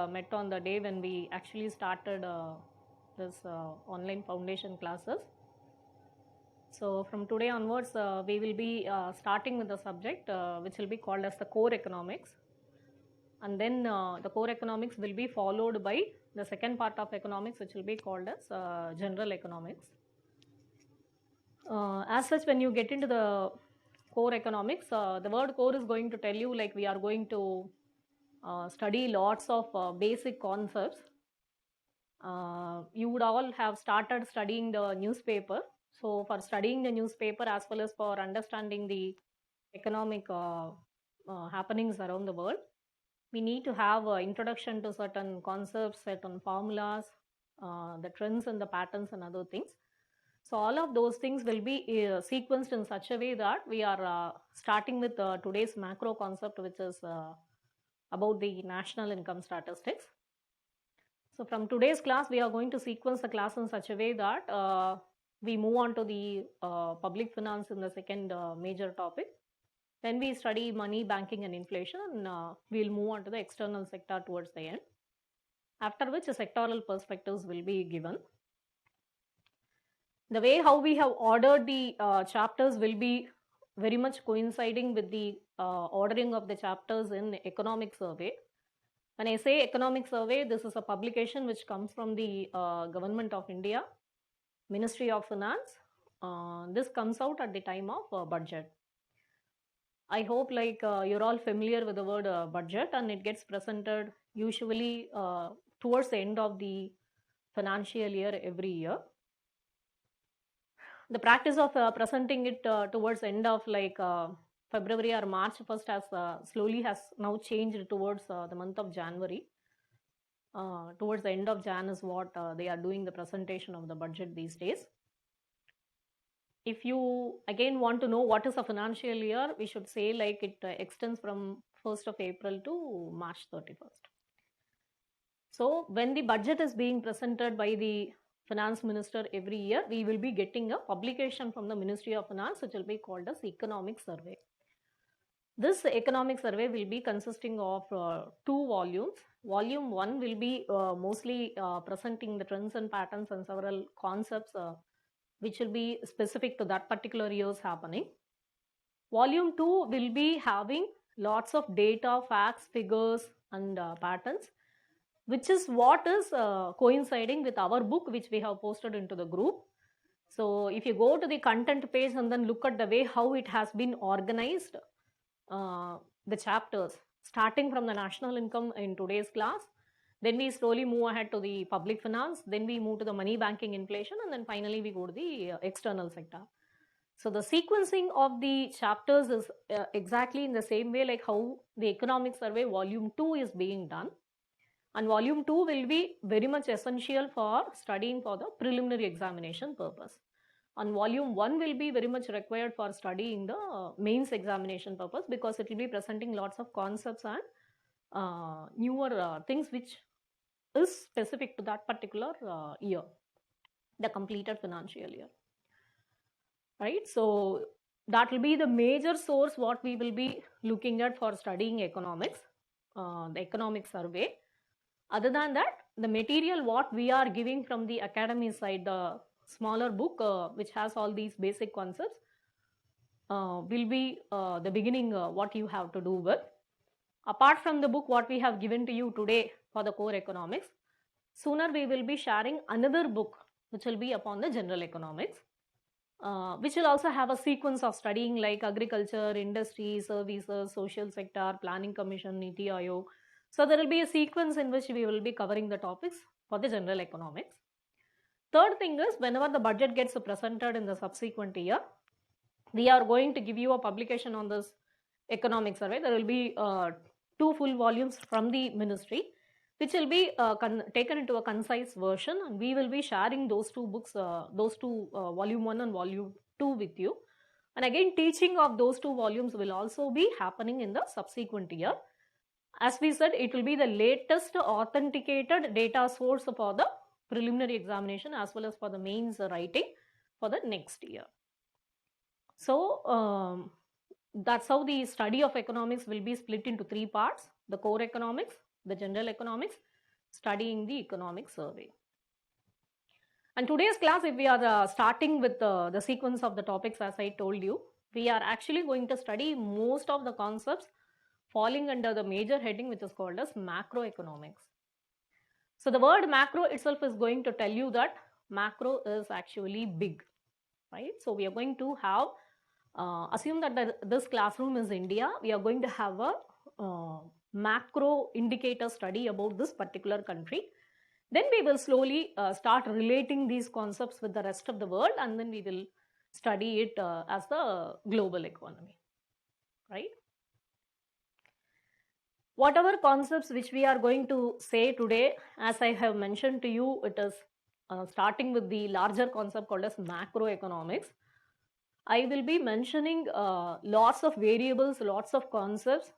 met on the day when we actually started this online foundation classes. So from today onwards, we will be starting with the subject which will be called as the core economics. And then the core economics will be followed by the second part of economics, which will be called as general economics. As such, when you get into the core economics, the word core is going to tell you like we are going to study lots of basic concepts. You would all have started studying the newspaper. So for studying the newspaper as well as for understanding the economic happenings around the world, we need to have an introduction to certain concepts, certain formulas, the trends and the patterns and other things. So all of those things will be sequenced in such a way that we are starting with today's macro concept, which is about the national income statistics. So from today's class, we are going to sequence the class in such a way that we move on to the public finance in the second major topic. Then we study money, banking and inflation, and we'll move on to the external sector towards the end, after which sectoral perspectives will be given. The way how we have ordered the chapters will be very much coinciding with the ordering of the chapters in economic survey. When I say economic survey, this is a publication which comes from the Government of India, Ministry of Finance. This comes out at the time of budget. I hope like you're all familiar with the word budget, and it gets presented usually towards the end of the financial year every year. The practice of presenting it towards the end of like February or March 1st has slowly has now changed towards the month of January. Towards the end of Jan is what they are doing the presentation of the budget these days. If you again want to know what is a financial year, we should say like it extends from 1st of April to March 31st. So when the budget is being presented by the finance minister every year, we will be getting a publication from the Ministry of Finance, which will be called as economic survey. This economic survey will be consisting of 2 volumes. Volume 1 will be mostly presenting the trends and patterns and several concepts which will be specific to that particular year's happening. Volume 2 will be having lots of data, facts, figures and patterns, which is what is coinciding with our book which we have posted into the group. So if you go to the content page and then look at the way how it has been organized, the chapters starting from the national income in today's class, then we slowly move ahead to the public finance, then we move to the money, banking, inflation, and then finally we go to the external sector. So the sequencing of the chapters is exactly in the same way like how the economic survey volume 2 is being done. And volume 2 will be very much essential for studying for the preliminary examination purpose. And volume 1 will be very much required for studying the mains examination purpose, because it will be presenting lots of concepts and newer things which is specific to that particular year, the completed financial year. Right? So that will be the major source what we will be looking at for studying economics, the economic survey. Other than that, the material what we are giving from the academy side, the smaller book which has all these basic concepts will be the beginning what you have to do with. Apart from the book what we have given to you today for the core economics, sooner we will be sharing another book which will be upon the general economics, which will also have a sequence of studying like agriculture, industry, services, social sector, planning commission, Niti Aayog. So there will be a sequence in which we will be covering the topics for the general economics. Third thing is, whenever the budget gets presented in the subsequent year, we are going to give you a publication on this economic survey. There will be 2 full volumes from the ministry, which will be taken into a concise version, and we will be sharing those 2 books, volume 1 and volume 2 with you. And again, teaching of those 2 volumes will also be happening in the subsequent year. As we said, it will be the latest authenticated data source for the preliminary examination as well as for the mains writing for the next year. So that's how the study of economics will be split into 3 parts: the core economics, the general economics, studying the economic survey. And today's class, if we are starting with the sequence of the topics as I told you, we are actually going to study most of the concepts falling under the major heading which is called as macroeconomics. So the word macro itself is going to tell you that macro is actually big, right? So we are going to have, assume that this classroom is India, we are going to have a macro indicator study about this particular country. Then we will slowly start relating these concepts with the rest of the world, and then we will study it as the global economy, right? Whatever concepts which we are going to say today, as I have mentioned to you, it is starting with the larger concept called as macroeconomics. I will be mentioning lots of variables, lots of concepts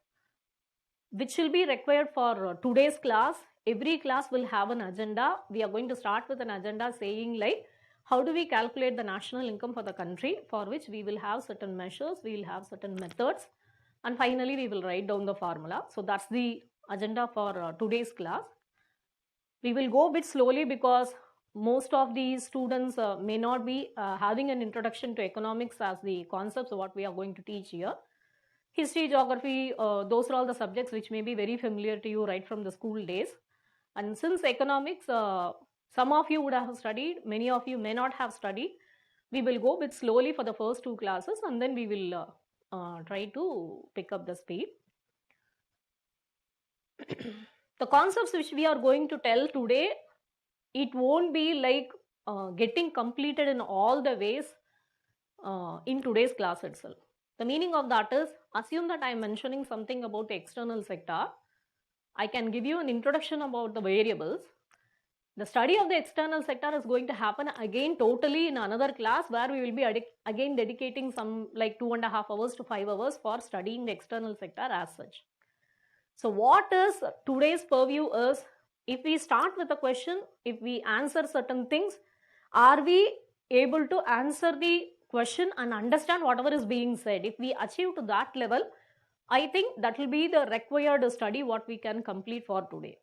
which will be required for today's class. Every class will have an agenda. We are going to start with an agenda saying like, how do we calculate the national income for the country, for which we will have certain measures, we will have certain methods, and finally we will write down the formula. So that's the agenda for today's class. We will go a bit slowly because most of these students may not be having an introduction to economics as the concepts of what we are going to teach here. History, geography, those are all the subjects which may be very familiar to you right from the school days. And since economics, some of you would have studied, many of you may not have studied, we will go a bit slowly for the first two classes, and then we will try to pick up the speed. The concepts which we are going to tell today, it won't be like getting completed in all the ways in today's class itself. The meaning of that is, assume that I am mentioning something about the external sector. I can give you an introduction about the variables. The study of the external sector is going to happen again totally in another class, where we will be again dedicating some like 2.5 hours to 5 hours for studying the external sector as such. So what is today's purview is, if we start with a question, if we answer certain things, are we able to answer the question and understand whatever is being said? If we achieve to that level, I think that will be the required study what we can complete for today.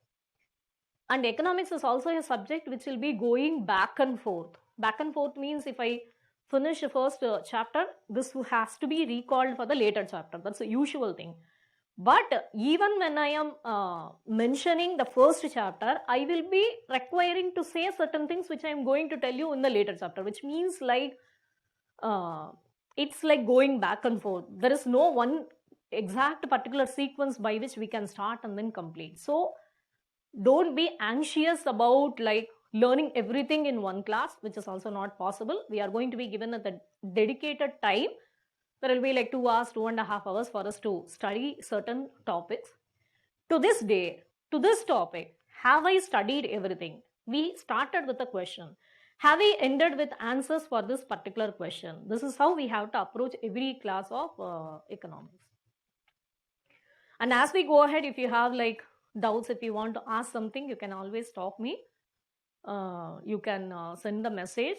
And economics is also a subject which will be going back and forth. Back and forth means if I finish the first chapter, this has to be recalled for the later chapter. That's a usual thing. But even when I am mentioning the first chapter, I will be requiring to say certain things which I am going to tell you in the later chapter, which means like it's like going back and forth. There is no one exact particular sequence by which we can start and then complete. So don't be anxious about like learning everything in one class, which is also not possible. We are going to be given a dedicated time. There will be like 2 hours, 2.5 hours for us to study certain topics. To this day, to this topic, have I studied everything? We started with a question. Have we ended with answers for this particular question? This is how we have to approach every class of economics. And as we go ahead, if you have like doubts, if you want to ask something, you can always stop me. You can send the message.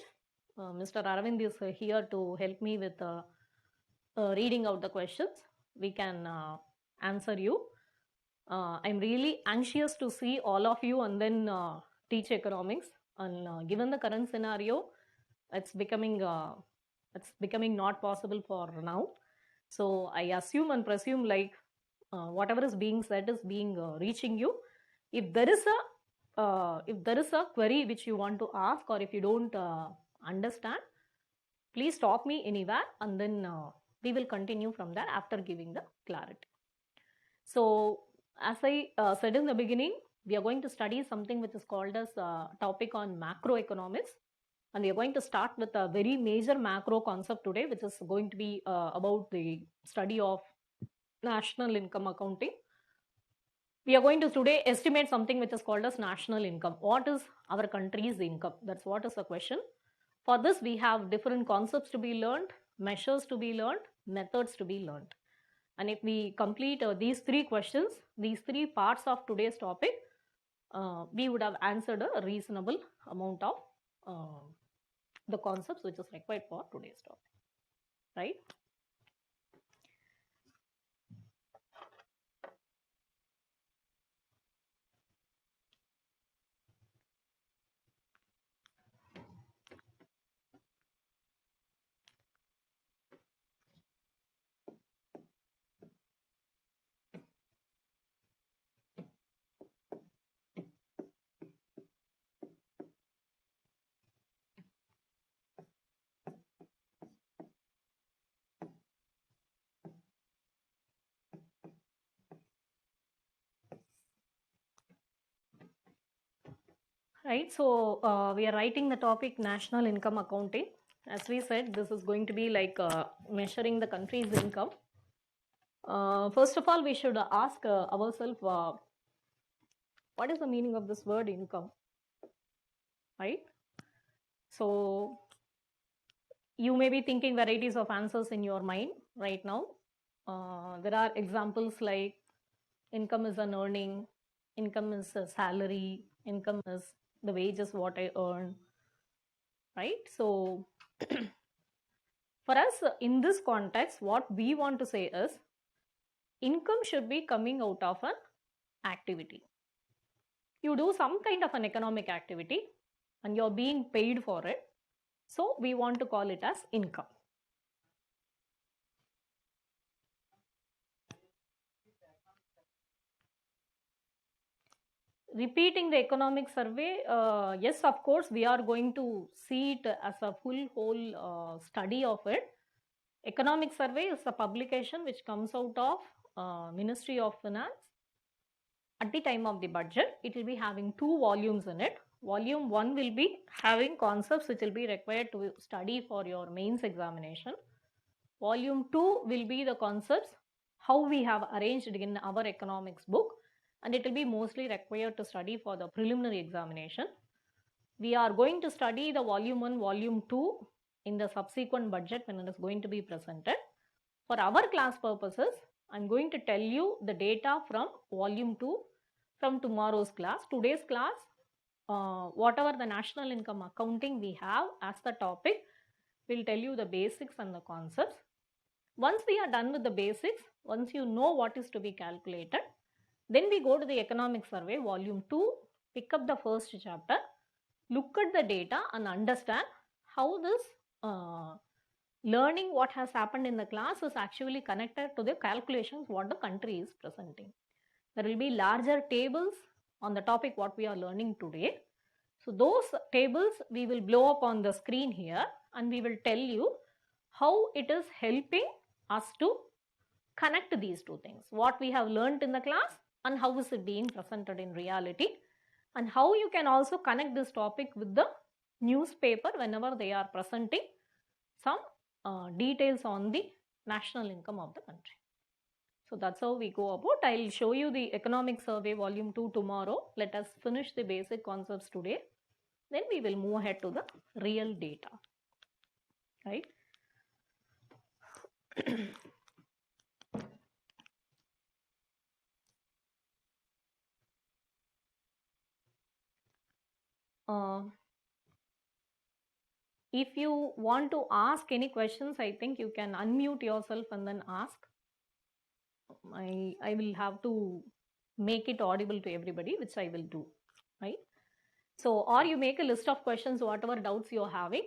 Mr. Aravind is here to help me with reading out the questions. We can answer you. I'm really anxious to see all of you and then teach economics. And given the current scenario, it's becoming not possible for now. So I assume and presume like whatever is being said is being reaching you. If there is a query which you want to ask, or if you don't understand, please stop me anywhere, and then we will continue from there after giving the clarity. So as I said in the beginning, we are going to study something which is called as topic on macroeconomics, and we are going to start with a very major macro concept today, which is going to be about the study of national income accounting. We are going to today estimate something which is called as national income. What is our country's income? That's what is the question. For this, we have different concepts to be learned, measures to be learned, methods to be learned. And if we complete these three questions, these three parts of today's topic, we would have answered a reasonable amount of the concepts which is required for today's topic, right? right? So we are writing the topic national income accounting. As we said, this is going to be like measuring the country's income. First of all, we should ask ourselves, what is the meaning of this word income, right? So you may be thinking varieties of answers in your mind right now. There are examples like income is an earning, income is a salary, income is the wages what I earn, right? So for us in this context, what we want to say is income should be coming out of an activity. You do some kind of an economic activity and you're being paid for it. So we want to call it as income. Repeating the economic survey, yes, of course, we are going to see it as a full whole study of it. Economic survey is a publication which comes out of Ministry of Finance at the time of the budget. It will be having 2 volumes in it. Volume 1 will be having concepts which will be required to study for your mains examination. Volume 2 will be the concepts how we have arranged in our economics book, and it will be mostly required to study for the preliminary examination. We are going to study the volume 1, volume 2 in the subsequent budget when it is going to be presented. For our class purposes, I am going to tell you the data from volume 2 from tomorrow's class. Today's class, whatever the national income accounting we have as the topic, will tell you the basics and the concepts. Once we are done with the basics, once you know what is to be calculated, then we go to the economic survey volume 2, pick up the first chapter, look at the data and understand how this learning what has happened in the class is actually connected to the calculations what the country is presenting. There will be larger tables on the topic what we are learning today. So those tables we will blow up on the screen here and we will tell you how it is helping us to connect these 2 things. What we have learned in the class and how is it being presented in reality, and how you can also connect this topic with the newspaper whenever they are presenting some details on the national income of the country. So that's how we go about. I'll show you the economic survey volume 2 tomorrow. Let us finish the basic concepts today. Then we will move ahead to the real data, right? If you want to ask any questions, I think you can unmute yourself and then ask. I will have to make it audible to everybody, which I will do, right? So, or you make a list of questions, whatever doubts you are having.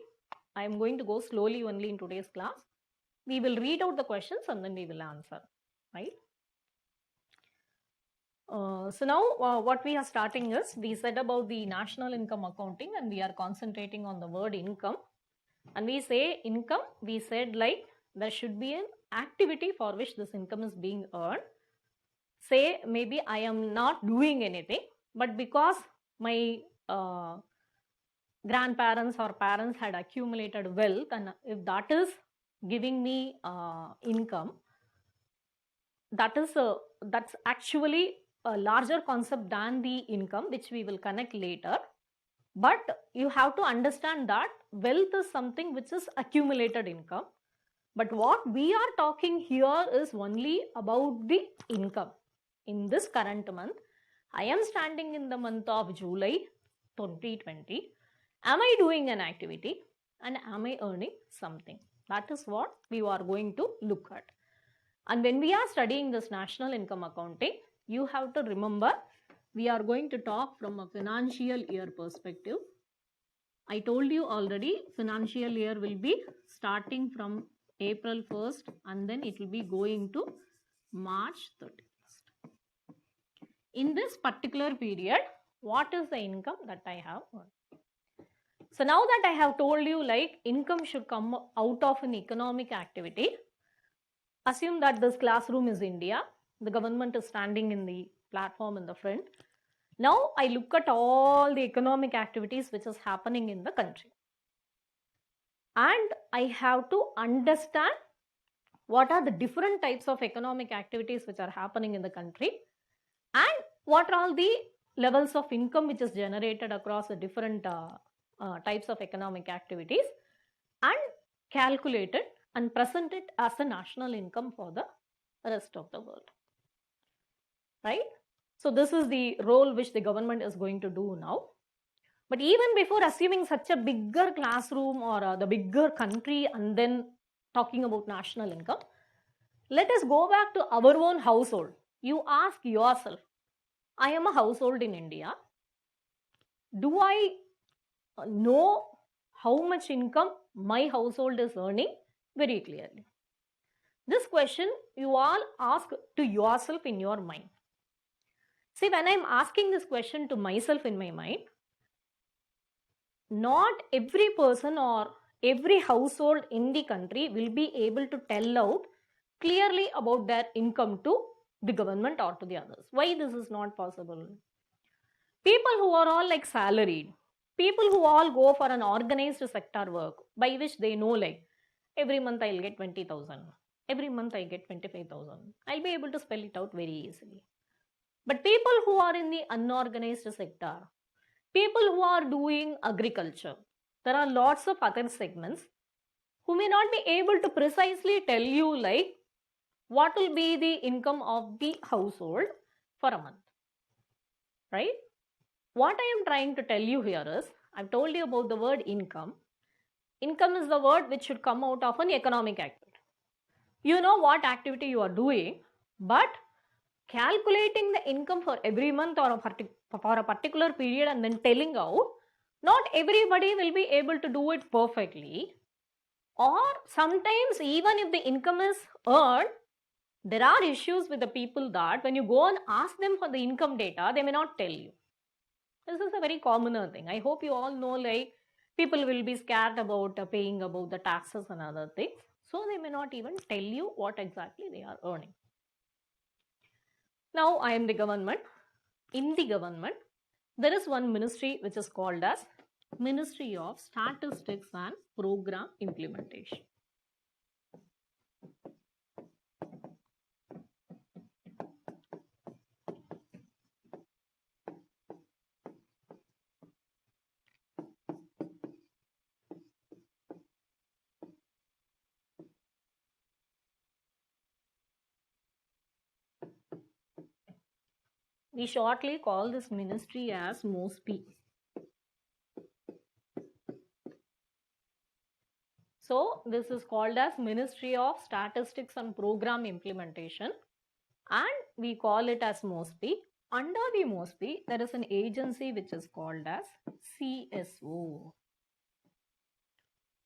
I am going to go slowly only in today's class. We will read out the questions and then we will answer, right? So now what we are starting is, we said about the national income accounting and we are concentrating on the word income. And we say income, we said like there should be an activity for which this income is being earned. Say maybe I am not doing anything, but because my grandparents or parents had accumulated wealth, and if that is giving me income, that's actually a larger concept than the income, which we will connect later. But you have to understand that wealth is something which is accumulated income. But what we are talking here is only about the income. In this current month, I am standing in the month of July 2020. Am I doing an activity and am I earning something? That is what we are going to look at. And when we are studying this national income accounting, you have to remember we are going to talk from a financial year perspective. I told you already, financial year will be starting from April 1st and then it will be going to March 31st. In this particular period, what is the income that I have earned? So now that I have told you like income should come out of an economic activity, assume that this classroom is India, the government is standing in the platform in the front. Now I look at all the economic activities which is happening in the country. And I have to understand what are the different types of economic activities which are happening in the country, and what are all the levels of income which is generated across the different types of economic activities, and calculate it and present it as a national income for the rest of the world. Right? So this is the role which the government is going to do now. But even before assuming such a bigger classroom or the bigger country and then talking about national income, let us go back to our own household. You ask yourself, I am a household in India. Do I know how much income my household is earning? Very clearly. This question you all ask to yourself in your mind. See, when I'm asking this question to myself in my mind, not every person or every household in the country will be able to tell out clearly about their income to the government or to the others. Why this is not possible? People who are all like salaried, people who all go for an organized sector work by which they know like every month I'll get 20,000, every month I get 25,000, I'll be able to spell it out very easily. But people who are in the unorganized sector, people who are doing agriculture, there are lots of other segments who may not be able to precisely tell you like what will be the income of the household for a month. Right? What I am trying to tell you here is, I've told you about the word income. Income is the word which should come out of an economic activity. You know what activity you are doing, but calculating the income for every month or for a particular period and then telling out, not everybody will be able to do it perfectly. Or sometimes even if the income is earned, there are issues with the people that when you go and ask them for the income data, they may not tell you. This is a very common thing. I hope you all know like people will be scared about paying about the taxes and other things. So they may not even tell you what exactly they are earning. Now I am the government. In the government, there is one ministry which is called as Ministry of Statistics and Program Implementation. We shortly call this ministry as MOSPI. So this is called as Ministry of Statistics and Program Implementation, and we call it as MOSPI. Under the MOSPI, there is an agency which is called as CSO.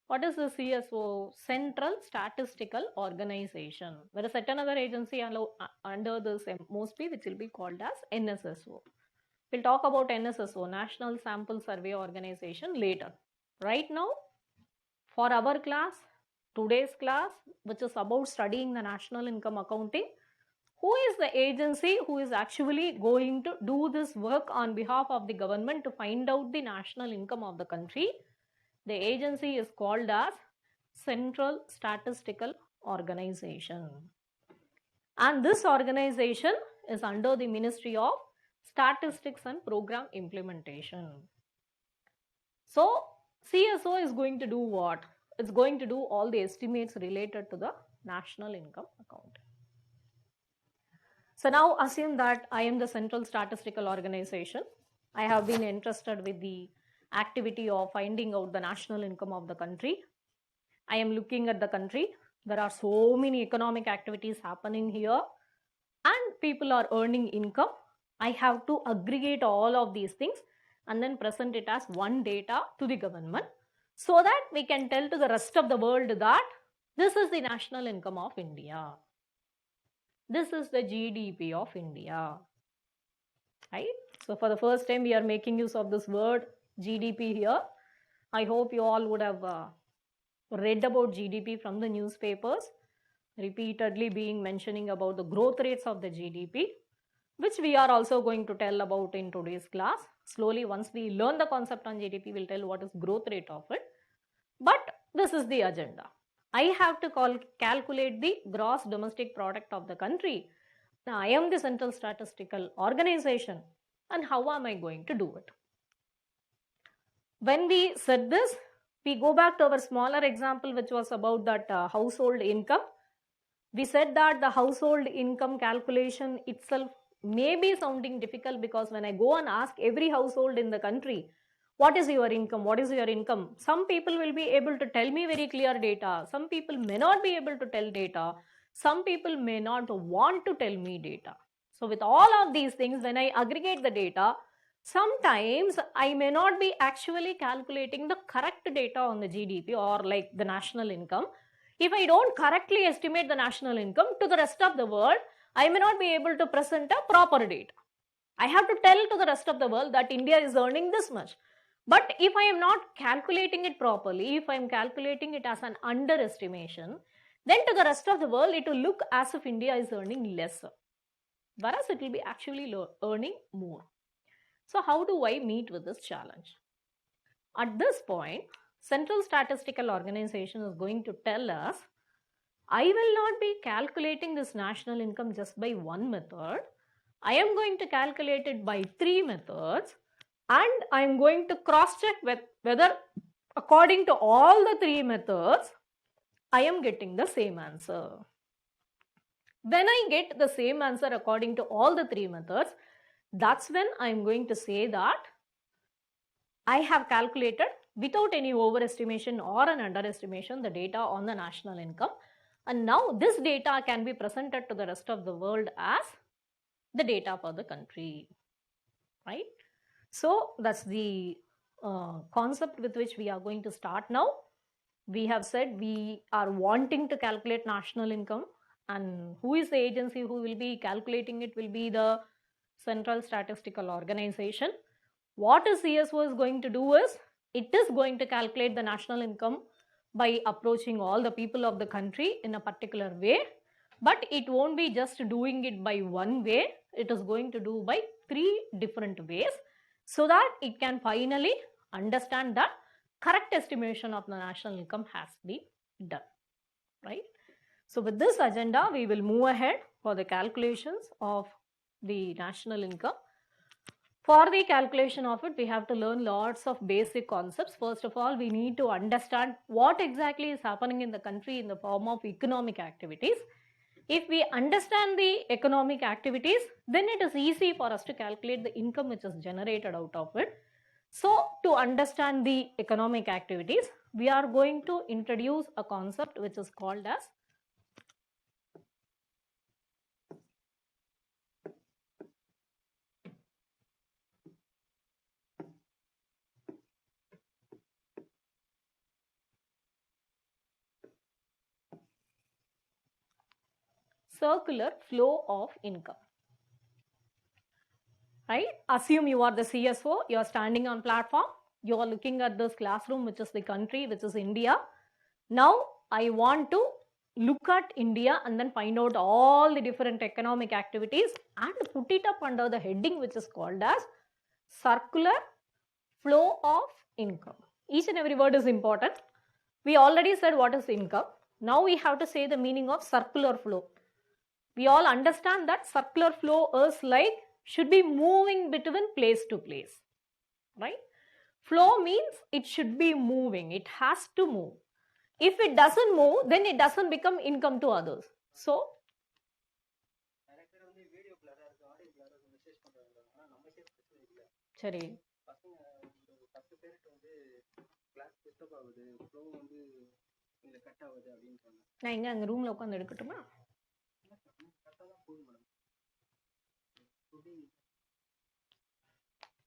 What is the CSO? Central Statistical Organization. There is yet another agency under this MOSPI which will be called as NSSO. We'll talk about NSSO, National Sample Survey Organization, later. Right now, for our class, today's class, which is about studying the national income accounting, who is the agency who is actually going to do this work on behalf of the government to find out the national income of the country? The agency is called as Central Statistical Organization. And this organization is under the Ministry of Statistics and Program Implementation. So, CSO is going to do what? It's going to do all the estimates related to the national income account. So now assume that I am the Central Statistical Organization. I have been interested with the activity of finding out the national income of the country. I am looking at the country. There are so many economic activities happening here and people are earning income. I have to aggregate all of these things and then present it as one data to the government so that we can tell to the rest of the world that this is the national income of India. This is the GDP of India. Right? So for the first time we are making use of this word GDP here. I hope you all would have read about GDP from the newspapers, repeatedly being mentioning about the growth rates of the GDP. which we are also going to tell about in today's class. Slowly, once we learn the concept on GDP, we'll tell what is growth rate of it. But this is the agenda. I have to calculate the gross domestic product of the country. Now, I am the Central Statistical Organization, and how am I going to do it? When we said this, we go back to our smaller example, which was about that household income. We said that the household income calculation itself may be sounding difficult, because when I go and ask every household in the country, what is your income? What is your income? Some people will be able to tell me very clear data. Some people may not be able to tell data. Some people may not want to tell me data. So with all of these things, when I aggregate the data, sometimes I may not be actually calculating the correct data on the GDP or like the national income. If I don't correctly estimate the national income to the rest of the world, I may not be able to present a proper data. I have to tell to the rest of the world that India is earning this much. But if I am not calculating it properly, if I am calculating it as an underestimation, then to the rest of the world, it will look as if India is earning lesser, whereas it will be actually earning more. So how do I meet with this challenge? At this point, Central Statistical Organization is going to tell us, I will not be calculating this national income just by one method. I am going to calculate it by 3 methods, and I am going to cross-check whether according to all the 3 methods, I am getting the same answer. When I get the same answer according to all the 3 methods, that's when I am going to say that I have calculated without any overestimation or an underestimation the data on the national income, and now this data can be presented to the rest of the world as the data for the country, right? So that's the concept with which we are going to start now. We have said we are wanting to calculate national income, and who is the agency who will be calculating it will be the Central Statistical Organization. What is CSO is going to do is, it is going to calculate the national income by approaching all the people of the country in a particular way, but it won't be just doing it by one way. It is going to do by 3 different ways, so that it can finally understand that correct estimation of the national income has been done, right? So with this agenda, we will move ahead for the calculations of the national income. For the calculation of it, we have to learn lots of basic concepts. First of all, we need to understand what exactly is happening in the country in the form of economic activities. If we understand the economic activities, then it is easy for us to calculate the income which is generated out of it. So, to understand the economic activities, we are going to introduce a concept which is called as circular flow of income, right? Assume you are the CSO, you are standing on platform, you are looking at this classroom, which is the country, which is India. Now, I want to look at India and then find out all the different economic activities and put it up under the heading which is called as circular flow of income. Each and every word is important. We already said what is income. Now we have to say the meaning of circular flow. We all understand that circular flow is like should be moving between place to place, right? Flow means it should be moving. It has to move. If it doesn't move, then it doesn't become income to others. So, சரி நான் எங்க அங்க ரூம்ல உட்கார்ந்து எடுக்கட்டுமா?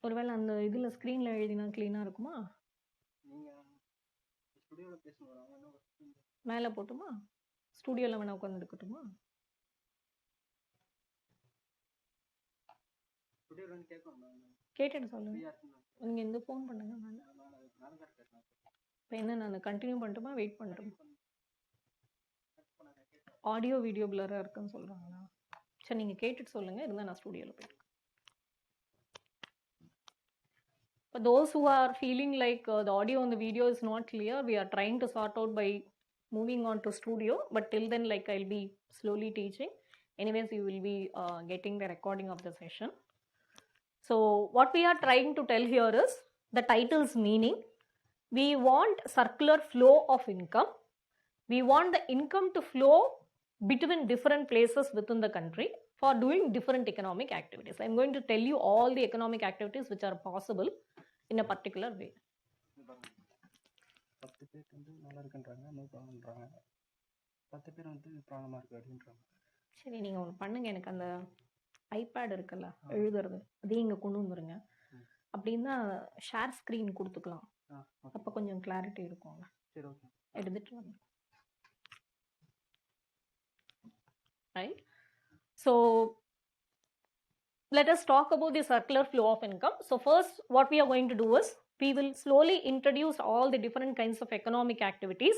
ஒருவேளை அந்த இதுல ஸ்கிரீன்ல எழுதினா கிளீனா இருக்குமா? மேல போட்டுமா? ஸ்டுடியோல வேணா உட்கார்ந்து எடுக்கட்டுமா? கேட்டுட்டு சொல்லுங்க. நீங்க இந்த ஃபோன் பண்ணுங்க. இப்போ என்ன நான் கண்டினியூ பண்ணட்டுமா வெயிட் பண்ணட்டுமா? ஆடியோ வீடியோ பிளரா இருக்குன்னு சொல்றாங்களா? சரி நீங்கள் கேட்டுட்டு சொல்லுங்கள், இருந்தால் நான் ஸ்டூடியோவில் போயிருக்கேன். For those who are feeling like the audio and the video is not clear, we are trying to sort out by moving on to studio, but till then like I'll be slowly teaching. Anyways, you will be getting the recording of the session. So what we are trying to tell here is the title's meaning. We want circular flow of income. We want the income to flow between different places within the country for doing different economic activities. I'm going to tell you all the economic activities which are possible in a particular way. 10 பேர் வந்து நல்லா இருக்குன்றாங்க, 100 10 பேர் வந்து ப்ராப்ளமாக இருக்குது அப்படின்றாங்க. சரி, நீங்கள் ஒன்று பண்ணுங்கள், எனக்கு அந்த ஐபேட் இருக்குல்ல எழுதுறது அதையும் இங்கே கொண்டு வந்துருங்க. அப்படின்னா ஷேர் ஸ்க்ரீன் கொடுத்துக்கலாம், அப்போ கொஞ்சம் கிளாரிட்டி இருக்கும்ல. சரி, ஓகே, எடுத்துட்டு வந்து. Right? So let us talk about the circular flow of income. So first what we are going to do is we will slowly introduce all the different kinds of economic activities.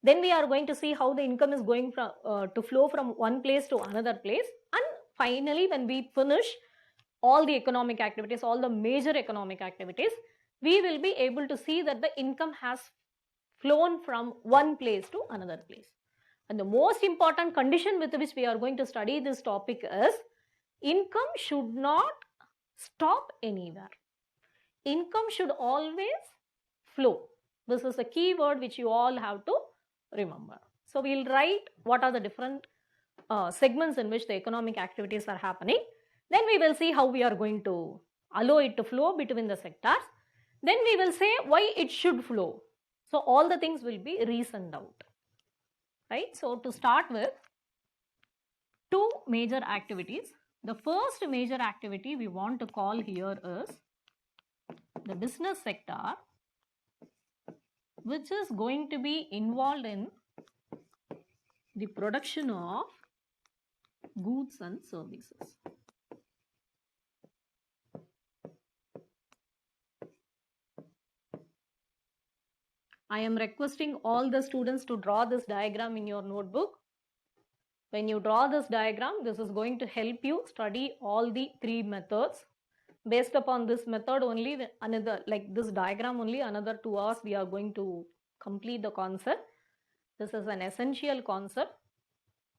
Then we are going to see how the income is going from to flow from one place to another place. And finally, when we finish all the economic activities, all the major economic activities, we will be able to see that the income has flown from one place to another place. And the most important condition with which we are going to study this topic is income should not stop anywhere. Income should always flow. This is a key word which you all have to remember. So we'll write what are the different segments in which the economic activities are happening. Then we will see how we are going to allow it to flow between the sectors. Then we will say why it should flow. So all the things will be reasoned out. Right? So to start with, two major activities. The first major activity we want to call here is the business sector, which is going to be involved in the production of goods and services. I am requesting all the students to draw this diagram in your notebook. When you draw this diagram, this is going to help you study all the three methods. Based upon this method only, another like this diagram only, another 2 hours we are going to complete the concept. This is an essential concept.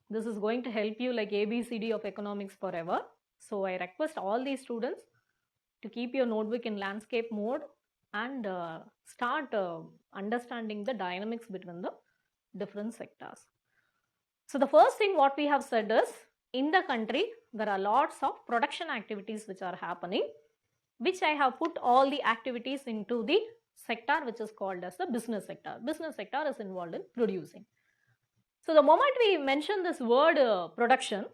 This is going to help you like ABCD of economics forever. So I request all these students to keep your notebook in landscape mode and start understanding the dynamics between the different sectors. So the first thing what we have said is, in the country there are lots of production activities which are happening, which I have put all the activities into the sector which is called as the business sector. Business sector is involved in producing. So the moment we mention this word production,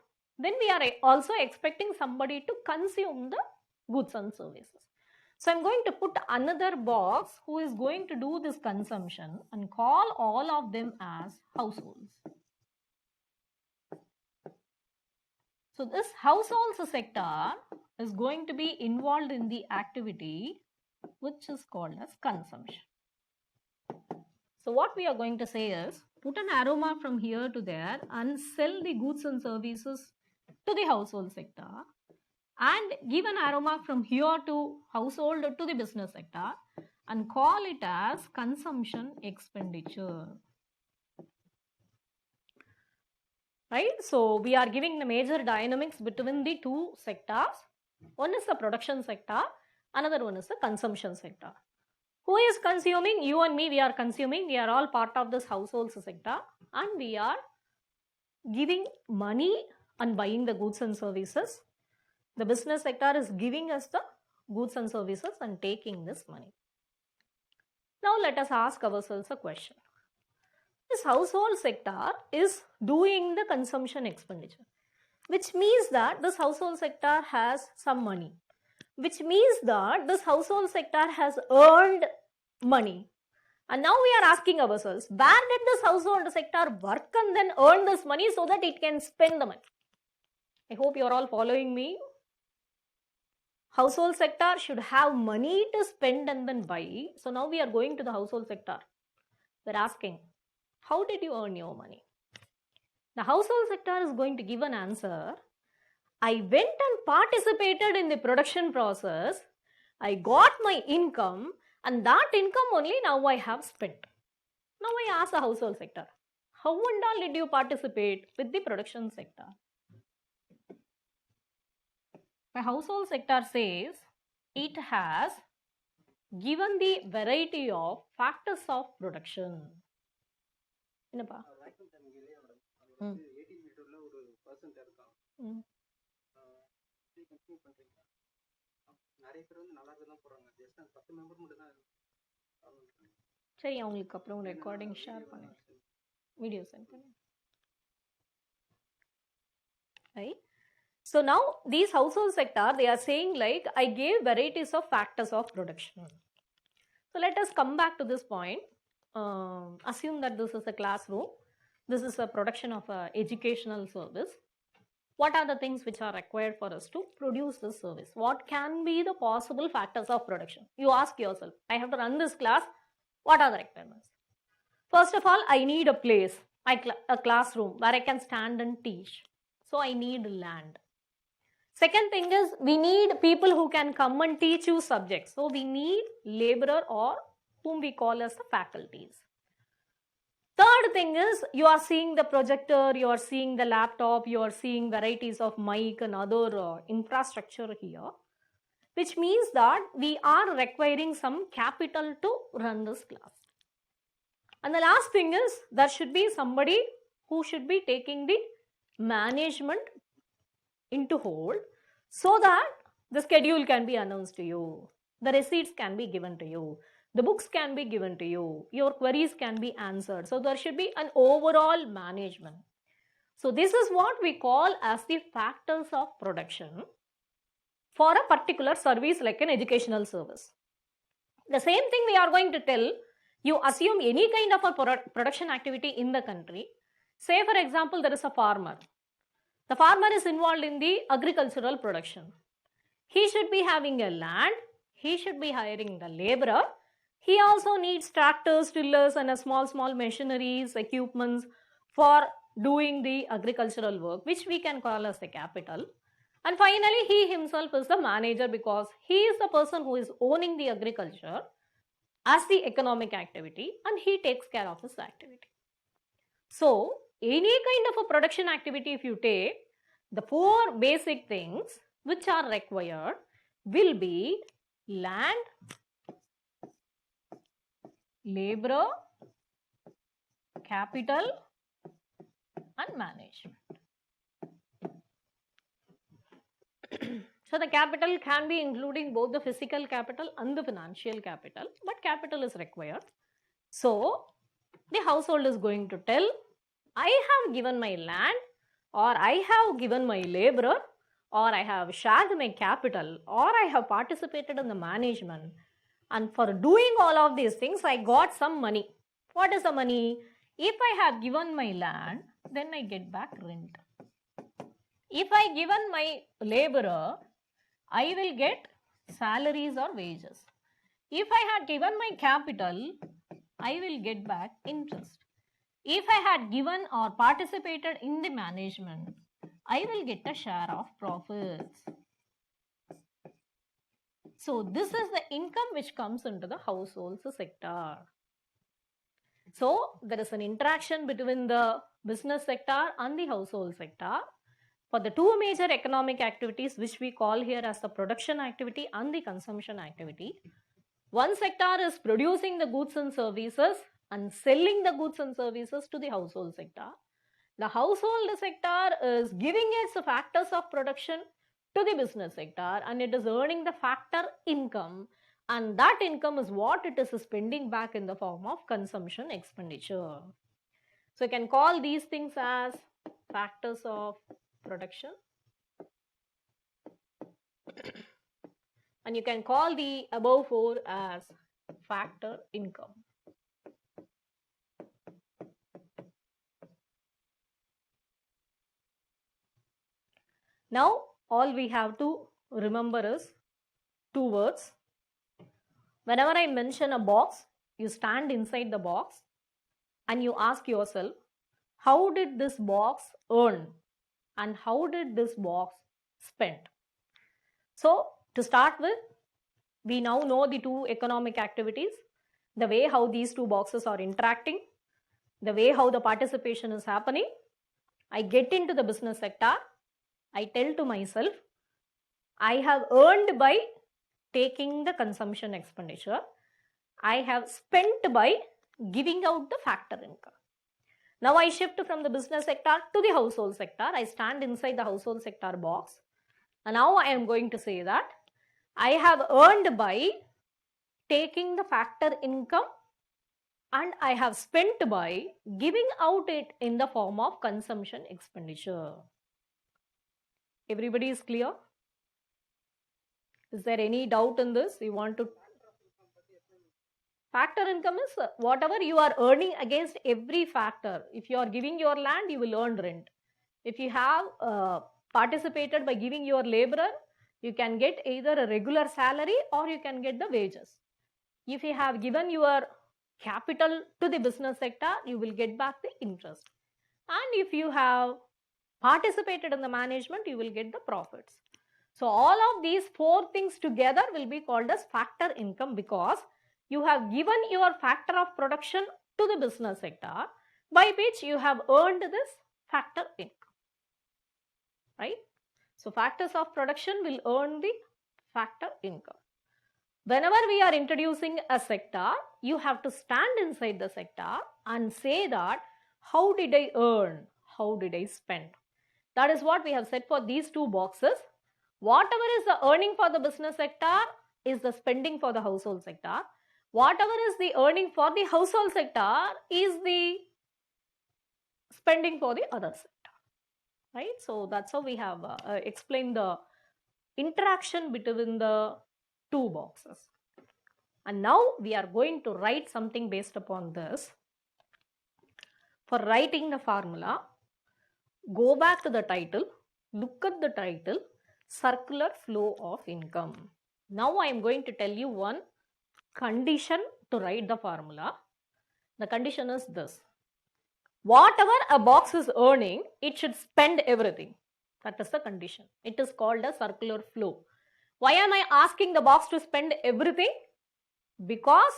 then we are also expecting somebody to consume the goods and services. So I'm going to put another box who is going to do this consumption and call all of them as households. So this households sector is going to be involved in the activity which is called as consumption. So what we are going to say is, put an arrow mark from here to there and sell the goods and services to the household sector, and give an arrow mark from here to household to the business sector and call it as consumption expenditure. Right? So we are giving the major dynamics between the two sectors. One is the production sector, another one is the consumption sector. Who is consuming? You and me, we are consuming. We are all part of this household sector, and we are giving money and buying the goods and services. The business sector is giving us the goods and services and taking this money. Now let us ask ourselves a question. This household sector is doing the consumption expenditure, which means that this household sector has some money, which means that this household sector has earned money. And now we are asking ourselves, where did this household sector work and then earn this money so that it can spend the money? I hope you are all following me. Household sector should have money to spend and then buy. So now we are going to the household sector. We are asking, how did you earn your money? The household sector is going to give an answer I went and participated in the production process. I got my income, and that income only now I have spent. Now I ask the household sector, how and all did you participate with the production sector? The household sector says it has given the variety of factors of production. என்னப்பா சரி அவங்களுக்கு அப்புறம் recording share பண்ணு video send பண்ணு right. So now these household sector, they are saying like I gave varieties of factors of production. So let us come back to this point. Assume that this is a classroom. This is a production of a educational service. What are the things which are required for us to produce this service? What can be the possible factors of production? You ask yourself, I have to run this class. What are the requirements? First of all, I need a place, a classroom where I can stand and teach. So I need land. Second thing is we need people who can come and teach you subjects. So we need laborer or whom we call as the faculties. Third thing is you are seeing the projector, you are seeing the laptop, you are seeing varieties of mic and other infrastructure here, which means that we are requiring some capital to run this class. And the last thing is there should be somebody who should be taking the management into hold so that the schedule can be announced to you, the receipts can be given to you, the books can be given to you, your queries can be answered. So there should be an overall management. So this is what we call as the factors of production for a particular service like an educational service. The same thing we are going to tell, you assume any kind of a production activity in the country. Say for example there is a farmer. The farmer is involved in the agricultural production. He should be having a land, he should be hiring the laborer, he also needs tractors, tillers and a small machineries, equipments for doing the agricultural work, which we can call as the capital. And finally, he himself is the manager because he is the person who is owning the agriculture as the economic activity and he takes care of this activity. So, any kind of a production activity if you take, the four basic things which are required will be land, laborer, capital and management. So the capital can be including both the physical capital and the financial capital, but capital is required. So the household is going to tell, I have given my land, or I have given my laborer, or I have shared my capital, or I have participated in the management, and for doing all of these things I got some money. What is the money? If I have given my land, then I get back rent. If I given my laborer, I will get salaries or wages. If I had given my capital, I will get back interest. If I had given or participated in the management, I will get a share of profits. So this is the income which comes into the household sector. So there is an interaction between the business sector and the household sector. For the two major economic activities which we call here as the production activity and the consumption activity, one sector is producing the goods and services and selling the goods and services to the household sector. The household sector is giving its factors of production to the business sector and it is earning the factor income, and that income is what it is spending back in the form of consumption expenditure. So you can call these things as factors of production and you can call the above four as factor income. Now all we have to remember is two words. Whenever I mention a box, you stand inside the box and you ask yourself, how did this box earn and how did this box spent. So to start with, we now know the two economic activities, the way how these two boxes are interacting, the way how the participation is happening. I get into the business sector. I tell to myself, I have earned by taking the consumption expenditure. I have spent by giving out the factor income. Now I shift from the business sector to the household sector. I stand inside the household sector box. And now I am going to say that I have earned by taking the factor income and I have spent by giving out it in the form of consumption expenditure. Everybody is clear? Is there any doubt in this? You want to? Factor income is whatever you are earning against every factor. If you are giving your land, you will earn rent. If you have participated by giving your laborer, you can get either a regular salary or you can get the wages. If you have given your capital to the business sector, you will get back the interest. And if you have participated in the management, you will get the profits. So all of these four things together will be called as factor income, because you have given your factor of production to the business sector, by which you have earned this factor income. Right? So factors of production will earn the factor income. Whenever we are introducing a sector, you have to stand inside the sector and say that, how did I earn? How did I spend? That is what we have said for these two boxes. Whatever is the earning for the business sector is the spending for the household sector. Whatever is the earning for the household sector is the spending for the other sector. Right? So that's how we have explained the interaction between the two boxes. And now we are going to write something based upon this. For writing the formula, go back to the title, look at the title, circular flow of income. Now I am going to tell you one condition to write the formula. The condition is this: whatever a box is earning, it should spend everything. That is the condition. It is called a circular flow. Why am I asking the box to spend everything? Because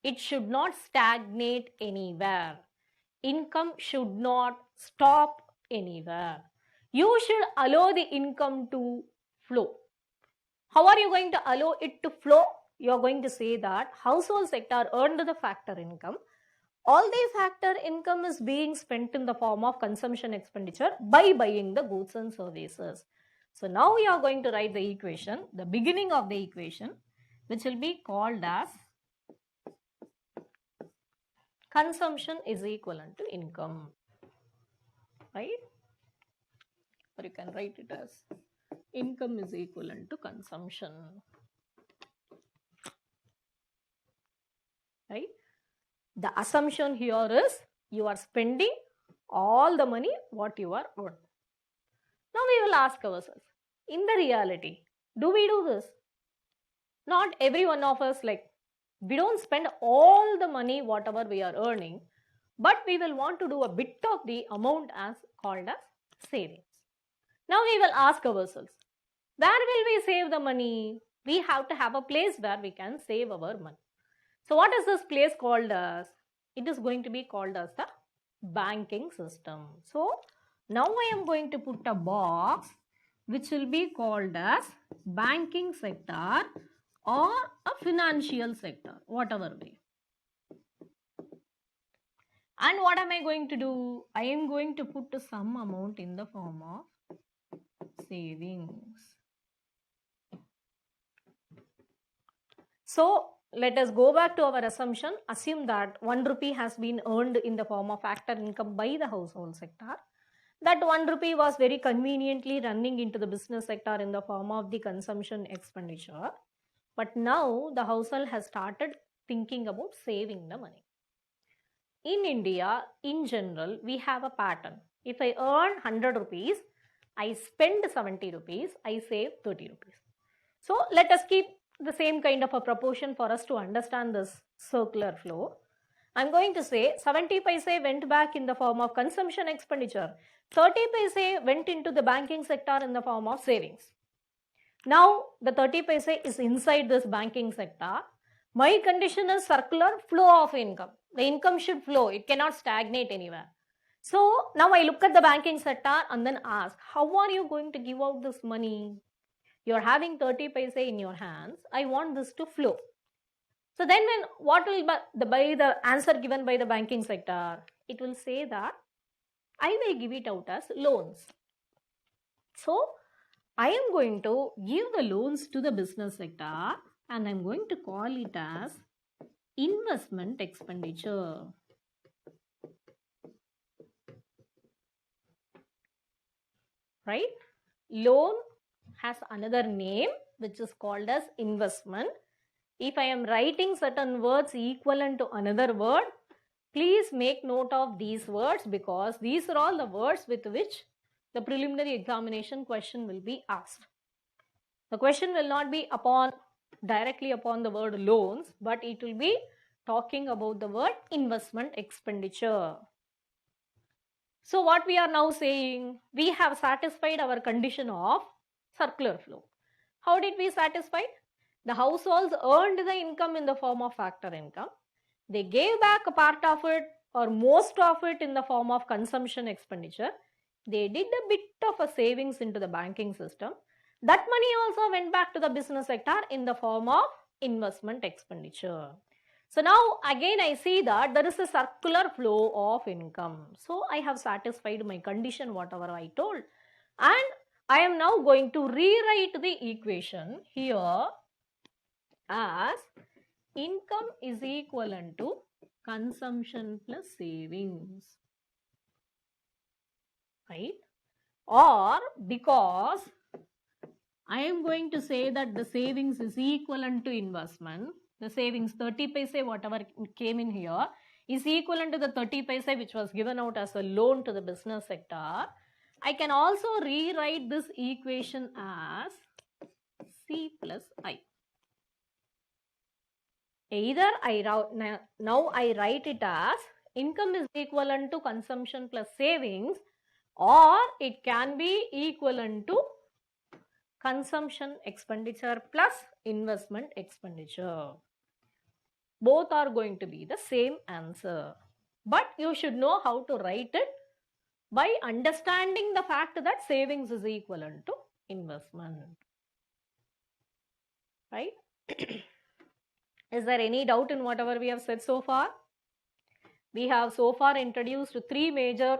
it should not stagnate anywhere. Income should not stop anywhere. You should allow the income to flow. How are you going to allow it to flow? You are going to say that household sector earned the factor income. All the factor income is being spent in the form of consumption expenditure by buying the goods and services. So now we are going to write the equation, the beginning of the equation, which will be called as consumption is equivalent to income. Right? Or you can write it as income is equivalent to consumption. Right? The assumption here is you are spending all the money what you are earning. Now we will ask ourselves, in the reality, do we do this? Not every one of us, we don't spend all the money whatever we are earning, but we will want to do a bit of the amount as called as savings. Now we will ask ourselves, where will we save the money? We have to have a place where we can save our money. So what is this place called as? It is going to be called as the banking system. So now I am going to put a box which will be called as banking sector or a financial sector, whatever way. And what am I going to do? I am going to put some amount in the form of savings. So let us go back to our assumption. Assume that 1 rupee has been earned in the form of factor income by the household sector. That 1 rupee was very conveniently running into the business sector in the form of the consumption expenditure. But now the household has started thinking about saving the money. In India, in general, we have a pattern. If I earn 100 rupees, I spend 70 rupees, I save 30 rupees. So let us keep the same kind of a proportion for us to understand this circular flow. I'm going to say 70 paise went back in the form of consumption expenditure. 30 paise went into the banking sector in the form of savings. Now the 30 paise is inside this banking sector. My condition is circular flow of income. The income should flow. It cannot stagnate anywhere. So now I look at the banking sector and then ask, how are you going to give out this money? You're having 30 paise in your hands. I want this to flow. So then what will be the answer given by the banking sector? It will say that I will give it out as loans. So I am going to give the loans to the business sector and I'm going to call it as investment expenditure. Right? Loan has another name which is called as investment. If I am writing certain words equivalent to another word, please make note of these words because these are all the words with which the preliminary examination question will be asked. The question will not be directly upon the word loans, but it will be talking about the word investment expenditure. So what we are now saying, we have satisfied our condition of circular flow. How did we satisfy? The households earned the income in the form of factor income. They gave back a part of it or most of it in the form of consumption expenditure. They did a bit of a savings into the banking system. That money also went back to the business sector in the form of investment expenditure. So now again I see that there is a circular flow of income. So I have satisfied my condition whatever I told, and I am now going to rewrite the equation here as income is equivalent to consumption plus savings, right? Or because I am going to say that the savings is equivalent to investment, the savings 30 paise whatever came in here is equivalent to the 30 paise which was given out as a loan to the business sector. I can also rewrite this equation as C plus I. Either now I write it as income is equivalent to consumption plus savings, or it can be equivalent to consumption expenditure plus investment expenditure. Both are going to be the same answer. But you should know how to write it by understanding the fact that savings is equivalent to investment. Right? Is there any doubt in whatever we have said so far? We have so far introduced three major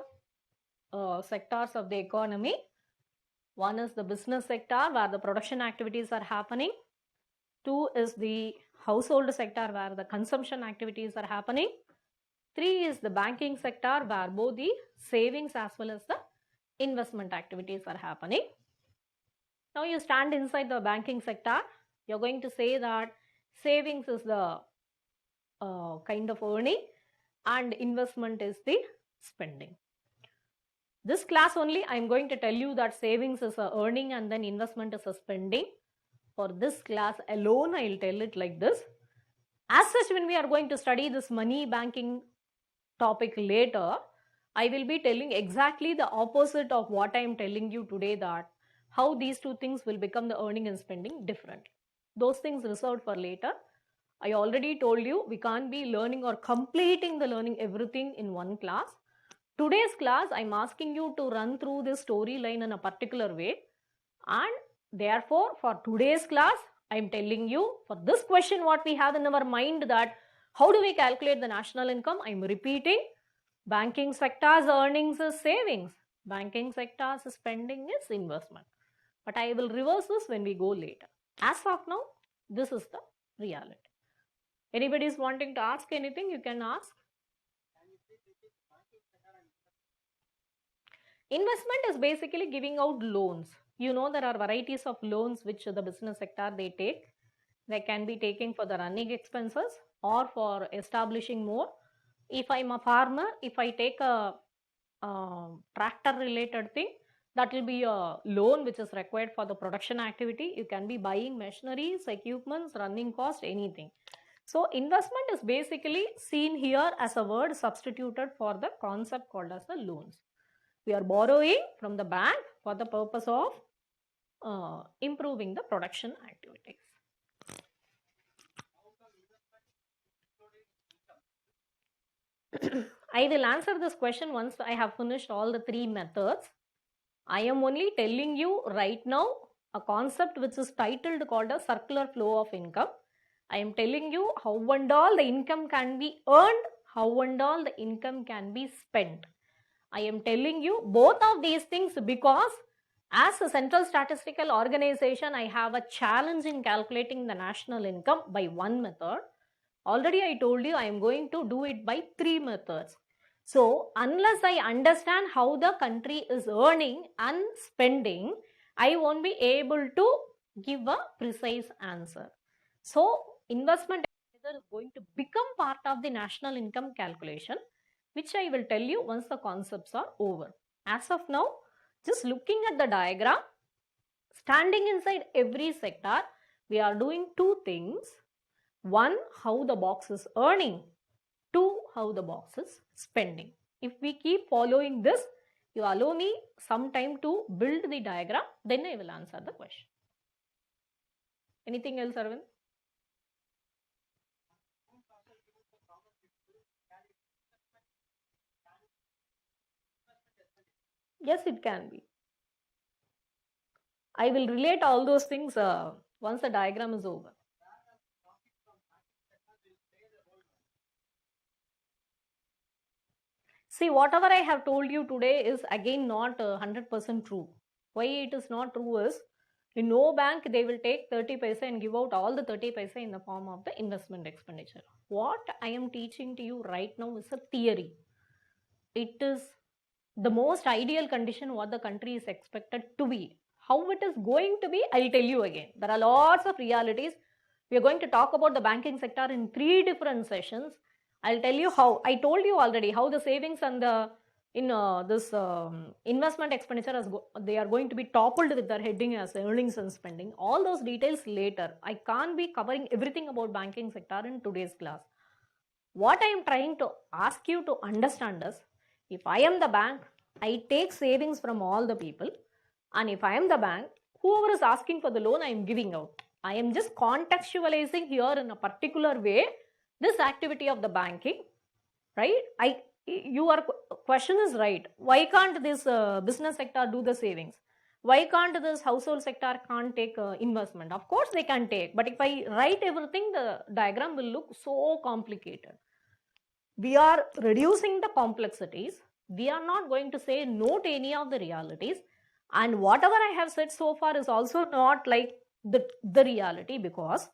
sectors of the economy. One is the business sector where the production activities are happening. Two is the household sector where the consumption activities are happening. Three is the banking sector where both the savings as well as the investment activities are happening. Now you stand inside the banking sector. You're going to say that savings is the kind of earning and investment is the spending. This class only I am going to tell you that savings is a earning and then investment is a spending. For this class alone I will tell it like this. As such, when we are going to study this money banking topic later, I will be telling exactly the opposite of what I am telling you today, that how these two things will become the earning and spending different. Those things reserved for later. I already told you we can't be learning or completing the learning everything in one class. Today's class, I'm asking you to run through this storyline in a particular way, and therefore for today's class, I'm telling you for this question what we have in our mind, that how do we calculate the national income? I'm repeating, banking sector's earnings is savings, banking sector's spending is investment. But I will reverse this when we go later. As of now, this is the reality. Anybody is wanting to ask anything, you can ask. Investment is basically giving out loans. You know there are varieties of loans which the business sector they take. They can be taken for the running expenses or for establishing more. If I'm a farmer, if I take a tractor related thing, that will be a loan which is required for the production activity. You can be buying machineries, equipments, running cost, anything. So investment is basically seen here as a word substituted for the concept called as the loans. We are borrowing from the bank for the purpose of improving the production activities. I will answer this question once I have finished all the three methods. I am only telling you right now a concept which is titled called a circular flow of income. I am telling you how and all the income can be earned, how and all the income can be spent. I am telling you both of these things because as a central statistical organization, I have a challenge in calculating the national income by one method. Already I told you I am going to do it by three methods. So unless I understand how the country is earning and spending, I won't be able to give a precise answer. So investment is going to become part of the national income calculation, which I will tell you once the concepts are over. As of now, just looking at the diagram, standing inside every sector, we are doing two things. One, how the box is earning. Two, how the box is spending. If we keep following this, you allow me some time to build the diagram, then I will answer the question. Anything else, Arvind? Yes, it can be. I will relate all those things once the diagram is over. See, whatever I have told you today is again not 100% true. Why it is not true is, in no bank they will take 30 paisa and give out all the 30 paisa in the form of the investment expenditure. What I am teaching to you right now is a theory. It is the most ideal condition what the country is expected to be. How it is going to be, I'll tell you again. There are lots of realities. We are going to talk about the banking sector in 3 different sessions. I'll tell you how. I told you already how the savings and the this investment expenditure they are going to be toppled with their heading as earnings and spending. All those details later. I can't be covering everything about banking sector in today's class. What I am trying to ask you to understand is, if I am the bank, I take savings from all the people, and if I am the bank, whoever is asking for the loan, I am giving out. I am just contextualizing here in a particular way this activity of the banking, right? Your question is right. Why can't this business sector do the savings? Why can't this household sector can't take investment? Of course they can take, but if I write everything, the diagram will look so complicated. We are reducing the complexities. We are not going to say no to any of the realities. And whatever I have said so far is also not like the reality, because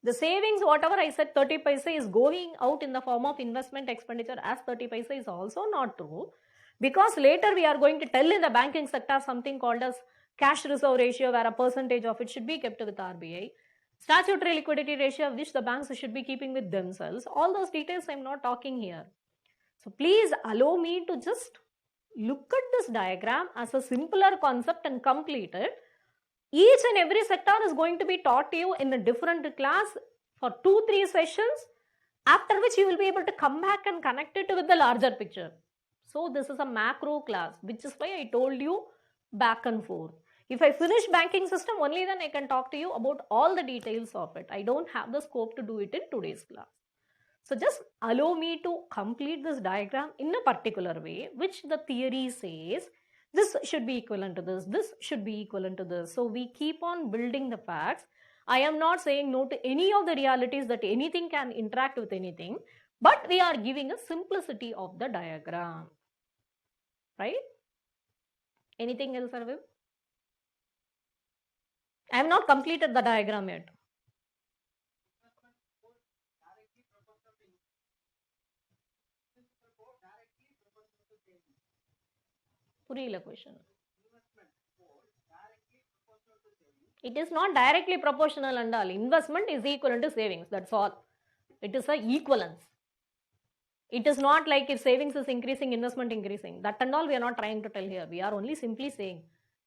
the savings, whatever I said 30 paisa is going out in the form of investment expenditure as 30 paisa is also not true, because later we are going to tell in the banking sector something called as cash reserve ratio, where a percentage of it should be kept with RBI. Statutory liquidity ratio, which the banks should be keeping with themselves. All those details I am not talking here. So please allow me to just look at this diagram as a simpler concept and complete it. Each and every sector is going to be taught to you in a different class for 2-3 sessions, after which you will be able to come back and connect it with the larger picture. So this is a macro class, which is why I told you back and forth. If I finish banking system, only then I can talk to you about all the details of it. I don't have the scope to do it in today's class. So just allow me to complete this diagram in a particular way, which the theory says this should be equivalent to this should be equivalent to this. So we keep on building the facts. I am not saying no to any of the realities that anything can interact with anything, but we are giving a simplicity of the diagram, right? Anything else, Arvind? I have not completed the diagram yet. Purila question. It is not directly proportional and all. Investment is equivalent to savings. That's all. It is a equivalence. It is not like if savings is increasing, investment increasing. That and all we are not trying to tell here. We are only simply saying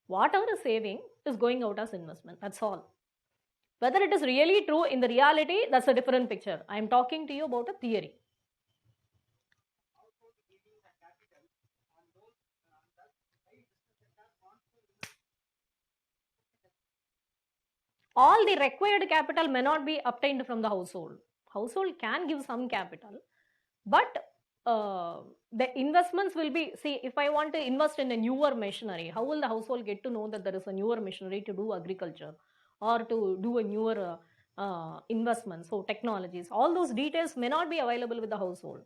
whatever is saving is going out as investment. That's all. Whether it is really true in the reality, that's a different picture. I am talking to you about a theory. All the required capital may not be obtained from the household. Household can give some capital, but the investments will be, see, if I want to invest in a newer machinery, how will the household get to know that there is a newer machinery to do agriculture or to do a newer investment? So technologies, all those details may not be available with the household,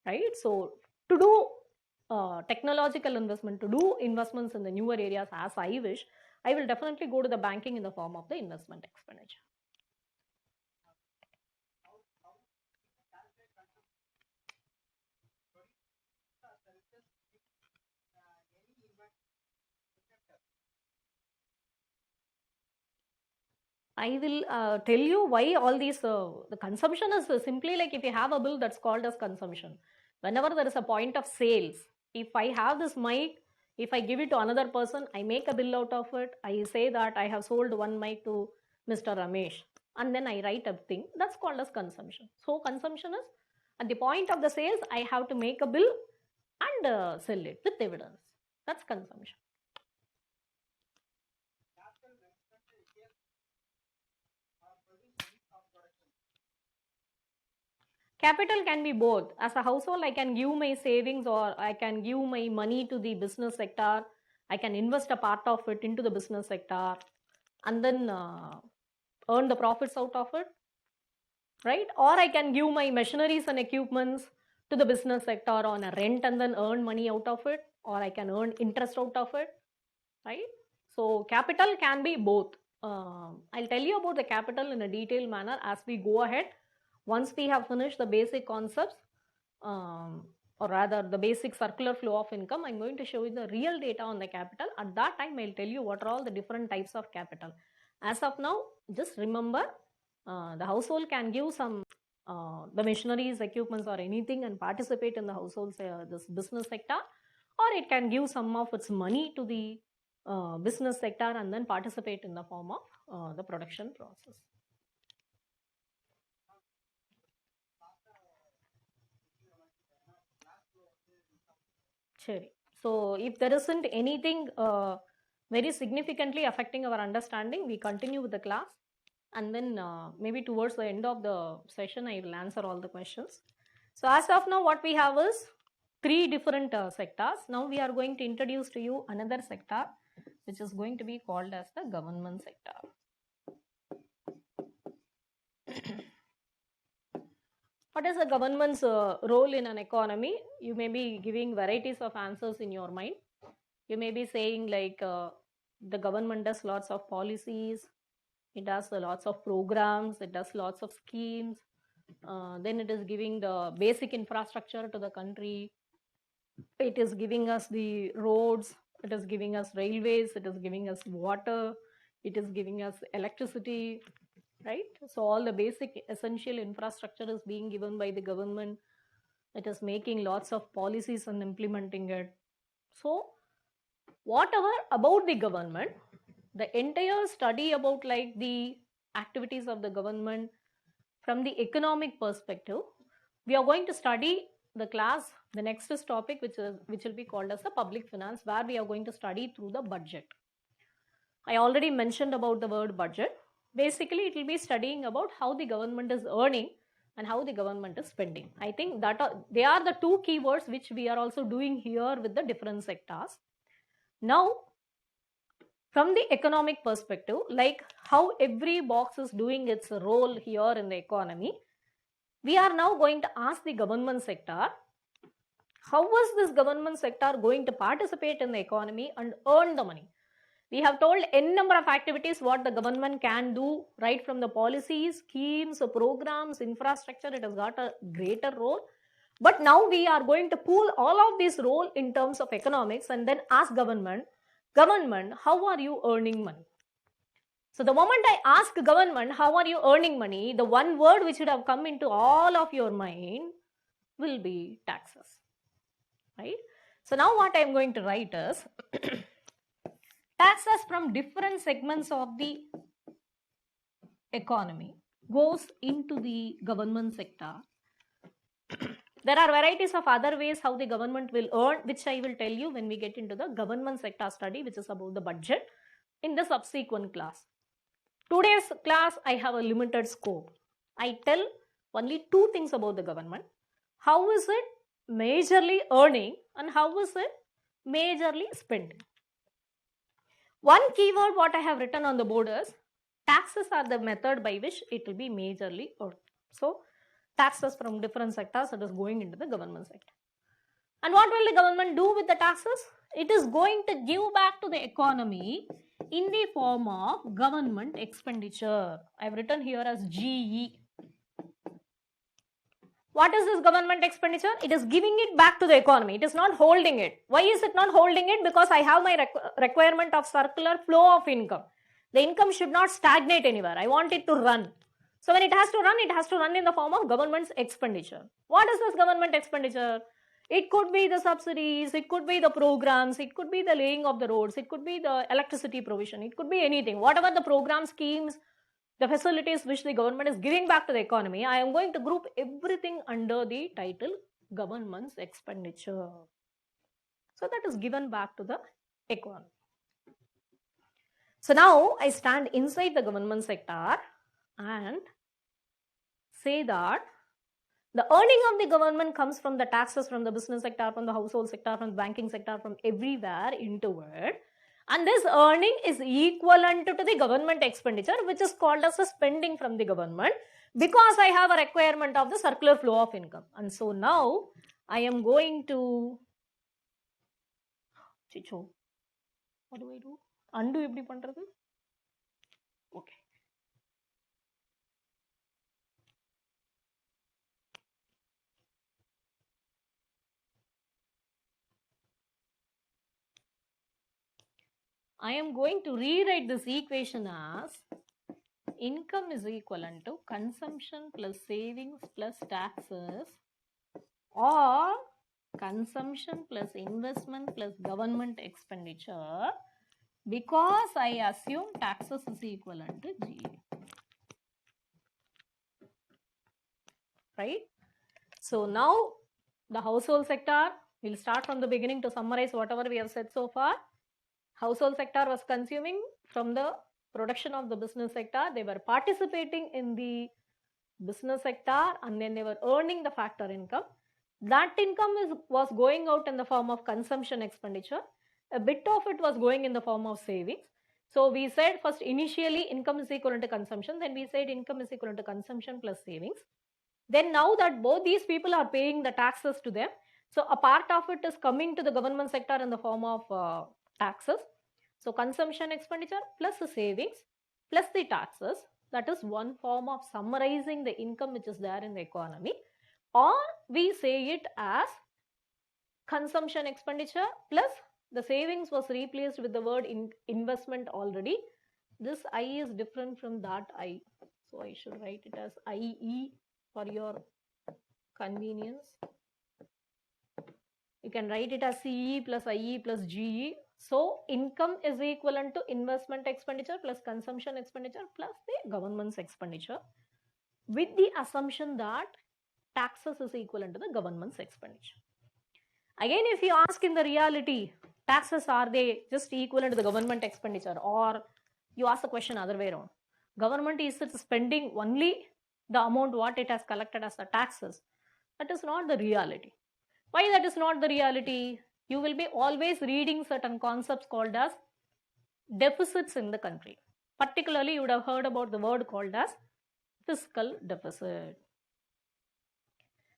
right? So to do technological investment, to do investments in the newer areas as I wish, I will definitely go to the banking in the form of the investment expenditure. I will tell you why all these, the consumption is simply like if you have a bill that's called as consumption. Whenever there is a point of sales, if I have this mic, if I give it to another person, I make a bill out of it. I say that I have sold one mic to Mr. Ramesh, and then I write a thing that's called as consumption. So consumption is at the point of the sales, I have to make a bill and sell it with evidence. That's consumption. Capital can be both. As a household, I can give my savings or I can give my money to the business sector. I can invest a part of it into the business sector and then earn the profits out of it, right? Or I can give my machineries and equipments to the business sector on a rent and then earn money out of it, or I can earn interest out of it, right? So capital can be both. I'll tell you about the capital in a detailed manner as we go ahead. Once we have finished the basic concepts, or rather the basic circular flow of income, I'm going to show you the real data on the capital. At that time, I'll tell you what are all the different types of capital. As of now, just remember, the household can give some the machineries, equipments or anything and participate in the household's this business sector, or it can give some of its money to the business sector and then participate in the form of the production process. Sure. So if there isn't anything very significantly affecting our understanding, we continue with the class, and then maybe towards the end of the session, I will answer all the questions. So as of now, what we have is three different sectors. Now we are going to introduce to you another sector, which is going to be called as the government sector. What is the government's role in an economy? You may be giving varieties of answers in your mind. You may be saying like the government does lots of policies, it does lots of programs, it does lots of schemes, then it is giving the basic infrastructure to the country, it is giving us the roads, it is giving us railways, it is giving us water, it is giving us electricity, right? So all the basic essential infrastructure is being given by the government. It is making lots of policies and implementing it. So whatever about the government, the entire study about like the activities of the government from the economic perspective, we are going to study the class, the next topic, which will be called as the public finance, where we are going to study through the budget. I already mentioned about the word budget. Basically, it will be studying about how the government is earning and how the government is spending. I think that they are the two keywords which we are also doing here with the different sectors. Now, from the economic perspective, like how every box is doing its role here in the economy, we are now going to ask the government sector, how was this government sector going to participate in the economy and earn the money? We have told n number of activities what the government can do, right from the policies, schemes, programs, infrastructure. It has got a greater role. But now we are going to pool all of these role in terms of economics and then ask government, how are you earning money? So the moment I ask government, how are you earning money, the one word which would have come into all of your mind will be taxes, right? So now what I am going to write is taxes from different segments of the economy goes into the government sector. There are varieties of other ways how the government will earn, which I will tell you when we get into the government sector study, which is about the budget, in the subsequent class. Today's class, I have a limited scope. I tell only two things about the government. How is it majorly earning and how is it majorly spending? One keyword what I have written on the board is taxes are the method by which it will be majorly earned. So, taxes from different sectors that is going into the government sector. And what will the government do with the taxes? It is going to give back to the economy in the form of government expenditure. I have written here as GE. What is this government expenditure? It is giving it back to the economy. It is not holding it. Why is it not holding it? Because I have my requirement of circular flow of income. The income should not stagnate anywhere. I want it to run. So when it has to run in the form of government's expenditure. What is this government expenditure? It could be the subsidies, it could be the programs, it could be the laying of the roads, it could be the electricity provision, it could be anything. Whatever the program schemes, the facilities which the government is giving back to the economy, I am going to group everything under the title government's expenditure. So that is given back to the economy. So now I stand inside the government sector and say that the earning of the government comes from the taxes from the business sector, from the household sector, from the banking sector, from everywhere into it. And this earning is equivalent to the government expenditure, which is called as a spending from the government, because I have a requirement of the circular flow of income. And so now I am going to, Chicho, what do I do? Undo எப்படி பண்றது? Okay. I am going to rewrite this equation as income is equivalent to consumption plus savings plus taxes, or consumption plus investment plus government expenditure, because I assume taxes is equivalent to GA. Right? So now the household sector, we'll start from the beginning to summarize whatever we have said so far. Household sector was consuming from the production of the business sector. They were participating in the business sector and then they were earning the factor income. That income was going out in the form of consumption expenditure. A bit of it was going in the form of savings. So we said first initially income is equivalent to consumption. Then we said income is equivalent to consumption plus savings. Then now that both these people are paying the taxes to them, so a part of it is coming to the government sector in the form of taxes. So consumption expenditure plus the savings plus the taxes, that is one form of summarizing the income which is there in the economy. Or we say it as consumption expenditure plus the savings was replaced with the word investment already. This I is different from that I. So I should write it as IE for your convenience. You can write it as CE plus IE plus GE. So income is equivalent to investment expenditure plus consumption expenditure plus the government's expenditure, with the assumption that taxes is equivalent to the government's expenditure. Again, if you ask in the reality, taxes are they just equivalent to the government expenditure, or you ask the question other way around, government is spending only the amount what it has collected as the taxes, that is not the reality. Why that is not the reality? You will be always reading certain concepts called as deficits in the country. Particularly, you would have heard about the word called as fiscal deficit.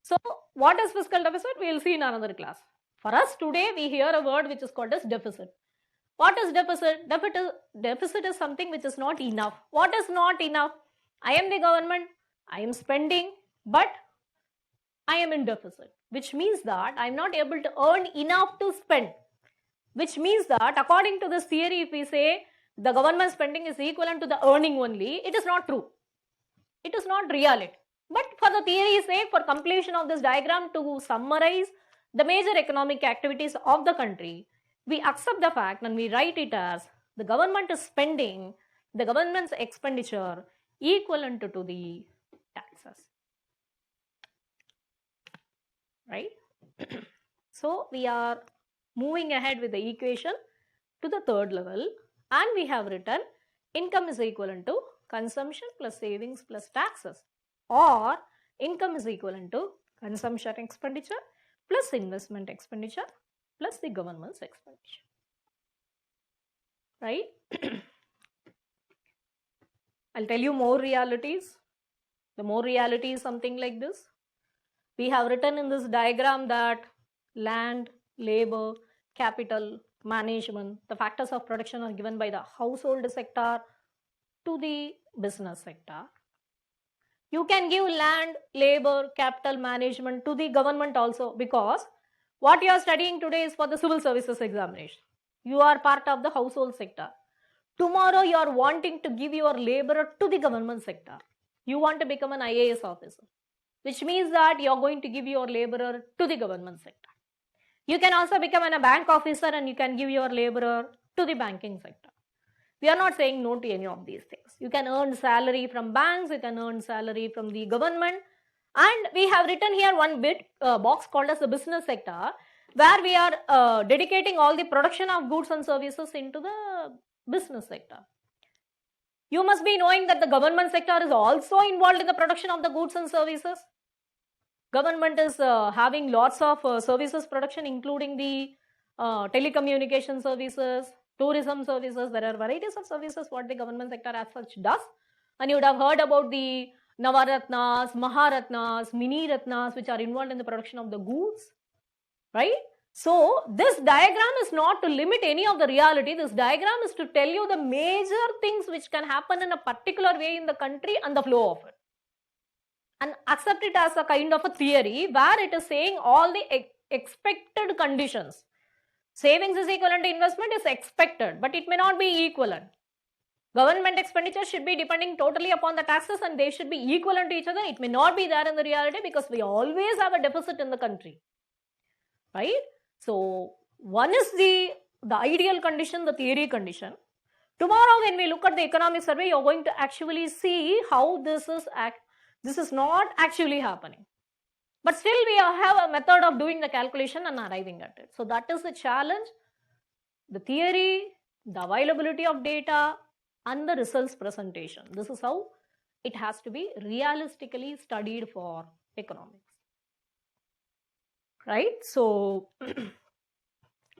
So, what is fiscal deficit? We will see in another class. For us today, we hear a word which is called as deficit. What is deficit? Deficit is something which is not enough. What is not enough? I am the government, I am spending, but I am in deficit, which means that I am not able to earn enough to spend. Which means that according to this theory, if we say the government spending is equivalent to the earning only, it is not true. It is not reality. But for the theory's sake, for completion of this diagram to summarize the major economic activities of the country, we accept the fact and we write it as the government is spending, the government's expenditure equivalent to the taxes, right? So we are moving ahead with the equation to the third level, and we have written income is equivalent to consumption plus savings plus taxes, or income is equivalent to consumption expenditure plus investment expenditure plus the government's expenditure, right? I'll tell you more realities. The more reality is something like this. We have written in this diagram that land, labor, capital, management, the factors of production are given by the household sector to the business sector. You can give land, labor, capital, management to the government also, because what you are studying today is for the civil services examination. You are part of the household sector. Tomorrow you are wanting to give your laborer to the government sector. You want to become an IAS officer, which means that you are going to give your laborer to the government sector. You can also become a bank officer and you can give your laborer to the banking sector. We are not saying no to any of these things. You can earn salary from banks, you can earn salary from the government, and we have written here one box called as the business sector, where we are dedicating all the production of goods and services into the business sector. You must be knowing that the government sector is also involved in the production of the goods and services. Government is having lots of services production, including the telecommunication services, tourism services. There are varieties of services what the government sector as such does. And you would have heard about the Navaratnas, Maharatnas, Mini Ratnas, which are involved in the production of the goods, right? So this diagram is not to limit any of the reality. This diagram is to tell you the major things which can happen in a particular way in the country and the flow of it. And accept it as a kind of a theory where it is saying all the expected conditions. Savings is equivalent to investment is expected, but it may not be equivalent. Government expenditure should be depending totally upon the taxes and they should be equivalent to each other. It may not be there in the reality because we always have a deficit in the country, right? So one is the ideal condition, the theory condition. Tomorrow when we look at the economic survey, you're going to actually see how this is not actually happening. But still we have a method of doing the calculation and arriving at it. So that is the challenge, the theory, the availability of data, and the results presentation. This is how it has to be realistically studied for economics, right? So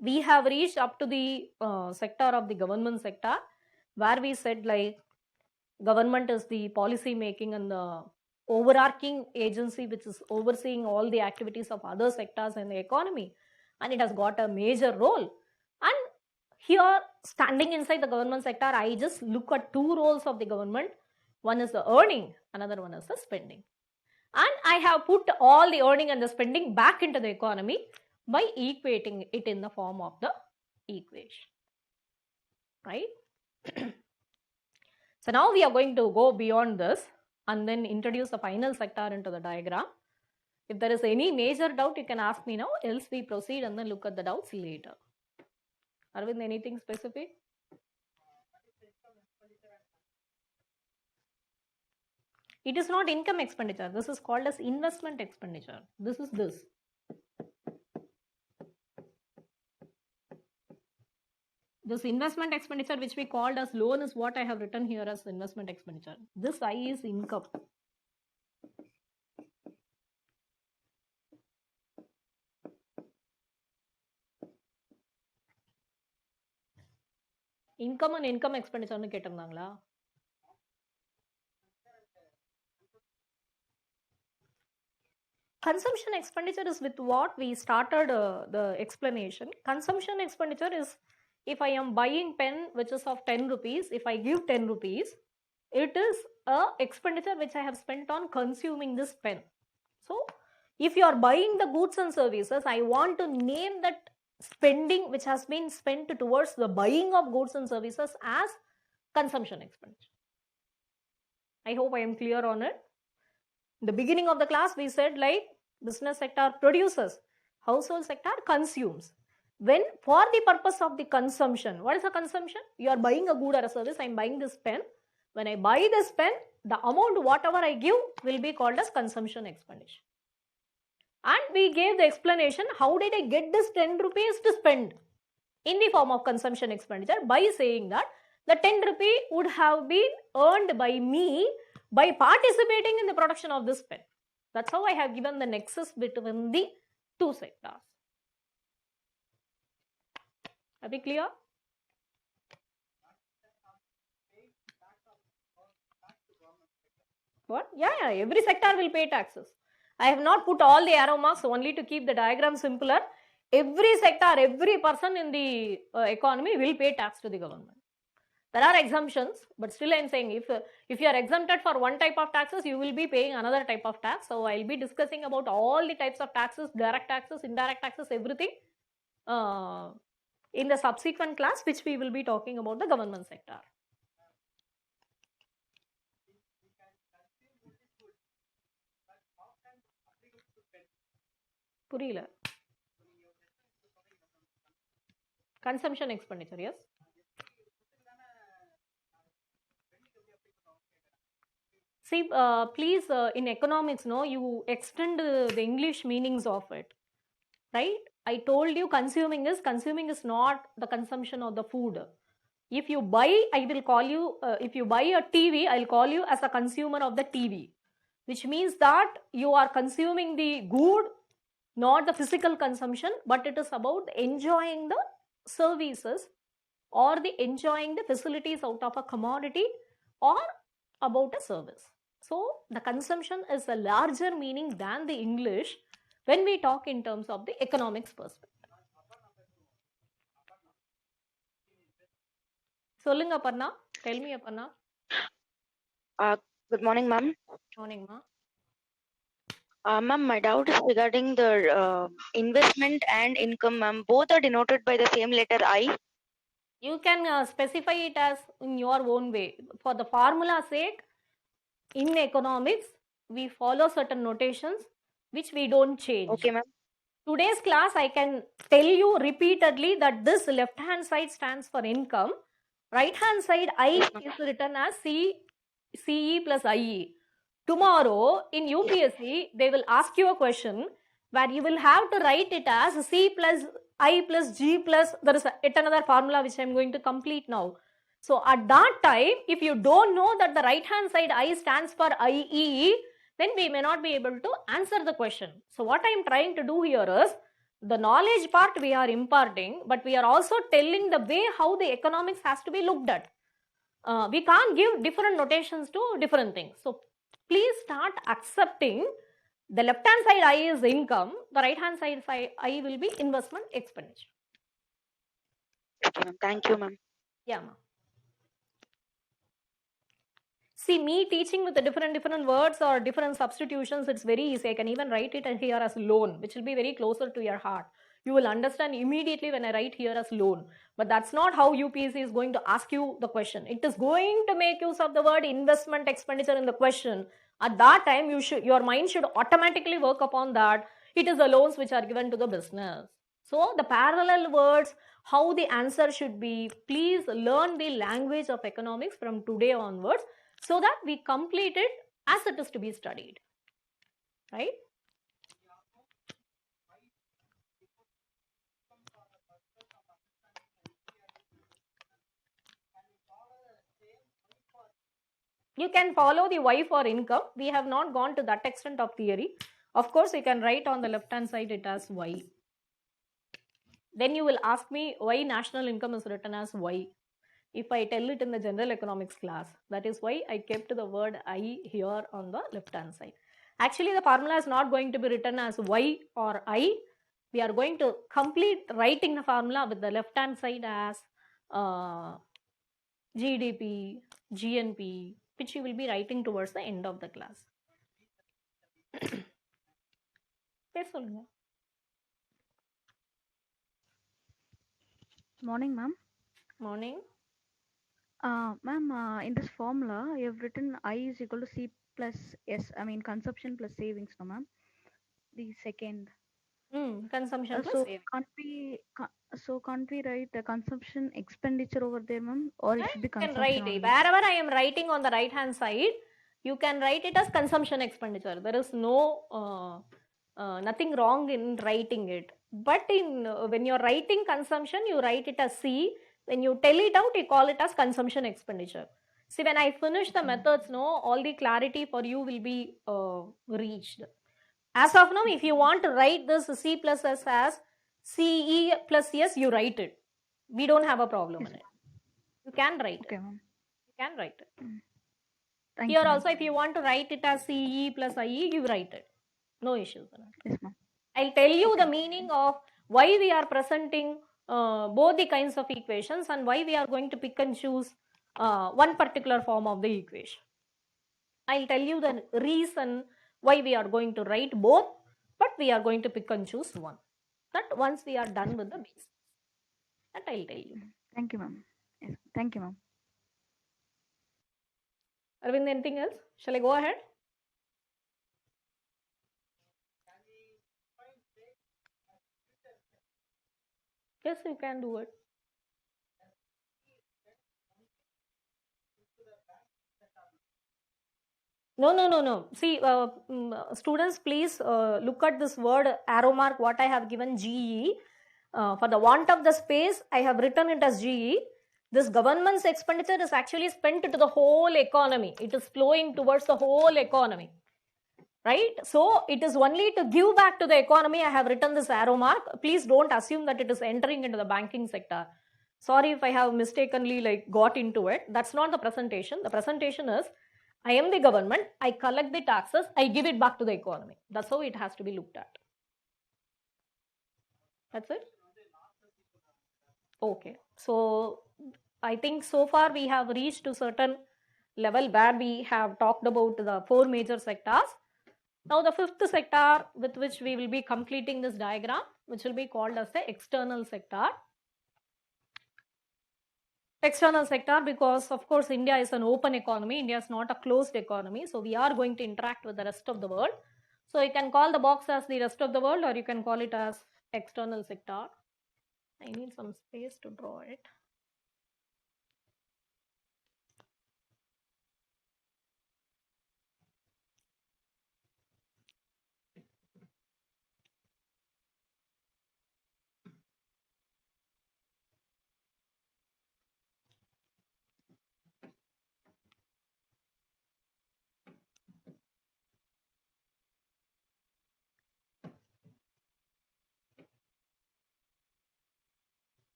we have reached up to the sector of the government sector, where we said like government is the policy making and the overarching agency which is overseeing all the activities of other sectors in the economy, and it has got a major role. And here, standing inside the government sector, I just look at two roles of the government. One is the earning, another one is the spending. And I have put all the earning and the spending back into the economy by equating it in the form of the equation, right? So now we are going to go beyond this and then introduce the final sector into the diagram. If there is any major doubt, you can ask me now, else we proceed and then look at the doubts later. Arvind, anything specific? It is not income expenditure. This is called as investment expenditure. This is this. This investment expenditure which we called as loan is what I have written here as investment expenditure. This I is income. Income and income expenditure nu கேட்டிருந்தாங்களா? Consumption expenditure is with what we started the explanation. Consumption expenditure is if I am buying pen which is of 10 rupees, if I give 10 rupees, it is a expenditure which I have spent on consuming this pen. So if you are buying the goods and services, I want to name that spending which has been spent towards the buying of goods and services as consumption expenditure. I hope I am clear on it. In the beginning of the class, we said like business sector produces, household sector consumes. When for the purpose of the consumption, what is a consumption? You are buying a good or a service. I am buying this pen. When I buy this pen, the amount whatever I give will be called as consumption expenditure. And we gave the explanation, how did I get this 10 rupees to spend in the form of consumption expenditure, by saying that the 10 rupee would have been earned by me by participating in the production of this pen. That's how I have given the nexus between the two sectors. Are we clear? What? Yeah, every sector will pay taxes. I have not put all the arrow marks only to keep the diagram simpler. Every sector, every person in the economy will pay tax to the government. There are exemptions, but still I am saying, if you are exempted for one type of taxes, you will be paying another type of tax. So I will be discussing about all the types of taxes, direct taxes, indirect taxes, everything in the subsequent class, which we will be talking about the government sector. Purila. Consumption expenditure, yes. See, please, in economics, no, you extend the English meanings of it, right? I told you consuming is not the consumption of the food. If you buy, I will call you, if you buy a TV, I'll call you as a consumer of the TV, which means that you are consuming the good, not the physical consumption, but it is about enjoying the services or the enjoying the facilities out of a commodity or about a service. So the consumption is a larger meaning than the English when we talk in terms of the economics perspective. Solunga Aparna, tell me Aparna. Good morning, ma'am. Morning, ma. Ma'am, my doubt is regarding the investment and income, ma'am. Both are denoted by the same letter I. You can specify it as in your own way. For the formula sake, in economics, we follow certain notations which we don't change. Okay, ma'am. Today's class, I can tell you repeatedly that this left-hand side stands for income. Right-hand side, I Yes, is written as CE plus IE. Tomorrow, in UPSC, they will ask you a question where you will have to write it as C plus I plus G plus, there is yet another formula which I am going to complete now. So at that time, if you don't know that the right-hand side I stands for IE, then we may not be able to answer the question. So what I am trying to do here is, the knowledge part we are imparting, but we are also telling the way how the economics has to be looked at. We can't give different notations to different things. So please start accepting the left hand side I is income, the right hand side I will be investment expenditure. Okay, ma'am. Thank you, ma'am. Yeah, ma'am. See, me teaching with the different words or different substitutions, it's very easy. I can even write it here as loan, which will be very closer to your heart. You will understand immediately when I write here as loan. But that's not how UPSC is going to ask you the question. It is going to make use of the word investment expenditure in the question. At that time, your mind should automatically work upon that. It is the loans which are given to the business. So the parallel words, how the answer should be, please learn the language of economics from today onwards, so that we complete it as it is to be studied, right? You can follow the Y for income. We have not gone to that extent of theory. Of course, you can write on the left hand side it as Y. Then you will ask me why national income is written as Y. If I tell it in the general economics class, that is why I kept the word I here on the left hand side. Actually, the formula is not going to be written as Y or I. We are going to complete writing the formula with the left hand side as GDP, GNP, which you will be writing towards the end of the class. Morning, ma'am. Morning. Ma'am, in this formula, you have written I is equal to C plus S. I mean, consumption plus savings, no, ma'am? The second. Consumption plus So savings. can't we write the consumption expenditure over there, ma'am? Or it should be You can consumption write only? it. Wherever I am writing on the right hand side, You can write it as consumption expenditure. There is no nothing wrong in writing it. But in when you're writing consumption, you write it as C. When you tell it out, you call it as consumption expenditure. See, when I finish the methods, no, all the clarity for you will be reached. As of now, if you want to write this C plus S as CE plus S, you write it. We don't have a problem Yes, in it. You can write okay, it. ma'am. You can write it. Thank Here you, ma'am. also, if you want to write it as CE plus IE, you write it. No issues in it. Yes, ma'am. I'll tell you Okay. the meaning of why we are presenting both the kinds of equations and why we are going to pick and choose one particular form of the equation. I'll tell you the reason why we are going to write both, but we are going to pick and choose one. That once we are done with the basics. That I'll tell you. Thank you, ma'am. Yes, thank you, ma'am. Arvind, anything else? Shall I go ahead? Yes, you can do it. No. See, students, please look at this word arrow mark, what I have given GE. For the want of the space, I have written it as GE. This government's expenditure is actually spent to the whole economy. It is flowing towards the whole economy. Right? So, it is only to give back to the economy I have written this arrow mark. Please don't assume that it is entering into the banking sector. Sorry if I have mistakenly got into it. That's not the presentation. The presentation is, I am the government, I collect the taxes, I give it back to the economy. That's how it has to be looked at. That's it? Okay. So, I think so far we have reached to certain level where we have talked about the 4 major sectors. Now, the 5th sector with which we will be completing this diagram, which will be called as the external sector. External sector, because of course India is an open economy, India is not a closed economy, so we are going to interact with the rest of the world. So you can call the box as the rest of the world, or you can call it as external sector. I need some space to draw it.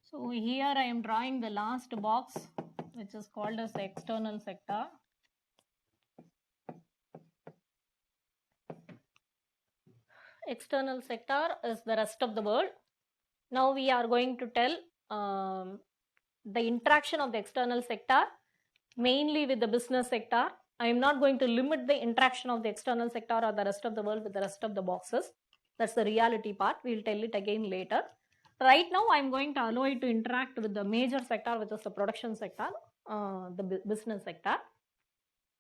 So here I am drawing the last box, which is called as the external sector. External sector is the rest of the world. Now we are going to tell the interaction of the external sector mainly with the business sector. I am not going to limit the interaction of the external sector or the rest of the world with the rest of the boxes. That's the reality part. We will tell it again later. Right now, I am going to allow it to interact with the major sector, which is the production sector, the business sector.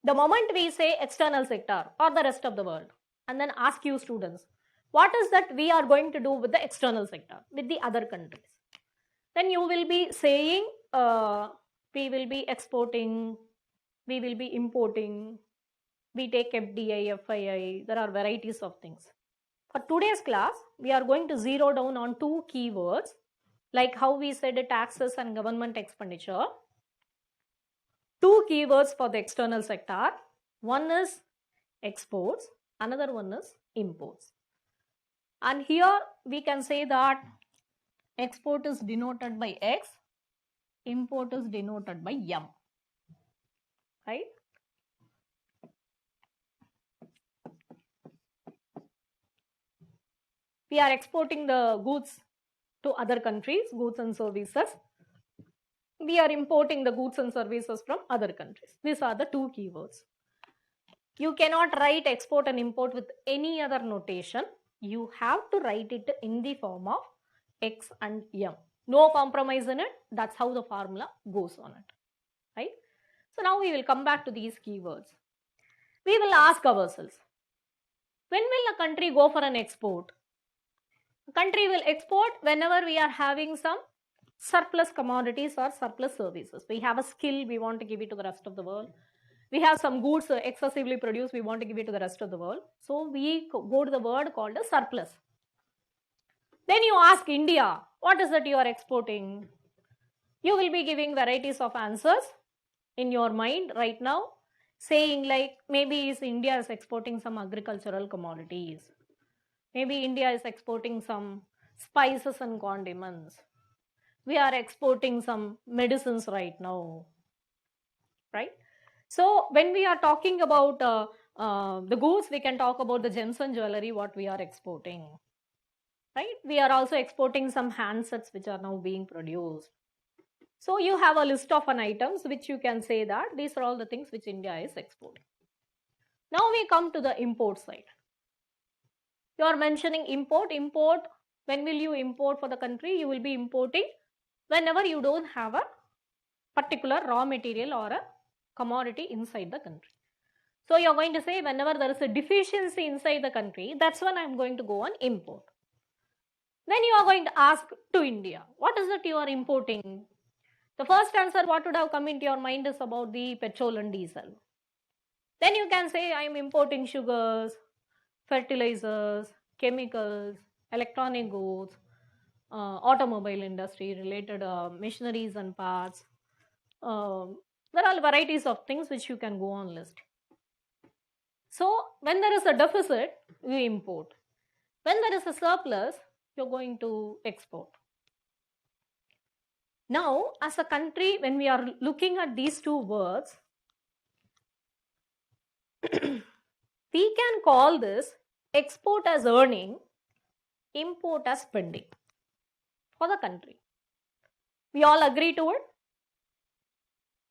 The moment we say external sector or the rest of the world, and then ask you students, what is that we are going to do with the external sector, with the other countries? Then you will be saying, we will be exporting, we will be importing, we take FDI, FII, there are varieties of things. For today's class, we are going to zero down on 2 keywords, like how we said taxes and government expenditure. 2 keywords for the external sector. One is exports, another one is imports. And here we can say that export is denoted by X, import is denoted by M. Right? We are exporting the goods to other countries, goods and services. We are importing the goods and services from other countries. These are the 2 keywords. You cannot write export and import with any other notation. You have to write it in the form of X and M. No compromise in it. That's how the formula goes on it. Right? So now we will come back to these keywords. We will ask ourselves, when will a country go for an export? Country will export whenever we are having some surplus commodities or surplus services. We have a skill, we want to give it to the rest of the world. We have some goods excessively produced, we want to give it to the rest of the world. So we go to the word called a surplus. Then you ask India, what is that you are exporting? You will be giving varieties of answers in your mind right now, saying like maybe India is exporting some agricultural commodities. Maybe India is exporting some spices and condiments. We are exporting some medicines right now, right? So when we are talking about the goods, we can talk about the gems and jewelry, what we are exporting, right? We are also exporting some handsets which are now being produced. So you have a list of items which you can say that these are all the things which India is exporting. Now we come to the import side. You are mentioning import. When will you import for the country? You will be importing whenever you don't have a particular raw material or a commodity inside the country. So you're going to say whenever there is a deficiency inside the country, that's when I'm going to go on import. Then you are going to ask to India, what is it you are importing? The first answer what would have come into your mind is about the petrol and diesel. Then you can say I am importing sugars, fertilizers, chemicals, electronic goods, automobile industry related machineries and parts. There are varieties of things which you can go on list. So when there is a deficit, you import. When there is a surplus, you're going to export. Now, as a country, when we are looking at these two words, we can call this export as earning, import as spending for the country. We all agree to it,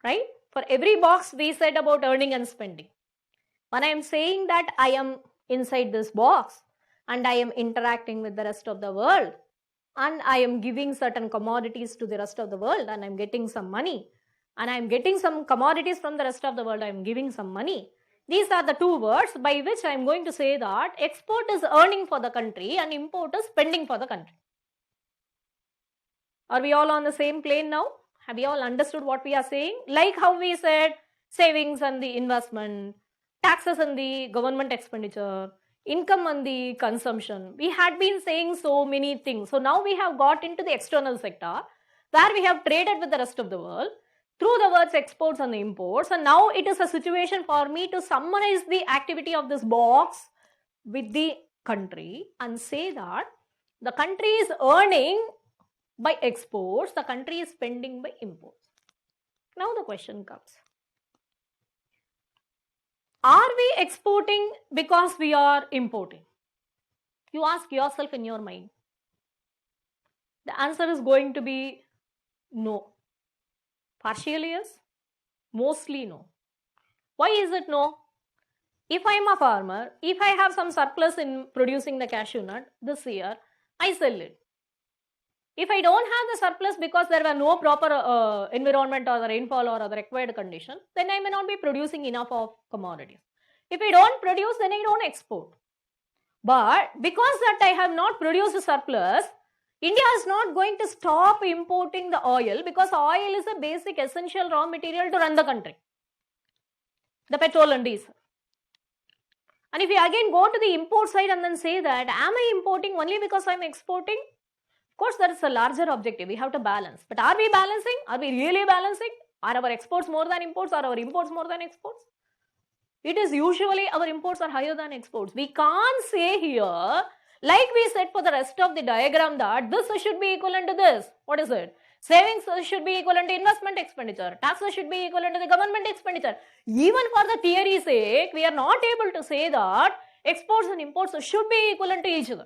right? For every box we said about earning and spending. When I am saying that I am inside this box and I am interacting with the rest of the world and I am giving certain commodities to the rest of the world and I am getting some money and I am getting some commodities from the rest of the world, I am giving some money. These are the two words by which I am going to say that export is earning for the country and import is spending for the country. Are we all on the same plane now? Have you all understood what we are saying? Like how we said savings and the investment, taxes and the government expenditure, income and the consumption. We had been saying so many things. So now we have got into the external sector where we have traded with the rest of the world through the words exports and the imports. And now it is a situation for me to summarize the activity of this box with the country and say that the country is earning by exports, the country is spending by imports. Now the question comes. Are we exporting because we are importing? You ask yourself in your mind. The answer is going to be no. Partially yes, mostly no. Why is it no? If I am a farmer, if I have some surplus in producing the cashew nut this year, I sell it. If I don't have the surplus because there were no proper environment or the rainfall or the required condition, then I may not be producing enough of commodities. If I don't produce, then I don't export. But because that I have not produced a surplus, India is not going to stop importing the oil because oil is a basic essential raw material to run the country. The petrol and diesel. And if we again go to the import side and then say that, am I importing only because I am exporting? Of course, there is a larger objective. We have to balance. But are we balancing? Are we really balancing? Are our exports more than imports? Are our imports more than exports? It is usually our imports are higher than exports. We can't say here, like we said for the rest of the diagram, that this should be equivalent to this. What is it? Savings should be equivalent to investment expenditure. Taxes should be equivalent to the government expenditure. Even for the theory's sake, we are not able to say that exports and imports should be equivalent to each other.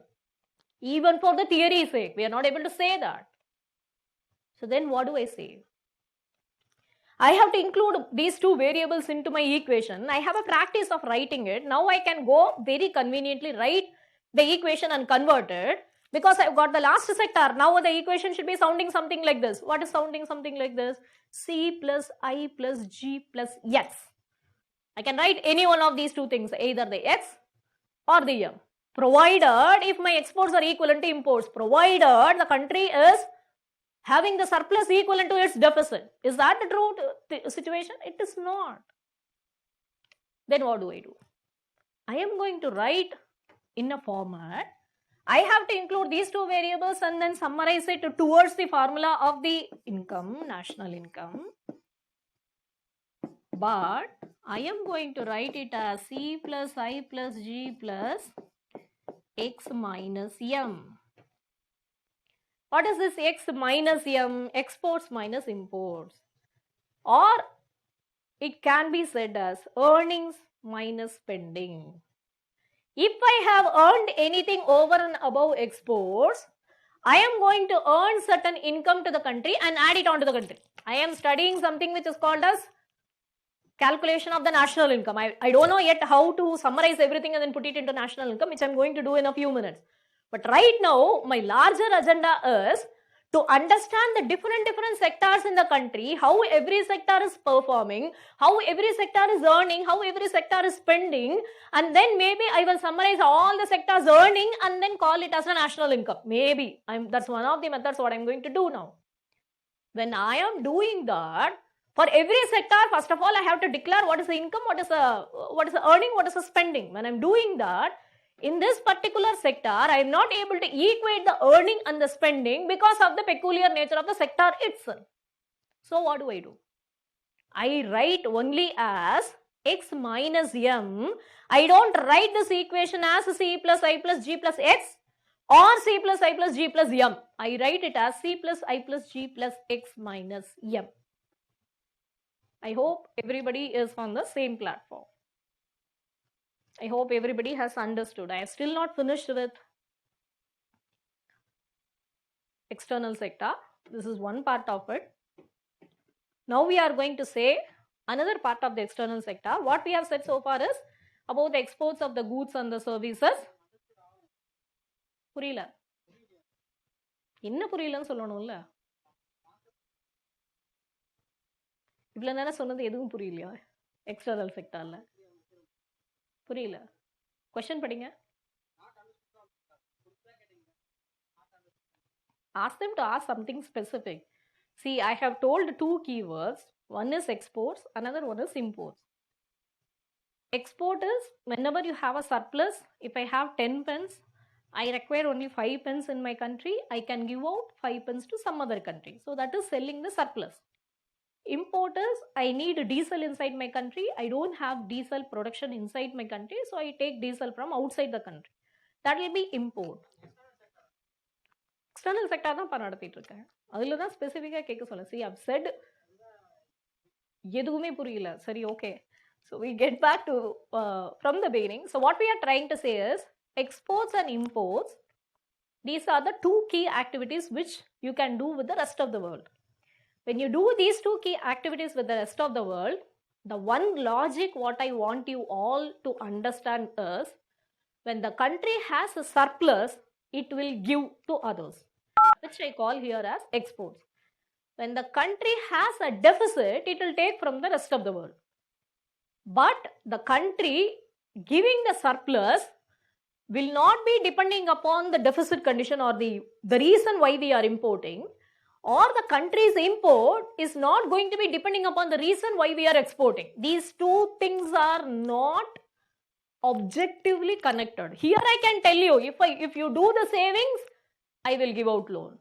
Even for the theory's sake, we are not able to say that. So then what do I say? I have to include these two variables into my equation. I have a practice of writing it. Now I can go very conveniently write the equation and convert it because I've got the last sector. Now the equation should be sounding something like this. What is sounding something like this? C plus I plus G plus X. I can write any one of these two things, either the X or the M. Provided if my exports are equivalent to imports, provided the country is having the surplus equivalent to its deficit. Is that the true situation? It is not. Then what do? I am going to write in a format. I have to include these two variables and then summarize it towards the formula of the income, national income. But I am going to write it as C plus I plus G plus X minus M. What is this X minus M? Exports minus imports. Or it can be said as earnings minus spending. If I have earned anything over and above exports, I am going to earn certain income to the country and add it on to the country. I am studying something which is called as calculation of the national income. I don't know yet how to summarize everything and then put it into national income, which I'm going to do in a few minutes. But right now, my larger agenda is to understand the different sectors in the country, how every sector is performing, how every sector is earning, how every sector is spending, and then maybe I will summarize all the sectors earning and then call it as a national income. Maybe. That's one of the methods what I'm going to do now. When I am doing that, for every sector, first of all, I have to declare what is the income, what is the earning, what is the spending. When I'm doing that, in this particular sector, I am not able to equate the earning and the spending because of the peculiar nature of the sector itself. So what do? I write only as X minus M. I don't write this equation as C plus I plus G plus X or C plus I plus G plus M. I write it as C plus I plus G plus X minus M. I hope everybody is on the same platform. I hope everybody has understood. I have still not finished with external sector. This is one part of it. Now we are going to say another part of the external sector. What we have said so far is about the exports of the goods and the services. புரியல என்ன புரியலன்னு சொல்லணும்ல இவ்வளவு நேரம் சொன்னது எதுவும் புரியலையா external செக்டார்ல புரியல क्वेश्चन படிங்க ask them to ask something specific. See, I have told two keywords. One is exports, another one is imports. Export is whenever you have a surplus. If I have 10 pence, I require only 5 pence in my country, I can give out 5 pence to some other country. So that is selling the surplus. Import is I need diesel inside my country. I don't have diesel production inside my country, so I take diesel from outside the country. That will be import. External sector தான் பண்ண நடத்திட்டு இருக்கேன். அதுல தான் ஸ்பெசிஃபிக்கா கேட்க சொல்ல. See, I've said எதுவுமே புரியல. சரி, okay. So we get back to from the beginning. So what we are trying to say is exports and imports. These are the two key activities which you can do with the rest of the world. When you do these two key activities with the rest of the world, the one logic what I want you all to understand is when the country has a surplus, it will give to others, which I call here as exports. When the country has a deficit, it will take from the rest of the world. But the country giving the surplus will not be depending upon the deficit condition or the reason why we are importing, or the country's import is not going to be depending upon the reason why we are exporting. These two things are not objectively connected. Here I can tell you, if you do the savings, I will give out loan.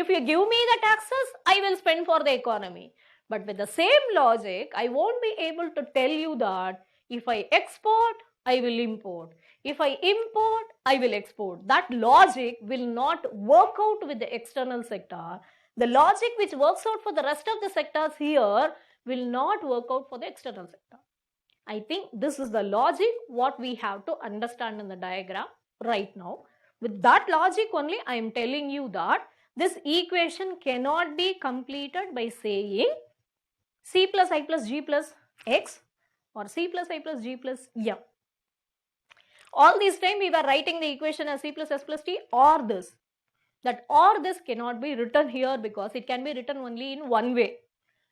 If you give me the taxes, I will spend for the economy. But with the same logic, I won't be able to tell you that if I export, I will import. If I import, I will export. That logic will not work out with the external sector. The logic which works out for the rest of the sectors here will not work out for the external sector. I think this is the logic what we have to understand in the diagram right now. With that logic only, I am telling you that this equation cannot be completed by saying C plus I plus G plus X or C plus I plus G plus M. All this time we were writing the equation as C plus S plus T or this. That or this cannot be written here because it can be written only in one way.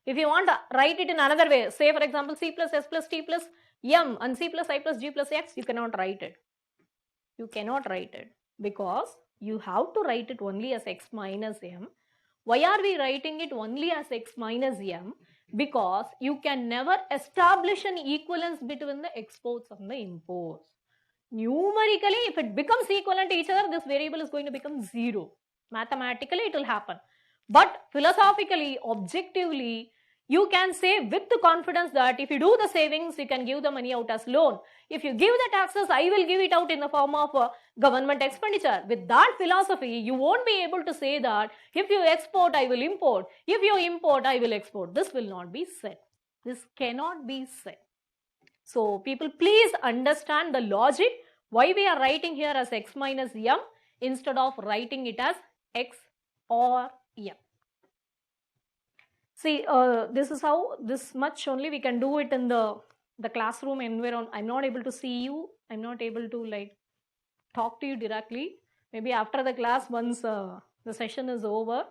If you want to write it in another way, say for example C plus S plus T plus M and C plus I plus G plus X, you cannot write it. You cannot write it because you have to write it only as x minus m. Why are we writing it only as x minus m? Because you can never establish an equivalence between the exports and the imports. Numerically, if it becomes equivalent to each other, this variable is going to become 0. Mathematically, it will happen. But philosophically, objectively, you can say with the confidence that if you do the savings, you can give the money out as loan. If you give the taxes, I will give it out in the form of government expenditure. With that philosophy, you won't be able to say that if you export, I will import. If you import, I will export. This will not be said. This cannot be said. So people, please understand the logic why we are writing here as x minus m instead of writing it as x or m. See, this is how, this much only we can do it in the classroom environment. I'm not able to see you. I'm not able to like talk to you directly. Maybe after the class, once the session is over,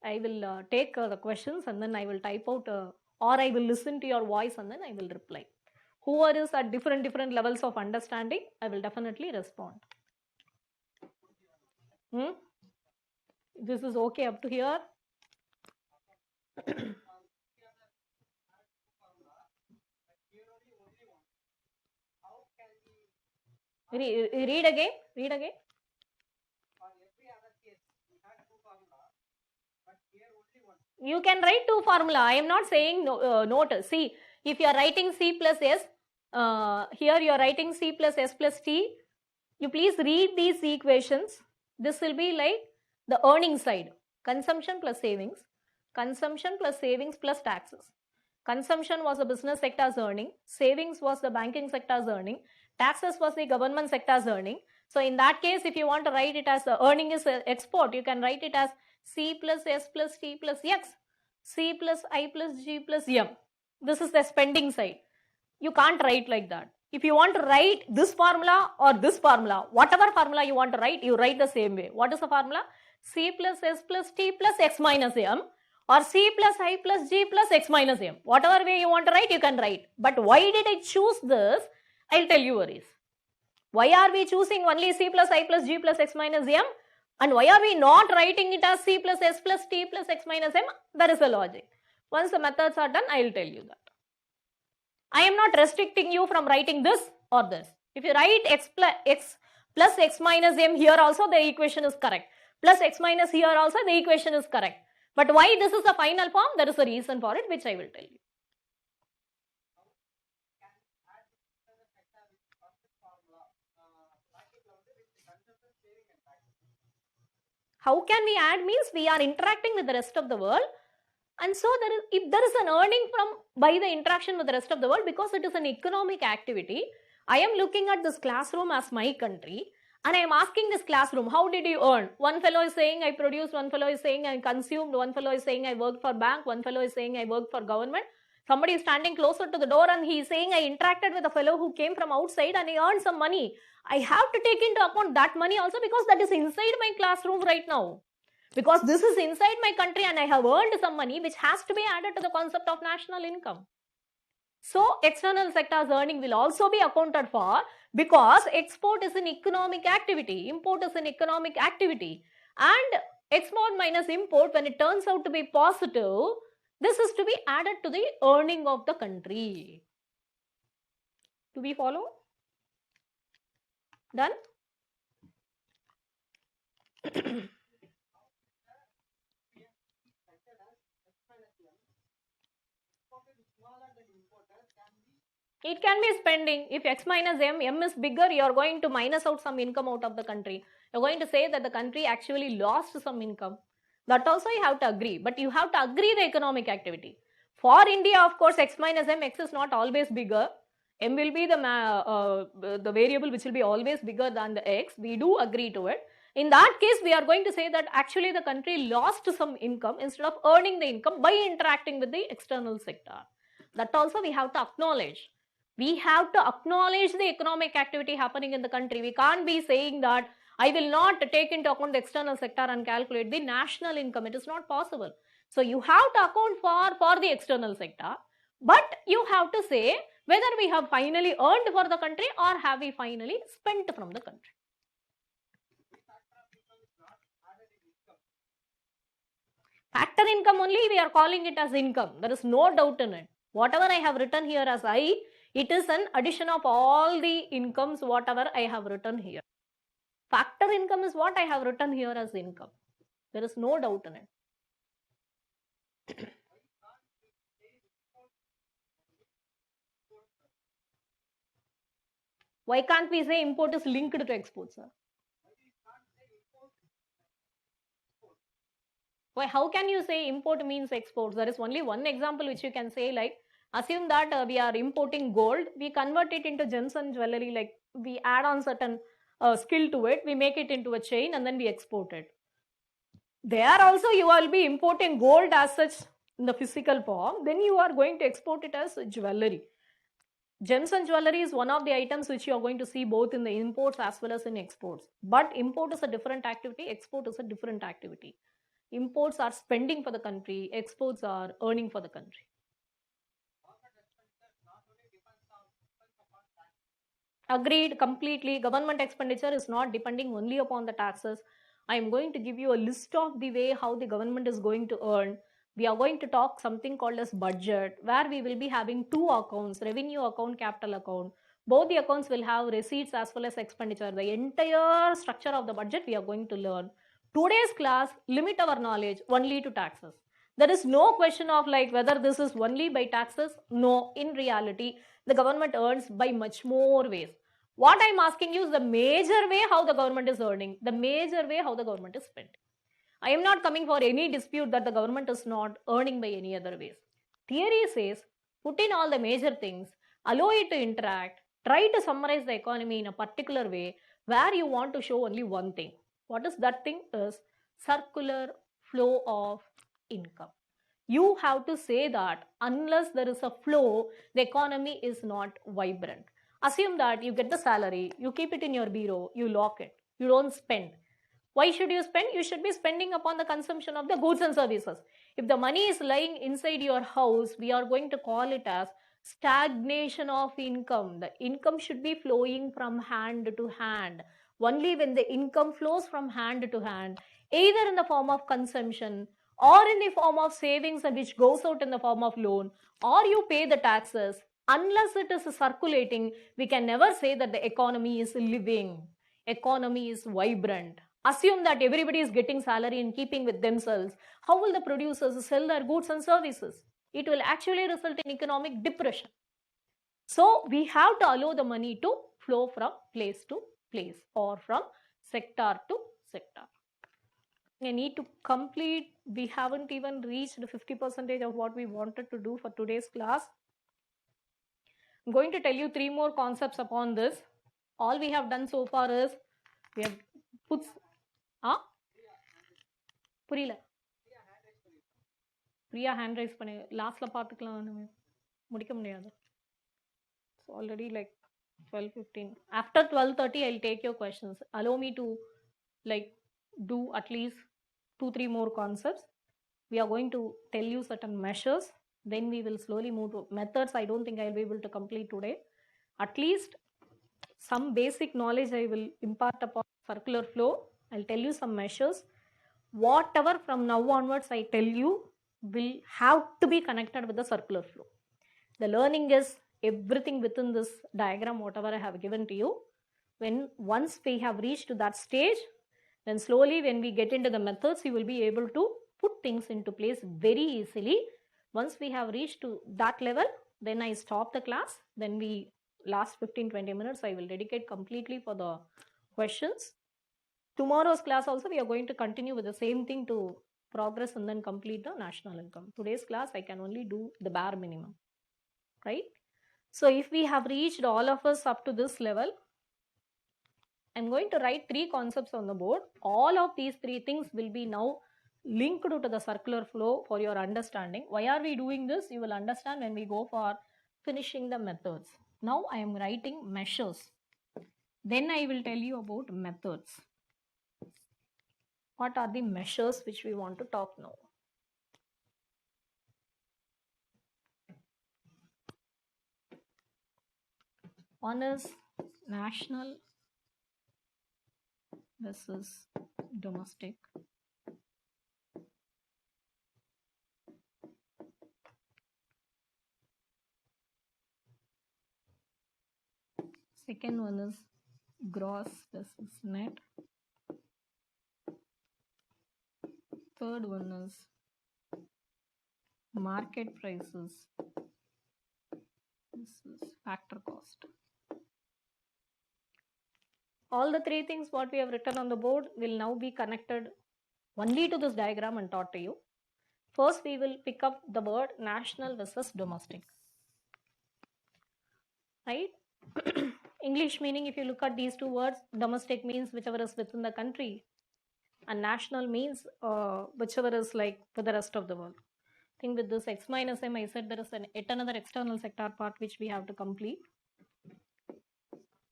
I will take the questions and then I will type out or I will listen to your voice and then I will reply. Whoever is at different levels of understanding, I will definitely respond. This is okay up to here. Read again. You can write two formula. I am not saying note. See, if you are writing c plus s, here you are writing c plus s plus t. You please read these equations. This will be like the earning side. Consumption plus savings. Consumption plus savings plus taxes. Consumption was the business sector's earning. Savings was the banking sector's earning. Taxes was the government sector's earning. So in that case, if you want to write it as the earning is export, you can write it as c plus s plus t plus x, c plus I plus g plus m. This is the spending side. You can't write like that. If you want to write this formula or this formula, whatever formula you want to write, you write the same way. What is the formula? C plus s plus t plus x minus m, or c plus I plus g plus x minus m. Whatever way you want to write, you can write. But why did I choose this? I'll tell you worries. Why are we choosing only c plus I plus g plus x minus m? And why are we not writing it as c plus s plus t plus x minus m? There is a logic. Once the methods are done, I will tell you that. I am not restricting you from writing this or this. If you write x plus x minus m here also, the equation is correct. Plus x minus here also, the equation is correct. But why this is the final form? There is a reason for it, which I will tell you. How can we add means we are interacting with the rest of the world, and so if there is an earning by the interaction with the rest of the world, because it is an economic activity, I am looking at this classroom as my country and I am asking this classroom, how did you earn? One fellow is saying I produced, one fellow is saying I consumed, one fellow is saying I worked for bank, one fellow is saying I worked for government. Somebody is standing closer to the door and he is saying I interacted with a fellow who came from outside and I earned some money. I have to take into account that money also, because that is inside my classroom right now. Because this is inside my country and I have earned some money which has to be added to the concept of national income. So external sector's earning will also be accounted for, because export is an economic activity, import is an economic activity, and export minus import, when it turns out to be positive, this is to be added to the earning of the country. Do we follow? Done? It can be spending. If x minus m is bigger, you are going to minus out some income out of the country. You are going to say that the country actually lost some income. That also you have to agree. But you have to agree the economic activity. For India, of course, x minus m, x is not always bigger. M will be the variable which will be always bigger than the x. We do agree to it. In that case, we are going to say that actually the country lost some income instead of earning the income by interacting with the external sector. That also we have to acknowledge. We have to acknowledge the economic activity happening in the country. We can't be saying that I will not take into account the external sector and calculate the national income. It is not possible. So you have to account for the external sector, but you have to say whether we have finally earned for the country or have we finally spent from the country. Factor income only, we are calling it as income. There is no doubt in it. Whatever I have written here as I, it is an addition of all the incomes, whatever I have written here. Factor income is what I have written here as income. There is no doubt in it. Why can't we say import is linked to export, sir? Why? How can you say import means exports? There is only one example which you can say, like, assume that we are importing gold, we convert it into gems and jewelry, like we add on certain skill to it, we make it into a chain and then we export it. There also you will be importing gold as such in the physical form, then you are going to export it as jewelry. Gems and jewelry is one of the items which you are going to see both in the imports as well as in exports. But import is a different activity, export is a different activity. Imports are spending for the country, exports are earning for the country. Agreed, completely. Government expenditure is not depending only upon the taxes. I am going to give you a list of the way how the government is going to earn. We are going to talk something called as budget, where we will be having two accounts, revenue account, capital account. Both the accounts will have receipts as well as expenditure. The entire structure of the budget we are going to learn. Today's class, limit our knowledge only to taxes. There is no question of like whether this is only by taxes. No, in reality, the government earns by much more ways. What I'm asking you is the major way how the government is earning, the major way how the government is spending. I am not coming for any dispute that the government is not earning by any other ways. Theory says, put in all the major things, allow it to interact, try to summarize the economy in a particular way where you want to show only one thing. What is that thing? Is circular flow of income. You have to say that unless there is a flow, the economy is not vibrant. Assume that you get the salary, you keep it in your bureau, you lock it, you don't spend. Why should you spend? You should be spending upon the consumption of the goods and services. If the money is lying inside your house, we are going to call it as stagnation of income. The income should be flowing from hand to hand. Only when the income flows from hand to hand, either in the form of consumption or in the form of savings and which goes out in the form of loan, or you pay the taxes, unless it is circulating, we can never say that the economy is living, economy is vibrant. Assume that everybody is getting salary and keeping with themselves. How will the producers sell their goods and services? It will actually result in economic depression. So we have to allow the money to flow from place to place or from sector to sector. I need to complete, we haven't even reached 50% of what we wanted to do for today's class. I'm going to tell you 3 more concepts upon this. All we have done so far is, we have put, புரியல Priya hand rice பண்ணி லாஸ்ட்ல பார்த்துக்கலாம் முடிக்க முடியாது so already like 12:15 after 12:30 I'll take your questions. Allow me to like do at least 2-3 more concepts. We are going to tell you certain measures, then we will slowly move to methods. I don't think I'll be able to complete today. At least some basic knowledge I will impart upon circular flow. I'll tell you some measures. Whatever from now onwards I tell you will have to be connected with the circular flow. The learning is everything within this diagram, whatever I have given to you. When once we have reached to that stage, then slowly when we get into the methods, you will be able to put things into place very easily. Once we have reached to that level, then I stop the class. Then we last 15-20 minutes I will dedicate completely for the questions. Tomorrow's class also we are going to continue with the same thing to progress and then complete the national income. Today's class I can only do the bare minimum, right? So if we have reached all of us up to this level, I'm going to write 3 concepts on the board. All of these 3 things will be now linked to the circular flow for your understanding. Why are we doing this? You will understand when we go for finishing the methods. Now I am writing measures. Then I will tell you about methods. What are the measures which we want to talk now? One is national versus domestic. Second one is gross versus net. Third one is market prices. This is factor cost. All the three things what we have written on the board will now be connected only to this diagram and taught to you. First, we will pick up the word national versus domestic. Right? English meaning, if you look at these two words, domestic means whichever is within the country, and national means whichever is like for the rest of the world. I think with this X minus M, I said there is yet another external sector part which we have to complete.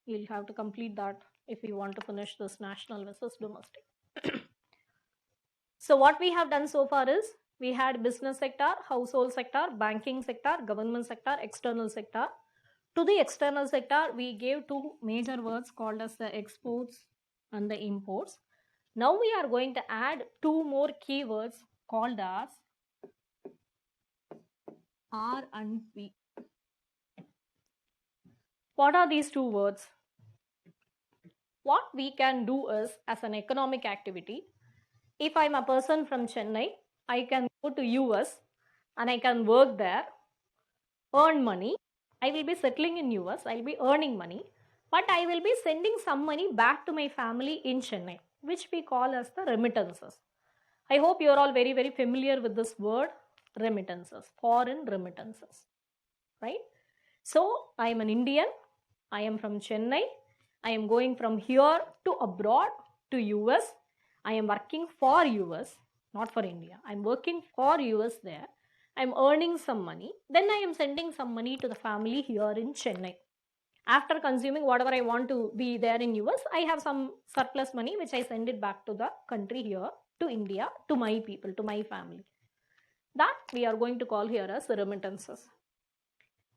You'll have to complete that if you want to finish this national versus domestic. So what we have done so far is we had business sector, household sector, banking sector, government sector, external sector. To the external sector, we gave two major words called as the exports and the imports. Now we are going to add two more keywords called as R and P. What are these two words? What we can do is, as an economic activity, if I'm a person from Chennai, I can go to US and I can work there, earn money. I will be settling in US, I'll be earning money, but I will be sending some money back to my family in Chennai, which we call as the remittances. I hope you're all very, very familiar with this word, remittances, foreign remittances, right? So, I am an Indian, I am from Chennai, I am going from here to abroad to US, I am working for US, not for India. I am working for US there. I am earning some money. Then I am sending some money to the family here in Chennai. After consuming whatever I want to be there in US, I have some surplus money which I send it back to the country here, to India, to my people, to my family. That we are going to call here as remittances.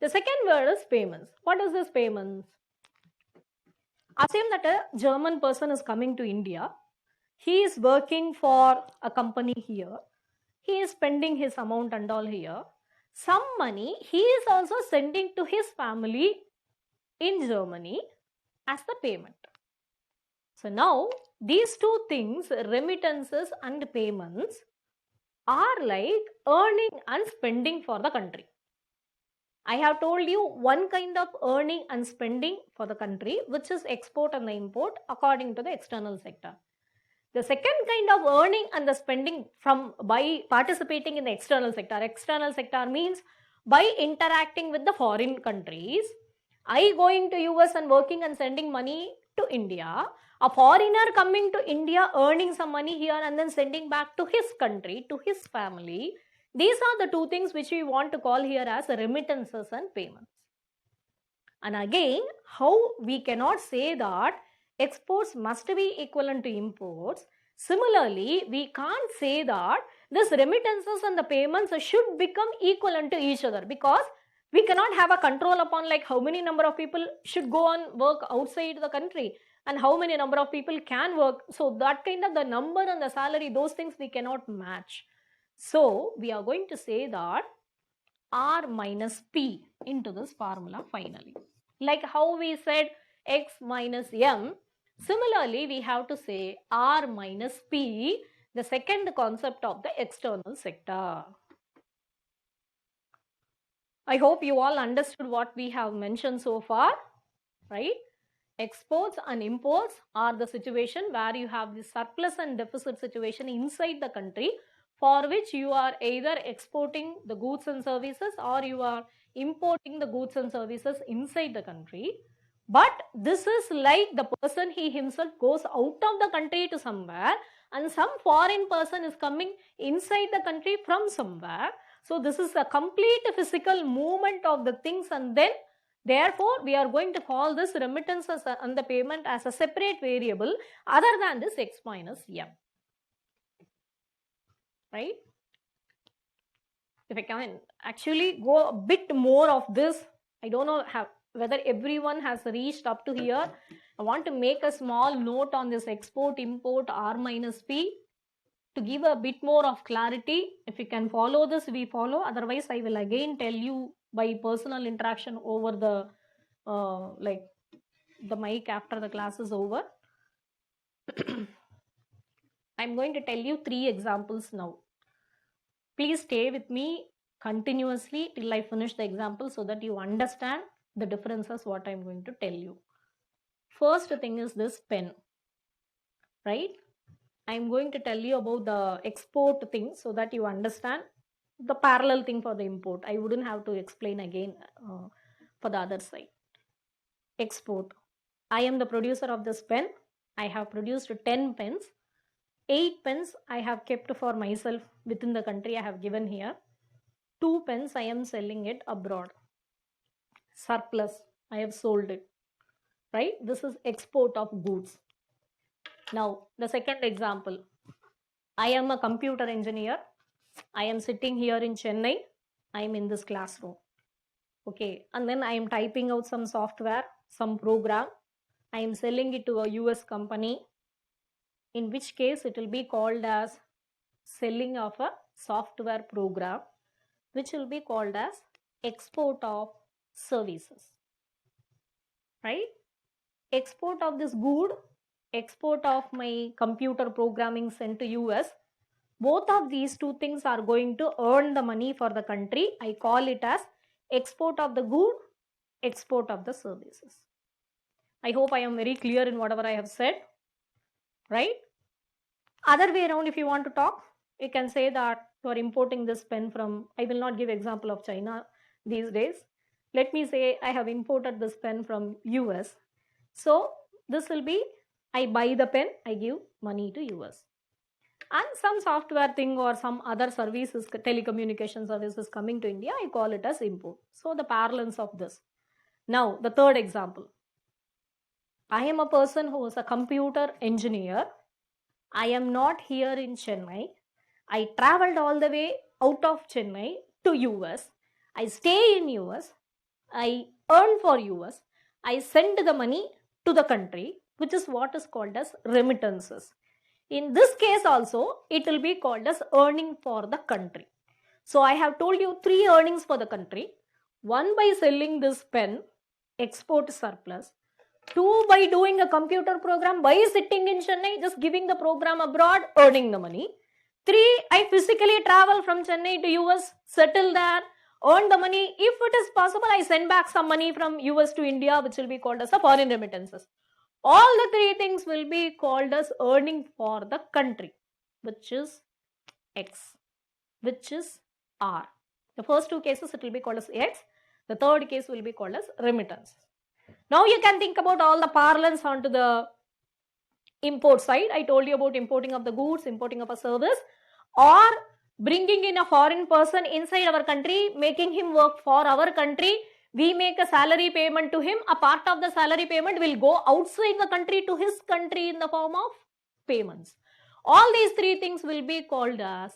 The second word is payments. What is this payments? Assume that a German person is coming to India. He is working for a company here. He is spending his amount and all here. Some money he is also sending to his family in Germany as the payment. So now these two things, remittances and payments, are like earning and spending for the country. I have told you one kind of earning and spending for the country, which is export and the import according to the external sector. The second kind of earning and the spending by participating in the external sector. External sector means by interacting with the foreign countries. I going to US and working and sending money to India. A foreigner coming to India, earning some money here and then sending back to his country, to his family. These are the two things which we want to call here as remittances and payments. And again, how we cannot say that exports must be equivalent to imports. Similarly, we can't say that this remittances and the payments should become equivalent to each other, because we cannot have a control upon like how many number of people should go and work outside the country and how many number of people can work. So that kind of the number and the salary, those things we cannot match. So we are going to say that R minus P into this formula finally. Like how we said X minus M, similarly we have to say R minus P, the second concept of the external sector. I hope you all understood what we have mentioned so far, right? Exports and imports are the situation where you have the surplus and deficit situation inside the country, for which you are either exporting the goods and services or you are importing the goods and services inside the country. But this is like the person, he himself goes out of the country to somewhere and some foreign person is coming inside the country from somewhere. So this is a complete physical movement of the things, and then therefore we are going to call this remittances and the payment as a separate variable other than this X minus M. Right? If I can actually go a bit more of this, I don't know whether everyone has reached up to here. I want to make a small note on this export import R minus P to give a bit more of clarity. If you can follow this, we follow. Otherwise, I will again tell you by personal interaction over the the mic after the class is over. I'm going to tell you 3 examples now. Please stay with me continuously till I finish the example so that you understand the differences what I'm going to tell you. First thing is this pen, right? I'm going to tell you about the export thing so that you understand the parallel thing for the import. I wouldn't have to explain again for the other side. Export. I am the producer of this pen. I have produced 10 pens. 8 pens I have kept for myself within the country I have given here. 2 pens I am selling it abroad. Surplus, I have sold it. Right? This is export of goods. Now, the second example. I am a computer engineer. I am sitting here in Chennai. I am in this classroom. Okay, and then I am typing out some software, some program. I am selling it to a US company, in which case it will be called as selling of a software program, which will be called as export of services. Right? Export of this good, export of my computer programming sent to US. Both of these 2 things are going to earn the money for the country. I call it as export of the good, export of the services. I hope I am very clear in whatever I have said. Right? Other way around, if you want to talk, you can say that you are importing this pen from, I will not give example of China these days. Let me say I have imported this pen from US. So this will be, I buy the pen, I give money to US. And some software thing or some other services, telecommunication services coming to India, I call it as import. So the parlance of this. Now, the third example. I am a person who is a computer engineer. I am not here in Chennai. I traveled all the way out of Chennai to US. I stay in US. I earn for US. I send the money to the country, which is what is called as remittances. In this case also, it will be called as earning for the country. So I have told you 3 earnings for the country. 1 by selling this pen, export surplus. 2 by doing a computer program, by sitting in Chennai, just giving the program abroad, earning the money. 3, I physically travel from Chennai to US, settle there, earn the money. If it is possible, I send back some money from US to India, which will be called as the foreign remittances. All the 3 things will be called as earning for the country, which is X, which is R. The first 2 cases it will be called as X. The third case will be called as remittance. Now you can think about all the parlance onto the import side. I told you about importing of the goods, importing of a service, or bringing in a foreign person inside our country, making him work for our country. We make a salary payment to him. A part of the salary payment will go outside the country to his country in the form of payments. All these 3 things will be called as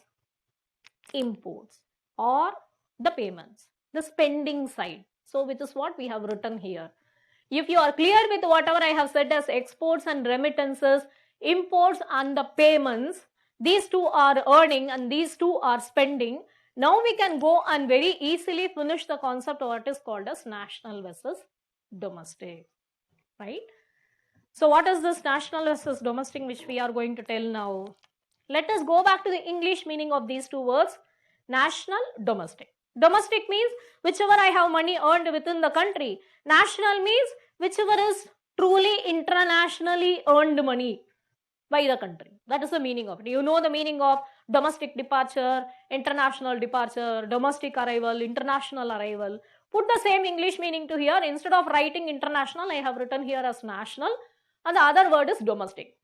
imports or the payments, the spending side. So which is what we have written here. If you are clear with whatever I have said as exports and remittances, imports and the payments, these 2 are earning and these 2 are spending. Now we can go and very easily finish the concept of what is called as national versus domestic, right? So what is this national versus domestic which we are going to tell now? Let us go back to the English meaning of these 2 words, national, domestic. Domestic means whichever I have money earned within the country. National means whichever is truly internationally earned money by the country. That is the meaning of it. You know the meaning of domestic departure, international departure, domestic arrival, international arrival. Put the same English meaning to here. Instead of writing international, I have written here as national, and the other word is domestic,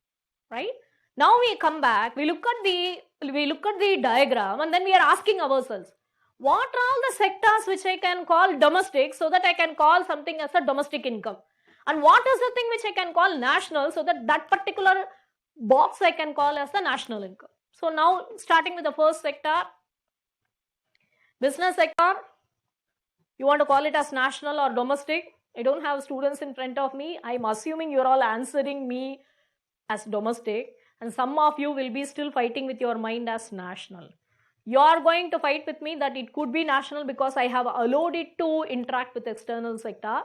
right? Now we come back, we look at the diagram, and then we are asking ourselves, what are all the sectors which I can call domestic so that I can call something as a domestic income? And what is the thing which I can call national so that that particular box I can call as the national income? So now starting with the first sector, business sector, you want to call it as national or domestic? I don't have students in front of me. I'm assuming you're all answering me as domestic, and some of you will be still fighting with your mind as national. You are going to fight with me that it could be national because I have allowed it to interact with external sector.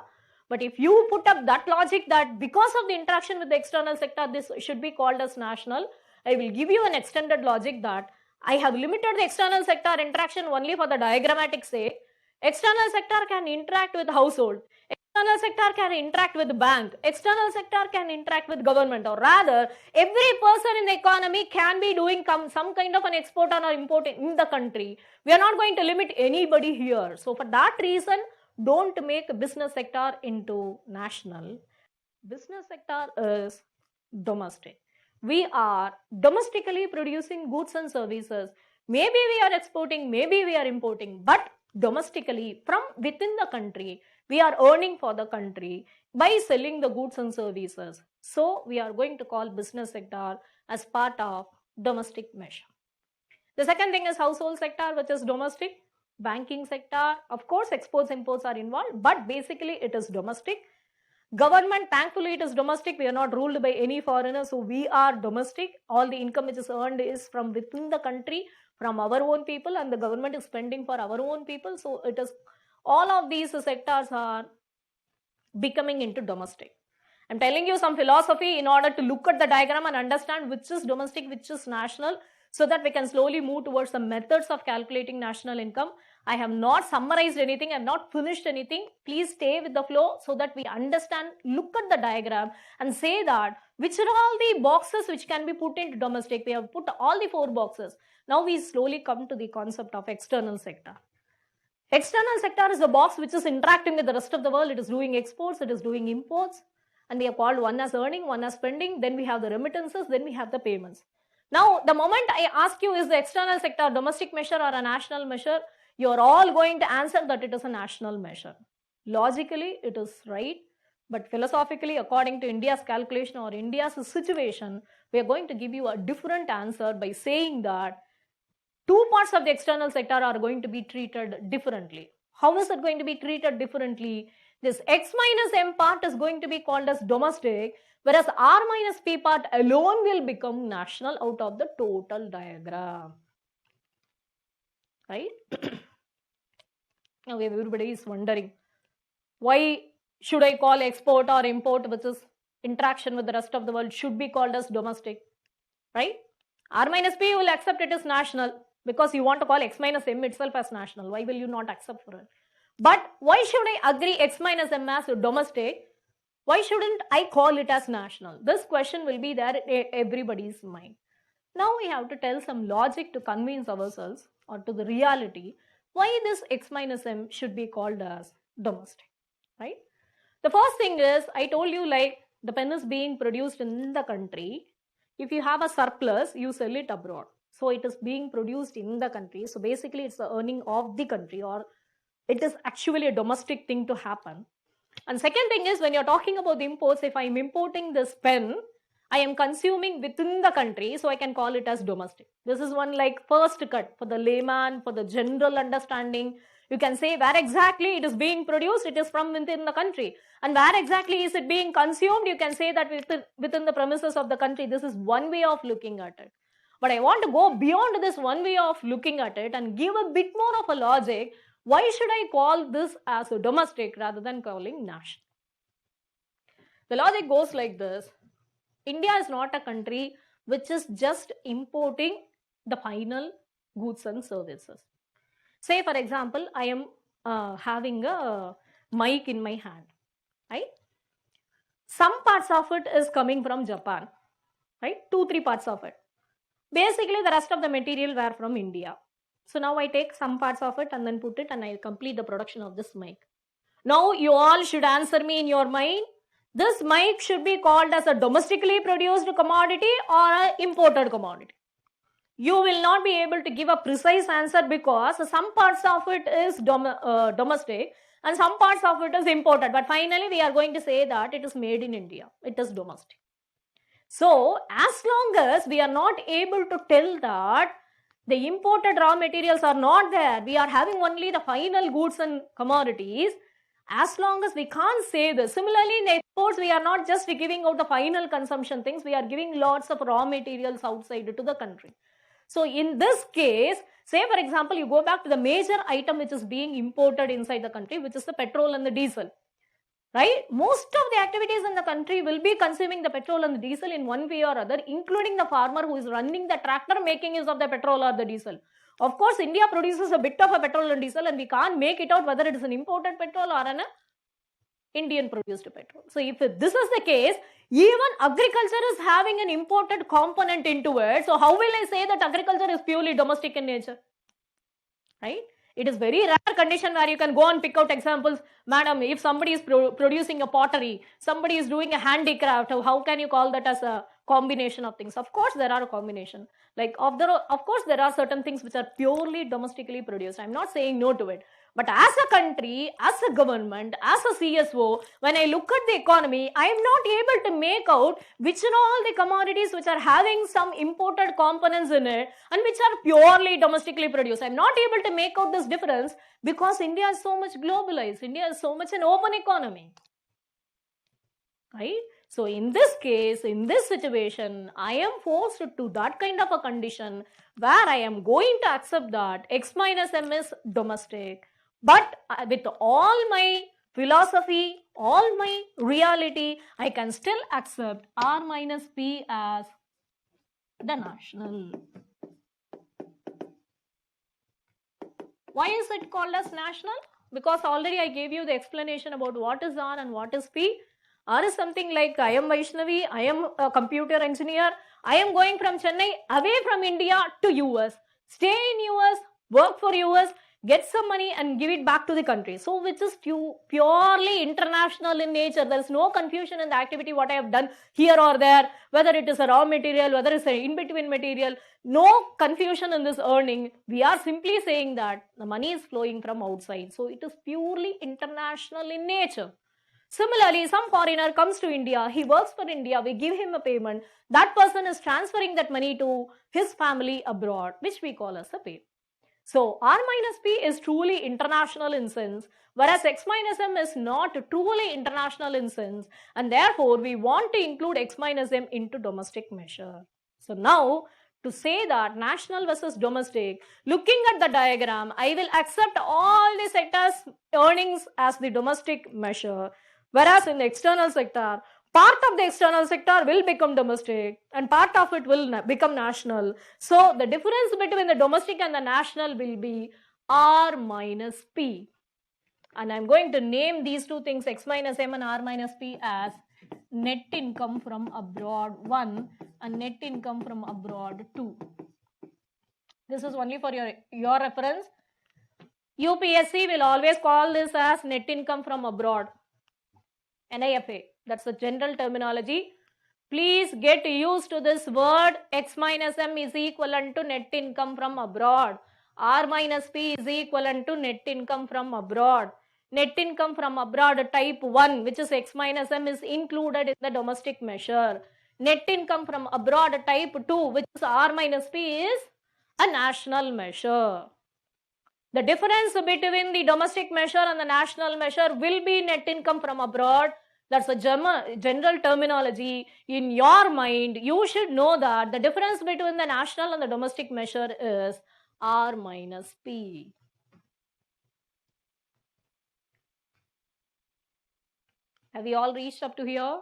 But if you put up that logic that because of the interaction with the external sector, this should be called as national, I will give you an extended logic that I have limited the external sector interaction only for the diagrammatic sake. External sector can interact with household. External sector can interact with bank. External sector can interact with government, or rather, every person in the economy can be doing some kind of an export or import in the country. We are not going to limit anybody here. So for that reason, don't make business sector into national. Business sector is domestic. We are domestically producing goods and services. Maybe we are exporting, maybe we are importing, but domestically from within the country, we are earning for the country by selling the goods and services. So we are going to call business sector as part of domestic measure. The second thing is household sector, which is domestic. Banking sector, of course, exports, imports are involved, but basically it is domestic. Government, thankfully, it is domestic. We are not ruled by any foreigner, so we are domestic. All the income which is earned is from within the country, from our own people, and the government is spending for our own people. So it is all of these sectors are becoming into domestic. I'm telling you some philosophy in order to look at the diagram and understand which is domestic, which is national, so that we can slowly move towards the methods of calculating national income. I have not summarized anything, I have not finished anything. Please stay with the flow so that we understand, look at the diagram and say that which are all the boxes which can be put into domestic. We have put all the 4 boxes. Now we slowly come to the concept of external sector. External sector is the box which is interacting with the rest of the world. It is doing exports, it is doing imports, and we have called one as earning, one as spending, then we have the remittances, then we have the payments. Now, the moment I ask you, is the external sector domestic measure or a national measure, you are all going to answer that it is a national measure. Logically, it is right, but philosophically, according to India's calculation or India's situation, we are going to give you a different answer by saying that 2 parts of the external sector are going to be treated differently. How is it going to be treated differently? This X minus M part is going to be called as domestic, whereas R minus P part alone will become national out of the total diagram. Right? Okay, everybody is wondering, why should I call export or import, which is interaction with the rest of the world, should be called as domestic? Right? R minus P will accept it as national because you want to call X minus M itself as national. Why will you not accept for it? But why should I agree X minus M as domestic? Why shouldn't I call it as national? This question will be there in everybody's mind. Now we have to tell some logic to convince ourselves or to the reality why this X minus M should be called as domestic, right? The first thing is, I told you, like, the pen is being produced in the country. If you have a surplus, you sell it abroad. So it is being produced in the country. So basically it's the earning of the country, or it is actually a domestic thing to happen. And second thing is, when you're talking about the imports, if I'm importing this pen, I am consuming within the country, so I can call it as domestic. This is one like first cut for the layman, for the general understanding. You can say where exactly it is being produced, it is from within the country. And where exactly is it being consumed, you can say that within the premises of the country. This is one way of looking at it. But I want to go beyond this one way of looking at it and give a bit more of a logic. Why should I call this as a domestic rather than calling national? The logic goes like this. India is not a country which is just importing the final goods and services. Say, for example, I am having a mic in my hand, right? Some parts of it is coming from Japan, right? 2-3 parts of it. Basically, the rest of the material were from India. So now I take some parts of it and then put it and I complete the production of this mic. Now you all should answer me in your mind. This mic should be called as a domestically produced commodity or an imported commodity. You will not be able to give a precise answer because some parts of it is domestic and some parts of it is imported. But finally, we are going to say that it is made in India. It is domestic. So, as long as we are not able to tell that the imported raw materials are not there, we are having only the final goods and commodities, as long as we can't say this. Similarly, in exports, we are not just giving out the final consumption things, we are giving lots of raw materials outside to the country. So, in this case, say for example, you go back to the major item which is being imported inside the country, which is the petrol and the diesel. right? Most of the activities in the country will be consuming the petrol and the diesel in one way or other, including the farmer who is running the tractor making use of the petrol or the diesel. Of course, India produces a bit of a petrol and diesel, and we can't make it out whether it is an imported petrol or an Indian produced petrol. So if this is the case, even agriculture is having an imported component into it. So how will I say that agriculture is purely domestic in nature? Right? It is very rare condition where you can go and pick out examples. Madam, if somebody is producing a pottery, somebody is doing a handicraft, how can you call that as a combination of things? Of course, there are a combination. Like, of course, there are certain things which are purely domestically produced. I'm not saying no to it. But as a country, as a government, as a CSO, when I look at the economy, I am not able to make out which are all the commodities which are having some imported components in it and which are purely domestically produced. I'm not able to make out this difference because India is so much globalized. India is so much an open economy. Right? So in this case, in this situation, I am forced to that kind of a condition where I am going to accept that X minus M is domestic. But with all my philosophy, all my reality, I can still accept R minus P as the national. Why is it called as national? Because already I gave you the explanation about what is R and what is P. R is something like, I am Vaishnavi, I am a computer engineer, I am going from Chennai away from India to US, stay in US, work for US, get some money and give it back to the country. So which is purely international in nature. There is no confusion in the activity what I have done here or there, whether it is a raw material, whether it is an in-between material. No confusion in this earning. We are simply saying that the money is flowing from outside. So it is purely international in nature. Similarly, some foreigner comes to India, he works for India, we give him a payment. That person is transferring that money to his family abroad, which we call as a pay. So R minus P is truly international in sense, whereas X minus M is not truly international in sense, and therefore we want to include X minus M into domestic measure. So now, to say that national versus domestic, looking at the diagram, I will accept all the sectors' earnings as the domestic measure, whereas in the external sector, part of the external sector will become domestic and part of it will become national. So the difference between the domestic and the national will be R minus P. And I'm going to name these two things, X minus M and R minus P, as net income from abroad 1 and net income from abroad 2. This is only for your reference. UPSC will always call this as net income from abroad. NIFA. That's the general terminology. Please get used to this word. X minus M is equivalent to net income from abroad. R minus P is equivalent to net income from abroad. Net income from abroad type 1, which is X minus M, is included in the domestic measure. Net income from abroad type 2, which is R minus P, is a national measure. The difference between the domestic measure and the national measure will be net income from abroad. That's a general terminology. In your mind, you should know that the difference between the national and the domestic measure is R minus P. Have you all reached up to here?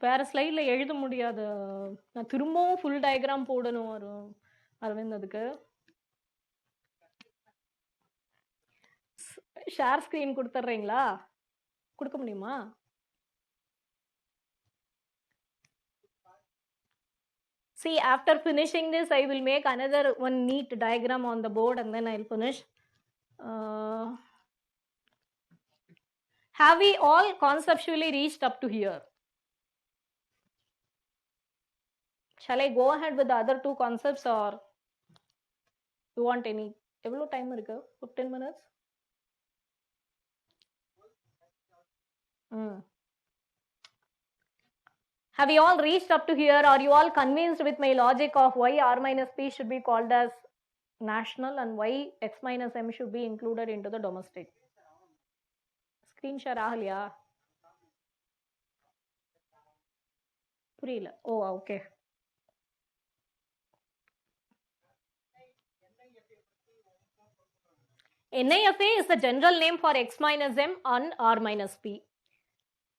வேற ஸ்லைட்ல எழுத முடியாது. நான் திரும்பவும் full diagram போடணும் அரவிந்த். அதுக்கு share screen கொடுத்துட்றீங்களா? கொடுக்க முடியுமா? See, after finishing this, I will make another one neat diagram on the board and then I'll finish. Have we all conceptually reached up to here? Shall I go ahead with the other two concepts or you want any? எவ்வளோ time இருக்கு? 15 minutes? Have you all reached up to here? Are you all convinced with my logic of why R minus P should be called as national and why X minus M should be included into the domestic? Screen share ஆகலையா? புரியல. ஓ, okay. NIFA is the general name for X minus M and R minus P.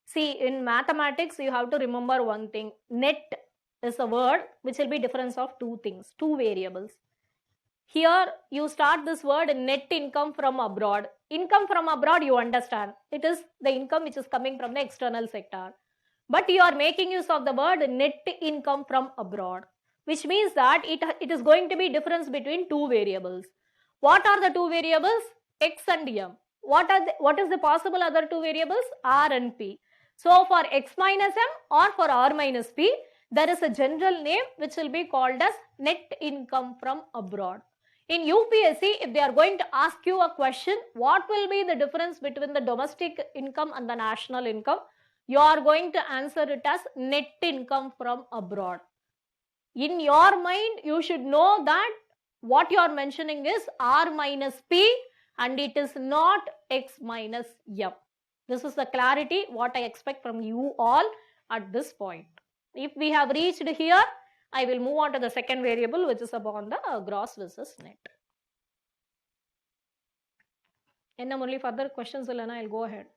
See, in mathematics, you have to remember one thing. Net is a word which will be difference of two things, two variables. Here, you start this word net income from abroad. Income from abroad, you understand. It is the income which is coming from the external sector. But you are making use of the word net income from abroad, which means that it is going to be difference between two variables. What are the two variables? X and M. What is the possible other two variables? R and P. So for X minus M or for R minus P, there is a general name which will be called as net income from abroad. In UPSC, if they are going to ask you a question, what will be the difference between the domestic income and the national income? You are going to answer it as net income from abroad. In your mind, you should know that what you are mentioning is R minus P and it is not X minus M. This is the clarity what I expect from you all at this point. If we have reached here, I will move on to the second variable, which is upon the gross versus net. And only further questions, I'll go ahead.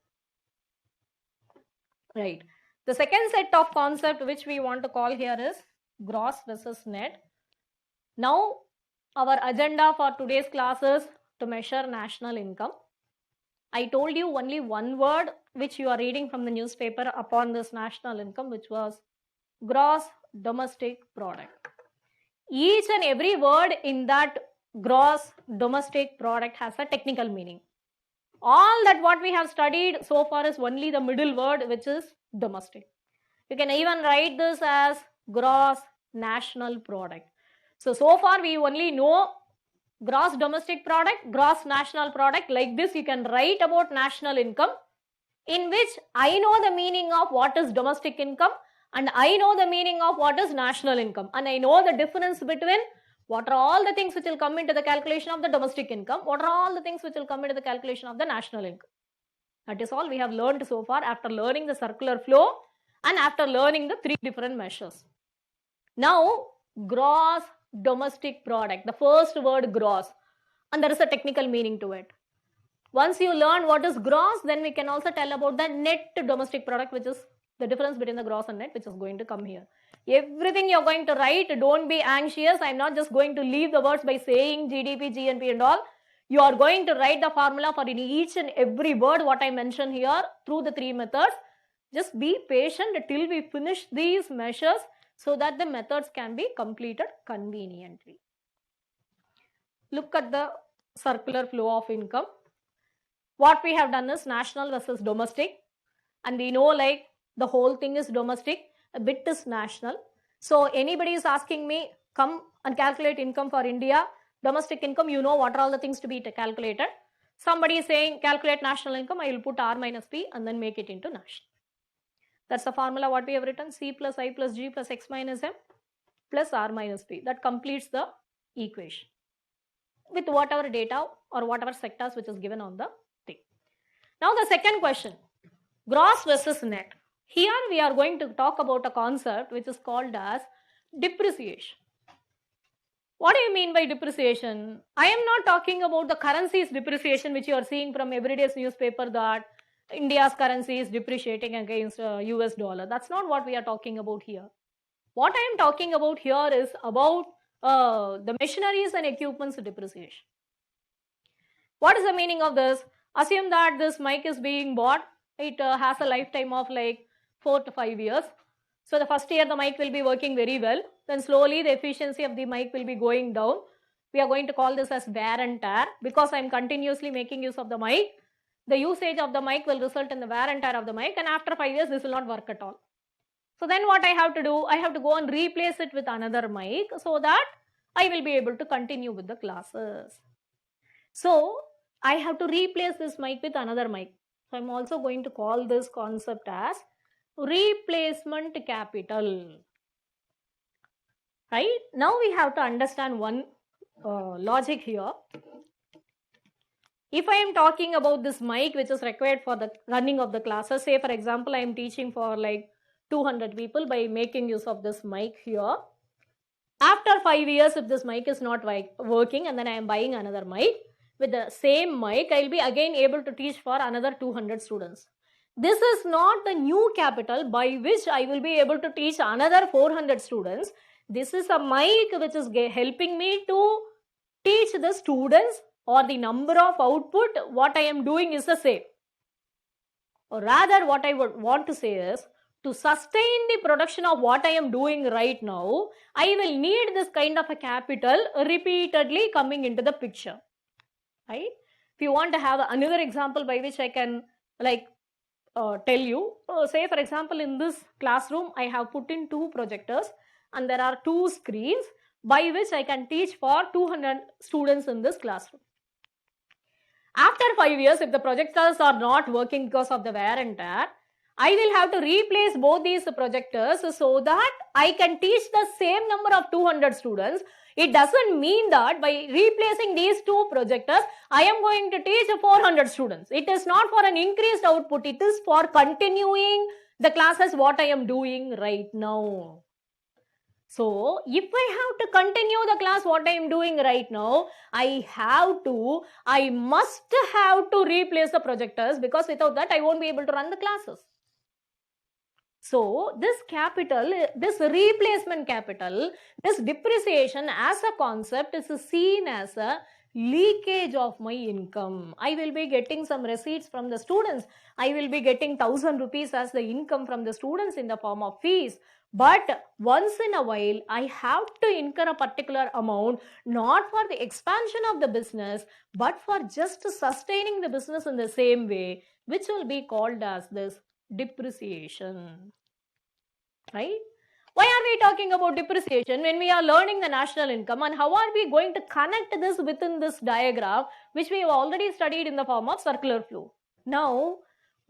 Right. The second set of concept which we want to call here is gross versus net. Now, our agenda for today's class is to measure national income. I told you only one word which you are reading from the newspaper upon this national income, which was gross domestic product. Each and every word in that gross domestic product has a technical meaning. All that what we have studied so far is only the middle word, which is domestic. You can even write this as gross national product. So far we only know gross domestic product, gross national product. Like this, you can write about national income, in which I know the meaning of what is domestic income and I know the meaning of what is national income, and I know the difference between what are all the things which will come into the calculation of the domestic income, what are all the things which will come into the calculation of the national income. That is all we have learned so far after learning the circular flow and after learning the three different measures. Now, gross domestic product, the first word gross, and there is a technical meaning to it. Once you learn what is gross, then we can also tell about the net domestic product, which is the difference between the gross and net, which is going to come here. Everything you're going to write, don't be anxious. I'm not just going to leave the words by saying GDP, GNP and all. You are going to write the formula for each and every word what I mentioned here through the three methods. Just be patient till we finish these measures so that the methods can be completed conveniently. Look at the circular flow of income. What we have done is national versus domestic, and we know like the whole thing is domestic, a bit is national. So anybody is asking me, come and calculate income for India, domestic income, you know what are all the things to be calculated. Somebody is saying calculate national income, I will put R minus P and then make it into national. That's the formula what we have written, C plus I plus G plus X minus M plus R minus P. That completes the equation with whatever data or whatever sectors which is given on the thing. Now the second question, gross versus net. Here we are going to talk about a concept which is called as depreciation. What do you mean by depreciation? I am not talking about the currency's depreciation which you are seeing from everyday's newspaper that India's currency is depreciating against US dollar. That's not what we are talking about here. What I am talking about here is about the machineries and equipments depreciation. What is the meaning of this? Assume that this mic is being bought. It has a lifetime of like 4 to 5 years. So the first year the mic will be working very well. Then slowly the efficiency of the mic will be going down. We are going to call this as wear and tear because I am continuously making use of the mic. The usage of the mic will result in the wear and tear of the mic, and after 5 years this will not work at all. So then what I have to do? I have to go and replace it with another mic so that I will be able to continue with the classes. So I have to replace this mic with another mic. So I'm also going to call this concept as replacement capital. Right? Now we have to understand one logic here. If I am talking about this mic which is required for the running of the classes, say for example I am teaching for like 200 people by making use of this mic here. After 5 years, if this mic is not working and then I am buying another mic, with the same mic, I'll be again able to teach for another 200 students. This is not the new capital by which I will be able to teach another 400 students. This is a mic which is helping me to teach the students, or the number of output what I am doing is the same. Or rather, what I would want to say is, to sustain the production of what I am doing right now, I will need this kind of a capital repeatedly coming into the picture. Right? If you want to have another example by which I can tell you, say for example, in this classroom I have put in 2 projectors and there are 2 screens by which I can teach for 200 students in this classroom. After 5 years, if the projectors are not working because of the wear and tear, I will have to replace both these projectors so that I can teach the same number of 200 students. It doesn't mean that by replacing these 2 projectors, I am going to teach 400 students. It is not for an increased output. It is for continuing the classes what I am doing right now. So, if I have to continue the class what I am doing right now, I must have to replace the projectors, because without that I won't be able to run the classes. So, this capital, this replacement capital, this depreciation as a concept is seen as a leakage of my income. I will be getting some receipts from the students. I will be getting 1,000 rupees as the income from the students in the form of fees. But once in a while, I have to incur a particular amount, not for the expansion of the business, but for just sustaining the business in the same way, which will be called as this depreciation. Right? Why are we talking about depreciation when we are learning the national income, and how are we going to connect this within this diagram, which we have already studied in the form of circular flow? Now,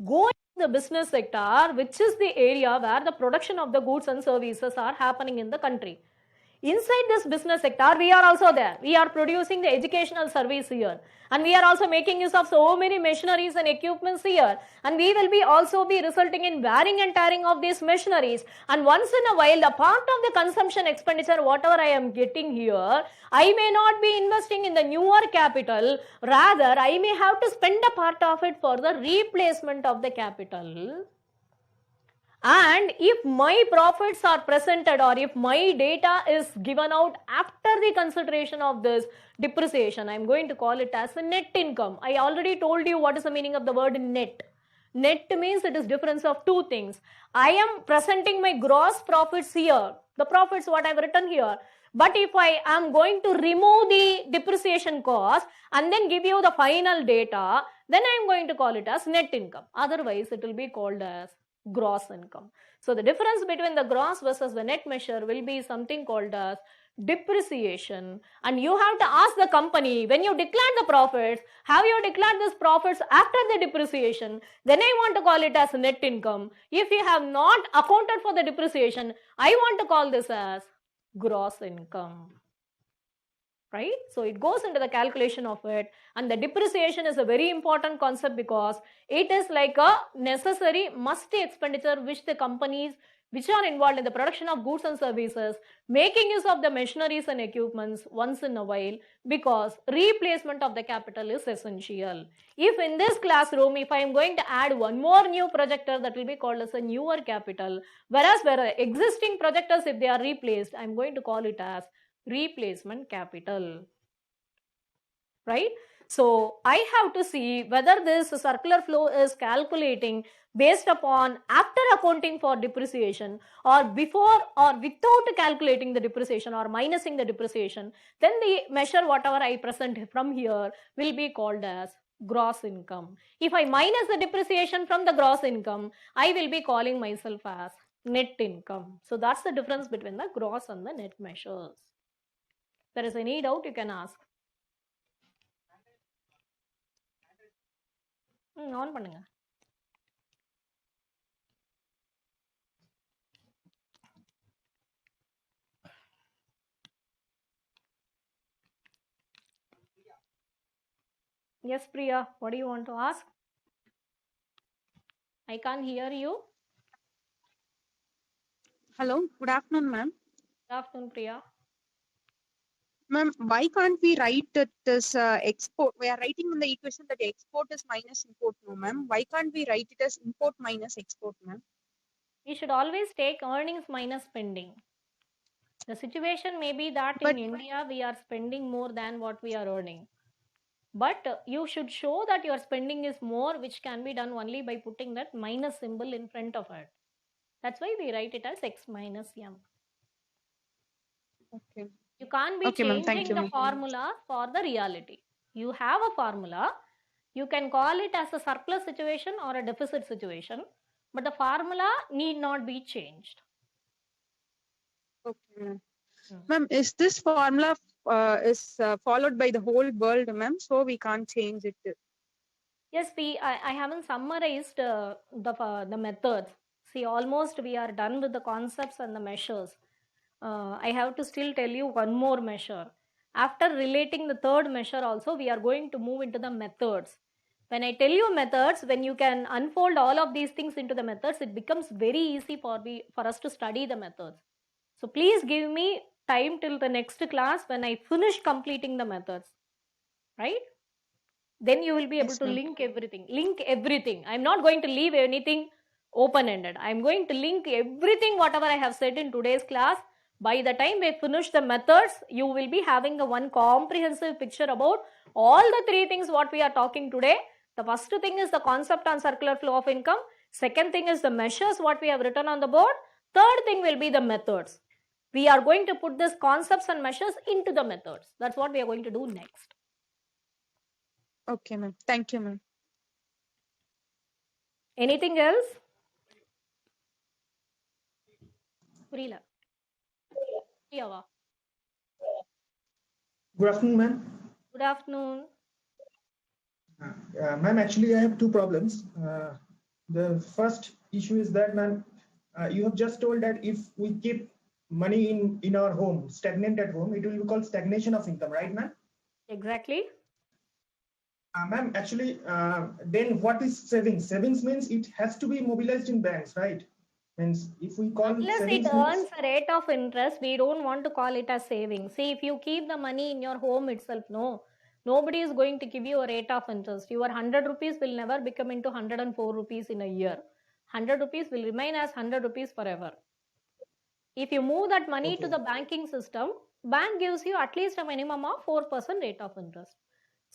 going to the business sector, which is the area where the production of the goods and services are happening in the country. Inside this business sector, we are also there. We are producing the educational service here. And we are also making use of so many machineries and equipments here. And we will be also be resulting in wearing and tearing of these machineries. And once in a while, the part of the consumption expenditure, whatever I am getting here, I may not be investing in the newer capital. Rather, I may have to spend a part of it for the replacement of the capital. And if my profits are presented, or if my data is given out after the consideration of this depreciation, I am going to call it as a net income. I already told you what is the meaning of the word net. Net means it is difference of 2 things. I am presenting my gross profits here, the profits what I have written here. But if I am going to remove the depreciation cost and then give you the final data, then I am going to call it as net income. Otherwise, it will be called as gross income. So the difference between the gross versus the net measure will be something called as depreciation. And you have to ask the company, when you declare the profits, have you declared these profits after the depreciation? Then I want to call it as net income. If you have not accounted for the depreciation, I want to call this as gross income. Right? So it goes into the calculation of it, and the depreciation is a very important concept because it is like a necessary must expenditure which the companies which are involved in the production of goods and services making use of the machineries and equipments once in a while, because replacement of the capital is essential. If in this classroom, if I am going to add one more new projector, that will be called as a newer capital, whereas where existing projectors, if they are replaced, I am going to call it as replacement capital. Right? So I have to see whether this circular flow is calculating based upon after accounting for depreciation, or before or without calculating the depreciation or minusing the depreciation. Then the measure whatever I present from here will be called as gross income. If I minus the depreciation from the gross income, I will be calling myself as net income. So that's the difference between the gross and the net measures. If there is any doubt, you can ask. On பண்ணுங்க. Yes, Priya, what do you want to ask? I can't hear you. Hello, good afternoon, ma'am. Good afternoon, Priya. Ma'am, why can't we write that as export? We are writing in the equation that export is minus import, no, ma'am. Why can't we write it as import minus export, ma'am? You should always take earnings minus spending. The situation may be that But in India we are spending more than what we are earning. But you should show that your spending is more, which can be done only by putting that minus symbol in front of it. That's why we write it as x minus m. okay. You can't be Okay, ma'am. Thank changing you, the ma'am. formula for the reality. You have a formula. You can call it as a surplus situation or a deficit situation, but the formula need not be changed. Okay, ma'am. Hmm. Ma'am, is this formula followed by the whole world, ma'am? So we can't change it. Yes, I haven't summarized the methods. See, almost we are done with the concepts and the measures. I have to still tell you one more measure. After relating the third measure also, we are going to move into the methods. When I tell you methods, when you can unfold all of these things into the methods, it becomes very easy for us to study the methods. So please give me time till the next class when I finish completing the methods, right? Then you will be able Yes, to ma'am. link everything. I'm not going to leave anything open-ended. I'm going to link everything whatever I have said in today's class. By the time we finish the methods, you will be having a one comprehensive picture about all the three things what we are talking today. The first thing is the concept on circular flow of income. Second thing is the measures what we have written on the board. Third thing will be the methods. We are going to put these concepts and measures into the methods. That's what we are going to do next. Okay, ma'am. Thank you, ma'am. Anything else? புரியல பிரியாவா? Good afternoon, ma'am. Good afternoon. Ma'am, actually, I have two problems. The first issue is that, ma'am, you have just told that if we keep money in our home, stagnant at home, it will be called stagnation of income, right, ma'am? Exactly. Ma'am, actually, then what is savings? Savings means it has to be mobilized in banks, right? Means if we call Unless savings it earns a rate of interest, we don't want to call it as savings. See, if you keep the money in your home itself, nobody is going to give you a rate of interest. Your 100 rupees will never become into 104 rupees in a year. 100 rupees will remain as 100 rupees forever. If you move that money to the banking system, bank gives you at least a minimum of 4% rate of interest.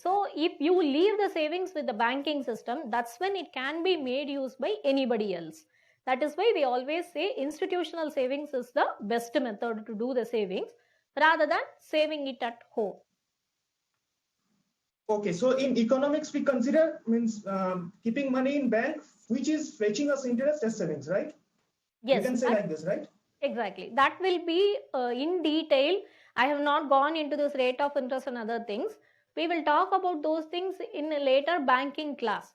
So if you leave the savings with the banking system, that's when it can be made use by anybody else. That is why we always say institutional savings is the best method to do the savings rather than saving it at home. Okay, so in economics, we consider means keeping money in bank, which is fetching us interest as savings, right? Yes, we can say like this, right? Exactly. That will be in detail. I have not gone into this rate of interest and other things. We will talk about those things in a later banking class.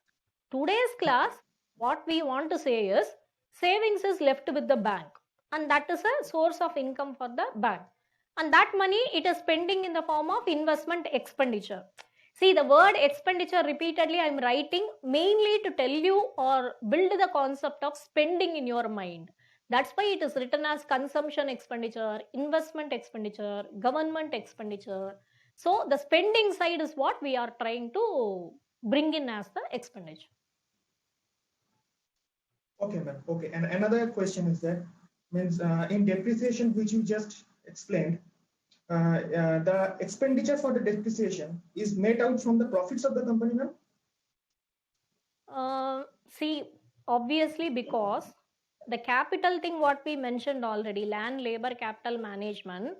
Today's class, what we want to say is savings is left with the bank, and that is a source of income for the bank. And that money it is spending in the form of investment expenditure. See, the word expenditure repeatedly I am writing mainly to tell you or build the concept of spending in your mind. That's why it is written as consumption expenditure, investment expenditure, government expenditure. So the spending side is what we are trying to bring in as the expenditure. Okay, ma'am. Okay, and another question is that means in depreciation, which you just explained, the expenditure for the depreciation is made out from the profits of the company, ma'am? See, obviously because the capital thing what we mentioned already, land, labor, capital management,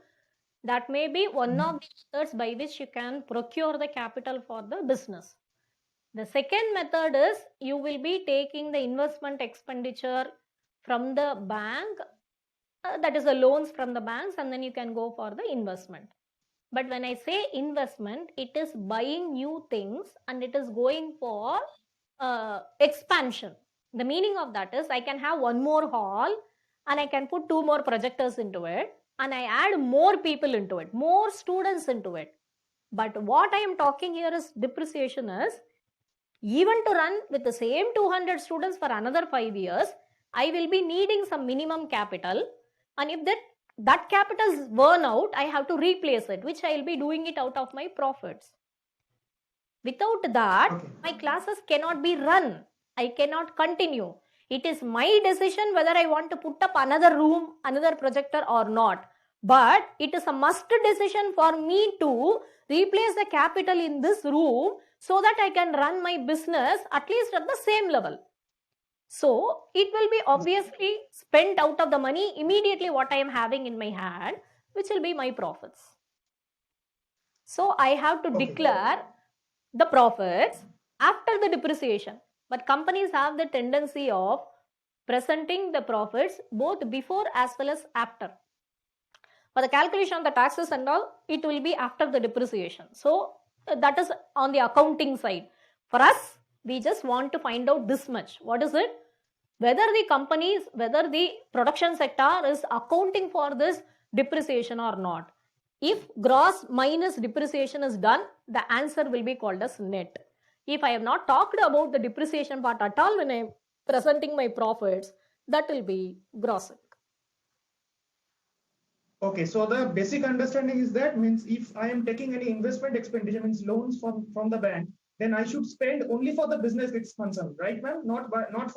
that may be one of the methods by which you can procure the capital for the business. The second method is you will be taking the investment expenditure from the bank, that is the loans from the banks, and then you can go for the investment. But when I say investment, it is buying new things and it is going for expansion. The meaning of that is I can have one more hall and I can put 2 more projectors into it and I add more people into it, more students into it. But what I am talking here is depreciation is even to run with the same 200 students for another 5 years, I will be needing some minimum capital. And if that that capital's burn out, I have to replace it, which I will be doing it out of my profits. Without that, Okay. my classes cannot be run. I cannot continue. It is my decision whether I want to put up another room, another projector or not. But it is a must decision for me to replace the capital in this room so that I can run my business at least at the same level. So it will be obviously spent out of the money immediately what I am having in my hand, which will be my profits. So I have to Okay. declare the profits after the depreciation. But companies have the tendency of presenting the profits both before as well as after. For the calculation of the taxes and all, it will be after the depreciation. So that is on the accounting side. For us, we just want to find out this much. What is it? Whether the companies, whether the production sector is accounting for this depreciation or not. If gross minus depreciation is done, the answer will be called as net. If I have not talked about the depreciation part at all when I am presenting my profits, that will be gross. Okay, so the basic understanding is that means if I am taking any investment expenditure, means loans from the bank, then I should spend only for the business expansion, right, ma'am? Not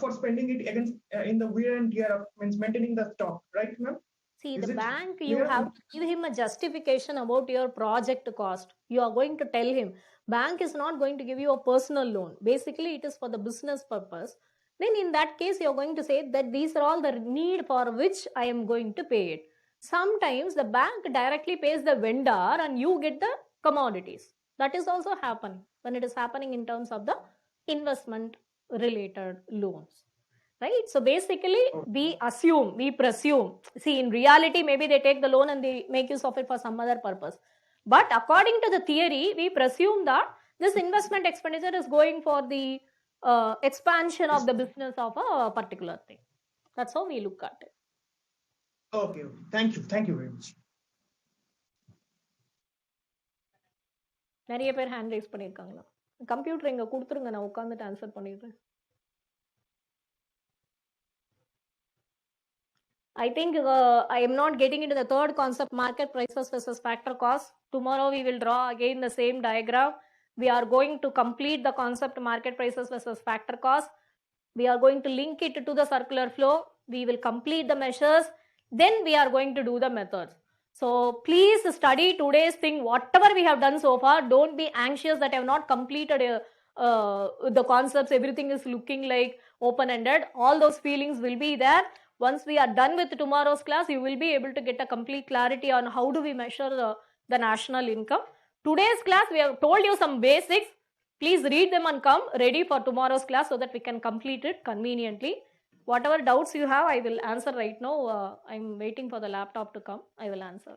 for spending it against in the wear and tear of means maintaining the stock, right, ma'am? See, Is the it bank, you clear? have to give him a justification about your project cost. You are going to tell him. Bank is not going to give you a personal loan. Basically, it is for the business purpose. Then in that case, you are going to say that these are all the need for which I am going to pay it. Sometimes the bank directly pays the vendor and you get the commodities. That is also happening when it is happening in terms of the investment related loans. Right? So basically, we presume. See, in reality, maybe they take the loan and they make use of it for some other purpose. But according to the theory, we presume that this investment expenditure is going for the expansion of the business of a particular thing. That's how we look at it. Okay, thank you very much. நிறைய பேர் hand rice பண்ணியிருக்காங்களா? Computer இங்கே கொடுத்துருங்க, நான் உட்காந்துட்டு answer பண்ணிடுறேன். I think I am not getting into the third concept, market prices versus factor cost. Tomorrow we will draw again the same diagram. We are going to complete the concept market prices versus factor cost. We are going to link it to the circular flow. We will complete the measures. Then we are going to do the methods. So please study today's thing. Whatever we have done so far, don't be anxious that I have not completed the concepts. Everything is looking like open-ended. All those feelings will be there. Once we are done with tomorrow's class, you will be able to get a complete clarity on how do we measure the national income. Today's class, we have told you some basics. Please read them and come ready for tomorrow's class so that we can complete it conveniently. Whatever doubts you have, I will answer right now. I'm waiting for the laptop to come. I will answer.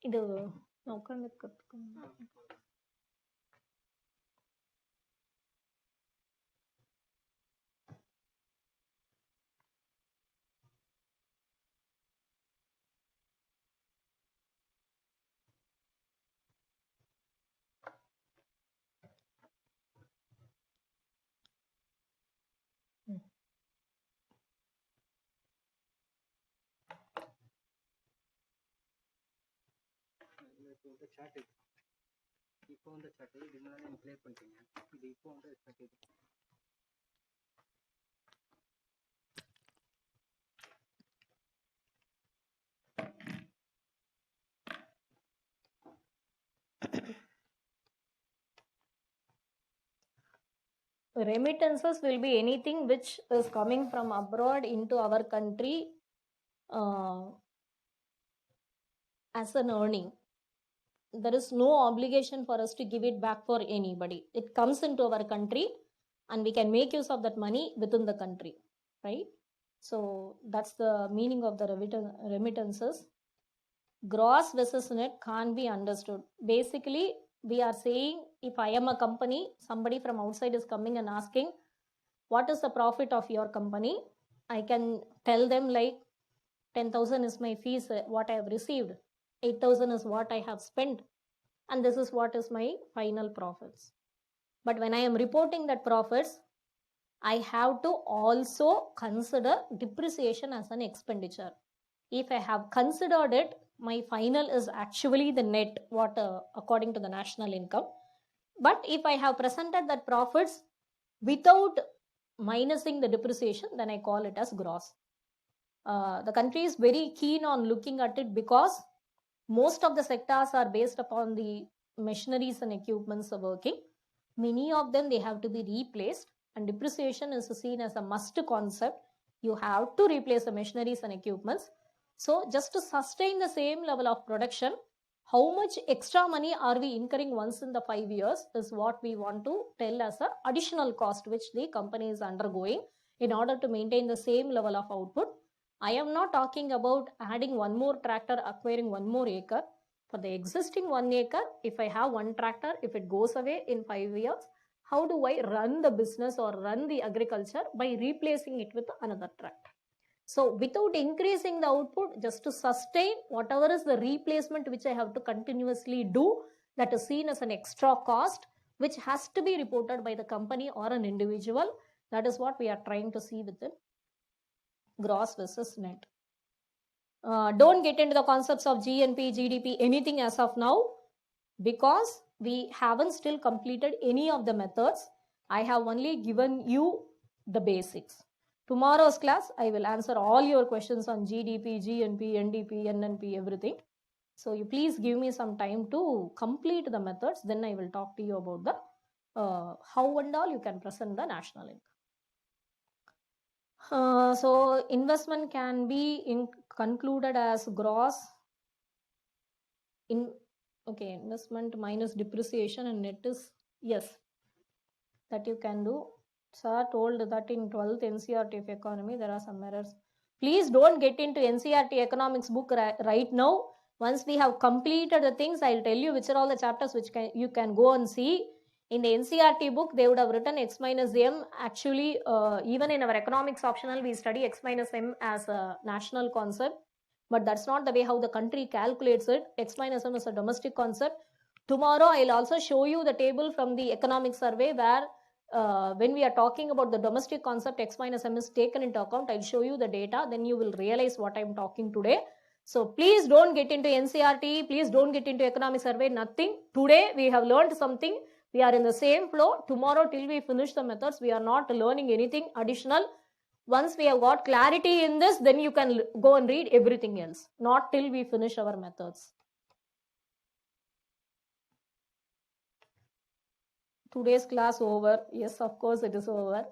இது நான் உட்காந்து கற்றுக்கணும். இப்போ chat இப்போ வந்து chat இது முன்னாடி நீங்கள் ப்ளே பண்ணிட்டீங்க, இது இப்போ வந்து சாட் இது. Remittances will be anything which is coming from abroad into our country as an earning. There is no obligation for us to give it back for anybody. It comes into our country and we can make use of that money within the country, right? So that's the meaning of the remittances. Gross versus net can't be understood. Basically, we are saying if I am a company, somebody from outside is coming and asking, what is the profit of your company? I can tell them like 10,000 is my fees, what I have received. 8,000 is what I have spent. And this is what is my final profits. But when I am reporting that profits, I have to also consider depreciation as an expenditure. If I have considered it, my final is actually the net, what according to the national income. But if I have presented that profits without minusing the depreciation, then I call it as gross. The country is very keen on looking at it because most of the sectors are based upon the machineries and equipments are working. Many of them, they have to be replaced, and depreciation is seen as a must concept. You have to replace the machineries and equipments. So just to sustain the same level of production, how much extra money are we incurring once in the 5 years is what we want to tell as an additional cost which the company is undergoing in order to maintain the same level of output. I am not talking about adding one more tractor, acquiring one more acre. For the existing 1 acre, if I have one tractor, if it goes away in 5 years, how do I run the business or run the agriculture? By replacing it with another tractor. So without increasing the output, just to sustain whatever is the replacement which I have to continuously do, that is seen as an extra cost which has to be reported by the company or an individual. That is what we are trying to see with the gross versus net. Don't get into the concepts of GNP, GDP, anything as of now, because we haven't still completed any of the methods. I have only given you the basics. Tomorrow's class, I will answer all your questions on GDP, GNP, NDP, NNP, everything. So you please give me some time to complete the methods. Then I will talk to you about the how and all you can present the national income. So investment can be concluded as gross investment minus depreciation and net is yes, that you can do. Sir told that in 12th NCERT of economy there are some errors. Please don't get into NCERT economics book right now. Once we have completed the things, I'll tell you which are all the chapters which you can go and see. In the NCERT book, they would have written x minus m. Actually, even in our economics optional, we study x minus m as a national concept. But that's not the way how the country calculates it. X minus m is a domestic concept. Tomorrow, I'll also show you the table from the economic survey where when we are talking about the domestic concept, x minus m is taken into account. I'll show you the data. Then you will realize what I'm talking today. So please don't get into NCERT. Please don't get into economic survey. Nothing. Today, we have learned something. We are in the same flow. Tomorrow, till we finish the methods, we are not learning anything additional. Once we have got clarity in this, then you can go and read everything else. Not till we finish our methods. Today's class over. Yes, of course it is over.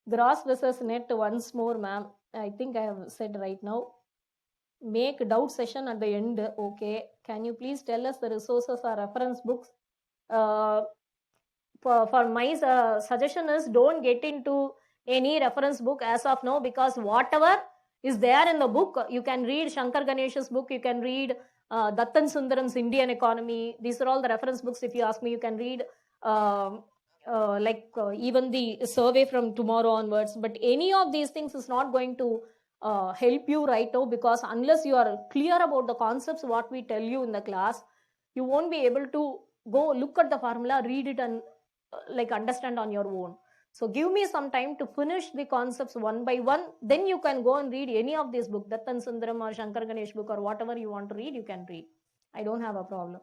Gross versus net once more, ma'am. I think I have said right now. Make doubt session at the end. Okay. Can you please tell us the resources or reference books? For my suggestion is don't get into any reference book as of now, because whatever is there in the book, you can read Shankar Ganesh's book, you can read Dattan Sundaram's Indian Economy. These are all the reference books. If you ask me, you can read even the survey from tomorrow onwards. But any of these things is not going to help you right now, because unless you are clear about the concepts, what we tell you in the class, you won't be able to go look at the formula, read it and understand on your own. So give me some time to finish the concepts one by one. Then you can go and read any of these books, Dattan Sundaram or Shankar Ganesh book or whatever you want to read, you can read. I don't have a problem.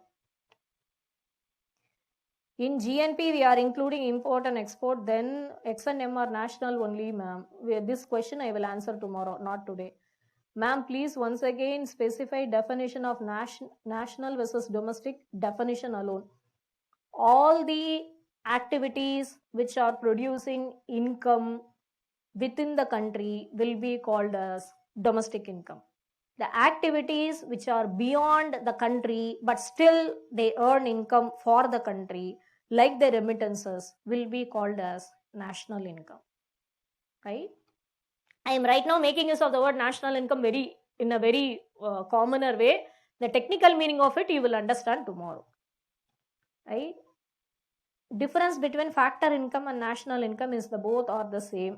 In GNP, we are including import and export. Then X and M are national only, ma'am. This question I will answer tomorrow, not today. Ma'am, please once again specify definition of national versus domestic definition alone. All the activities which are producing income within the country will be called as domestic income. The activities which are beyond the country but still they earn income for the country, like the remittances, will be called as national income. Right? I am right now making use of the word national income in a very commoner way. The technical meaning of it you will understand tomorrow. Right? Difference between factor income and national income is both are the same.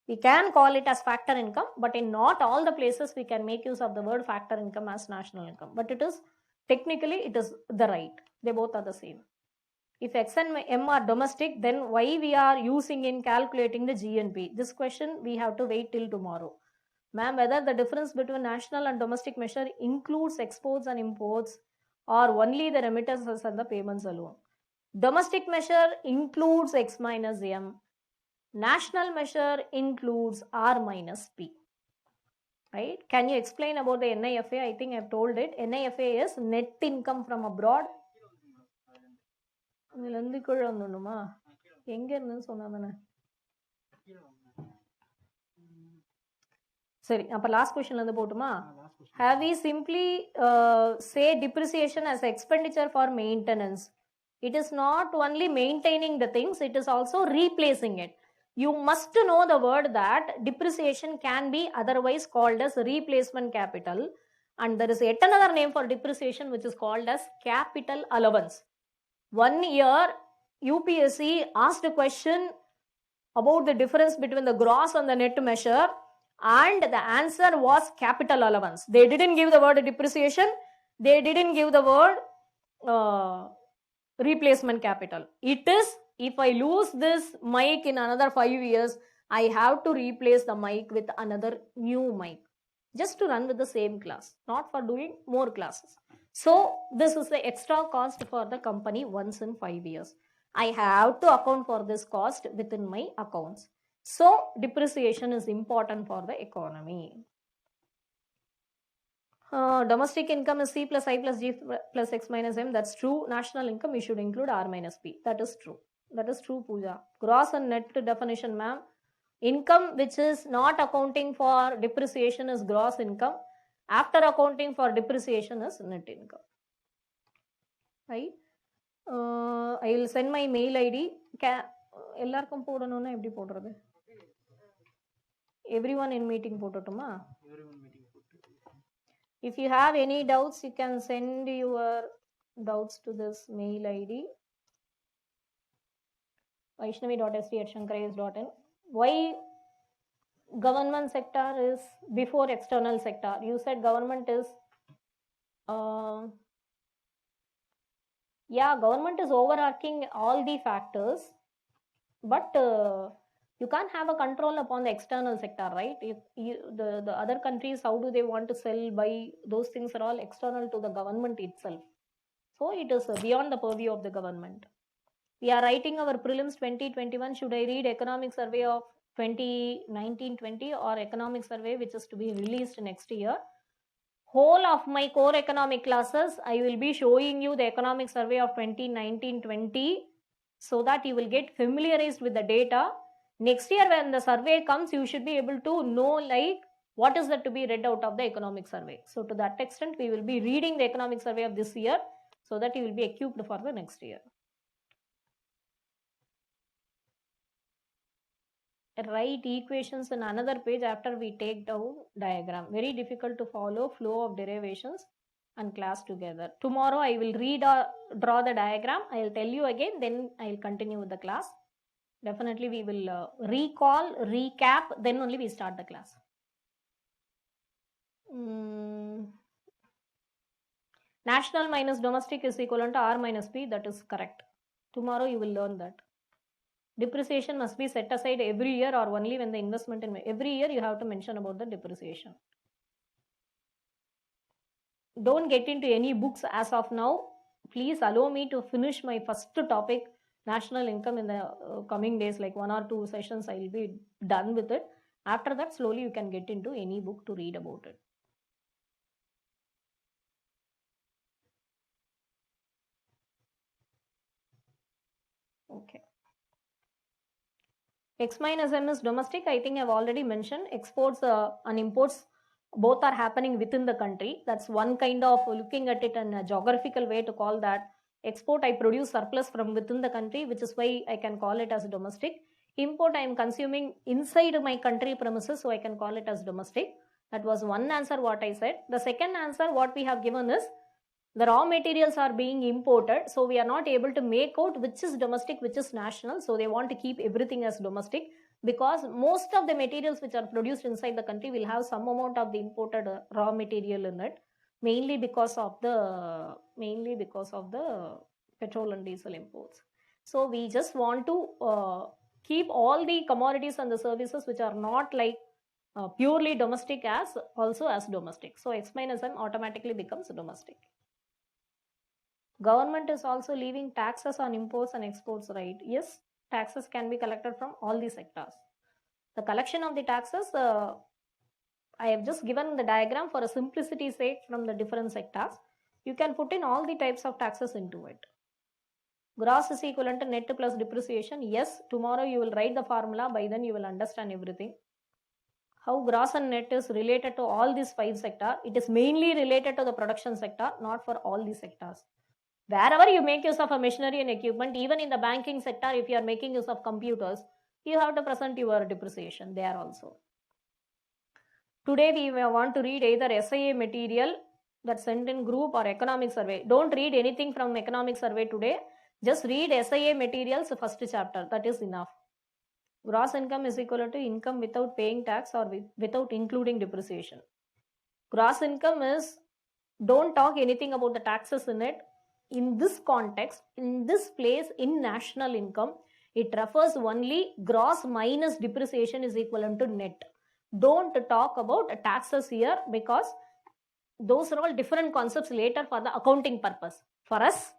We can call it as factor income, but in not all the places we can make use of the word factor income as national income. But it is technically it is the right. They both are the same. If X and M are domestic, then why we are using in calculating the GNP? This question we have to wait till tomorrow. Ma'am, whether the difference between national and domestic measure includes exports and imports or only the remittances and the payments alone. Domestic measure includes X minus M. National measure includes R minus P. Right? Can you explain about the NIFA? I think I've told it. NIFA is net income from abroad. Sorry, last question. Have we simply say depreciation as expenditure for maintenance? It is not only maintaining the things, it is also replacing it. You must know the word that depreciation can be otherwise called as replacement capital, and there is yet another name for depreciation which is called as capital allowance. 1 year UPSC asked a question about the difference between the gross and the net measure, and the answer was capital allowance. They didn't give the word depreciation, they didn't give the word replacement capital. It is, if I lose this mic in another 5 years, I have to replace the mic with another new mic just to run with the same class, not for doing more classes. So this is the extra cost for the company once in 5 years. I have to account for this cost within my accounts. So depreciation is important for the economy. Domestic income is C plus I plus G plus X minus M. That's true. National income, we should include R minus P. That is true. That is true, Pooja. Gross and net definition, ma'am. Income which is not accounting for depreciation is gross income. After accounting for depreciation is net income. Right? I will send my mail ID. எல்லாருக்கும் போடணும்னா எப்படி போடுறது? Everyone in meeting போடட்டுமா? If you have any doubts, you can send your doubts to this mail ID vaishnavi.sd@shankarayas.in. Why government sector is before external sector? You said government is government is overarching all the factors, but you can't have a control upon the external sector, right? The other countries, how do they want to sell, buy, those things are all external to the government itself. So it is beyond the purview of the government. We are writing our prelims 2021. Should I read economic survey of 2019-20 or economic survey which is to be released next year? Whole of my core economic classes, I will be showing you the economic survey of 2019-20 so that you will get familiarized with the data. Next year when the survey comes, you should be able to know like what is that to be read out of the economic survey. So to that extent, we will be reading the economic survey of this year so that you will be equipped for the next year. Write equations in another page after we take down diagram. Very difficult to follow flow of derivations and class together. Tomorrow I will draw the diagram. I will tell you again, then I will continue with the class. Definitely we will recall, recap, then only we start the class. National minus domestic is equivalent to R minus P. That is correct. Tomorrow you will learn that. Depreciation must be set aside every year or only when the investment in every year you have to mention about the depreciation. Don't get into any books as of now. Please allow me to finish my first topic, national income, in the coming days, like 1 or 2 sessions I will be done with it. After that, slowly you can get into any book to read about it. Okay. X minus M is domestic. I think I've already mentioned. Exports and imports both are happening within the country. That's one kind of looking at it in a geographical way to call that. Export, I produce surplus from within the country, which is why I can call it as domestic. Import, I am consuming inside my country premises, so I can call it as domestic. That was one answer what I said. The second answer what we have given is the raw materials are being imported, so we are not able to make out which is domestic, which is national. So they want to keep everything as domestic. because most of the materials which are produced inside the country will have some amount of the imported raw material in it, mainly because of the petrol and diesel imports. So we just want to keep all the commodities and the services which are not like purely domestic as also as domestic. So X minus M automatically becomes domestic. Government is also leaving taxes on imports and exports, right? Yes, taxes can be collected from all the sectors. The collection of the taxes, I have just given the diagram for a simplicity's sake from the different sectors. You can put in all the types of taxes into it. Gross is equivalent to net plus depreciation. Yes, tomorrow you will write the formula, by then you will understand everything. How gross and net is related to all these 5 sectors. It is mainly related to the production sector, not for all the sectors. Wherever you make use of a machinery and equipment, even in the banking sector, if you are making use of computers, you have to present your depreciation there also. Today we want to read either SIA material that's sent in group or economic survey. Don't read anything from economic survey today. Just read SIA materials first chapter. That is enough. Gross income is equal to income without paying tax or without including depreciation. Gross income is, don't talk anything about the taxes in it. In this context, in this place, in national income, it refers only gross minus depreciation is equivalent to net. Don't talk about taxes here, because those are all different concepts later for the accounting purpose. For us,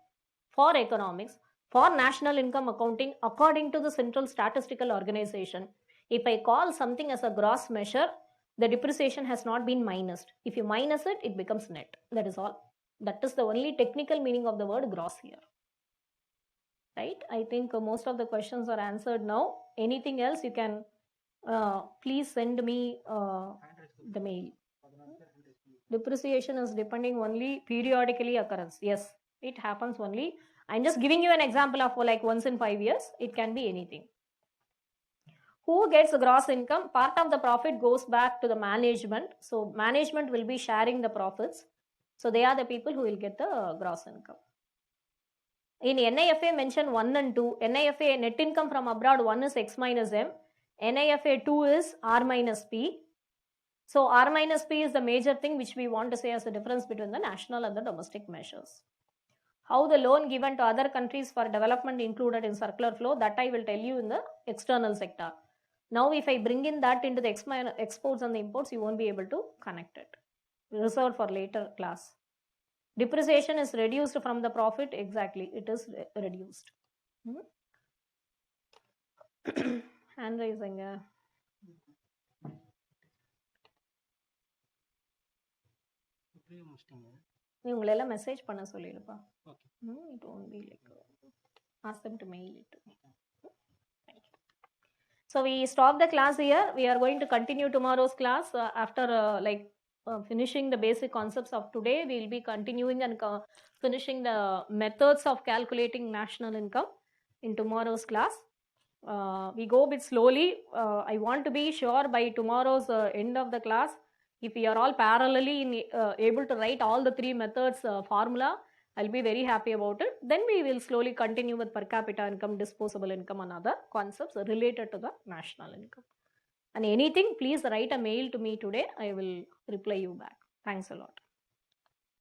for economics, for national income accounting, according to the Central Statistical Organization, if I call something as a gross measure, the depreciation has not been minused. If you minus it, it becomes net. That is all. That is the only technical meaning of the word gross here. Right? I think most of the questions are answered now. Anything else, you can please send me the mail. Depreciation is depending only periodically occurrence. Yes, it happens only. I'm just giving you an example of like once in 5 years. It can be anything. Who gets the gross income? Part of the profit goes back to the management. So management will be sharing the profits. So they are the people who will get the gross income. In NIFA mention 1 and 2. NIFA net income from abroad 1 is X minus M. NIFA 2 is R minus P. So R minus P is the major thing which we want to say as the difference between the national and the domestic measures. How the loan given to other countries for development included in circular flow, that I will tell you in the external sector. Now if I bring in that into the exports and the imports, you won't be able to connect it. Reserved for later class. Depreciation is reduced from the profit. Exactly, it is reduced. Hand raising. நீ உங்களெல்லாம் message பண்ண சொல்லிடுப்பா. It won't be like ask them to mail it to me. Thank you. So we stop the class here. We are going to continue tomorrow's class after finishing the basic concepts of today. We will be continuing and finishing the methods of calculating national income in tomorrow's class. We go a bit slowly. I want to be sure by tomorrow's end of the class, if we are all parallelly able to write all the 3 methods formula, I'll be very happy about it. Then we will slowly continue with per capita income, disposable income and other concepts related to the national income. And anything, please write a mail to me today. I will reply you back. Thanks a lot.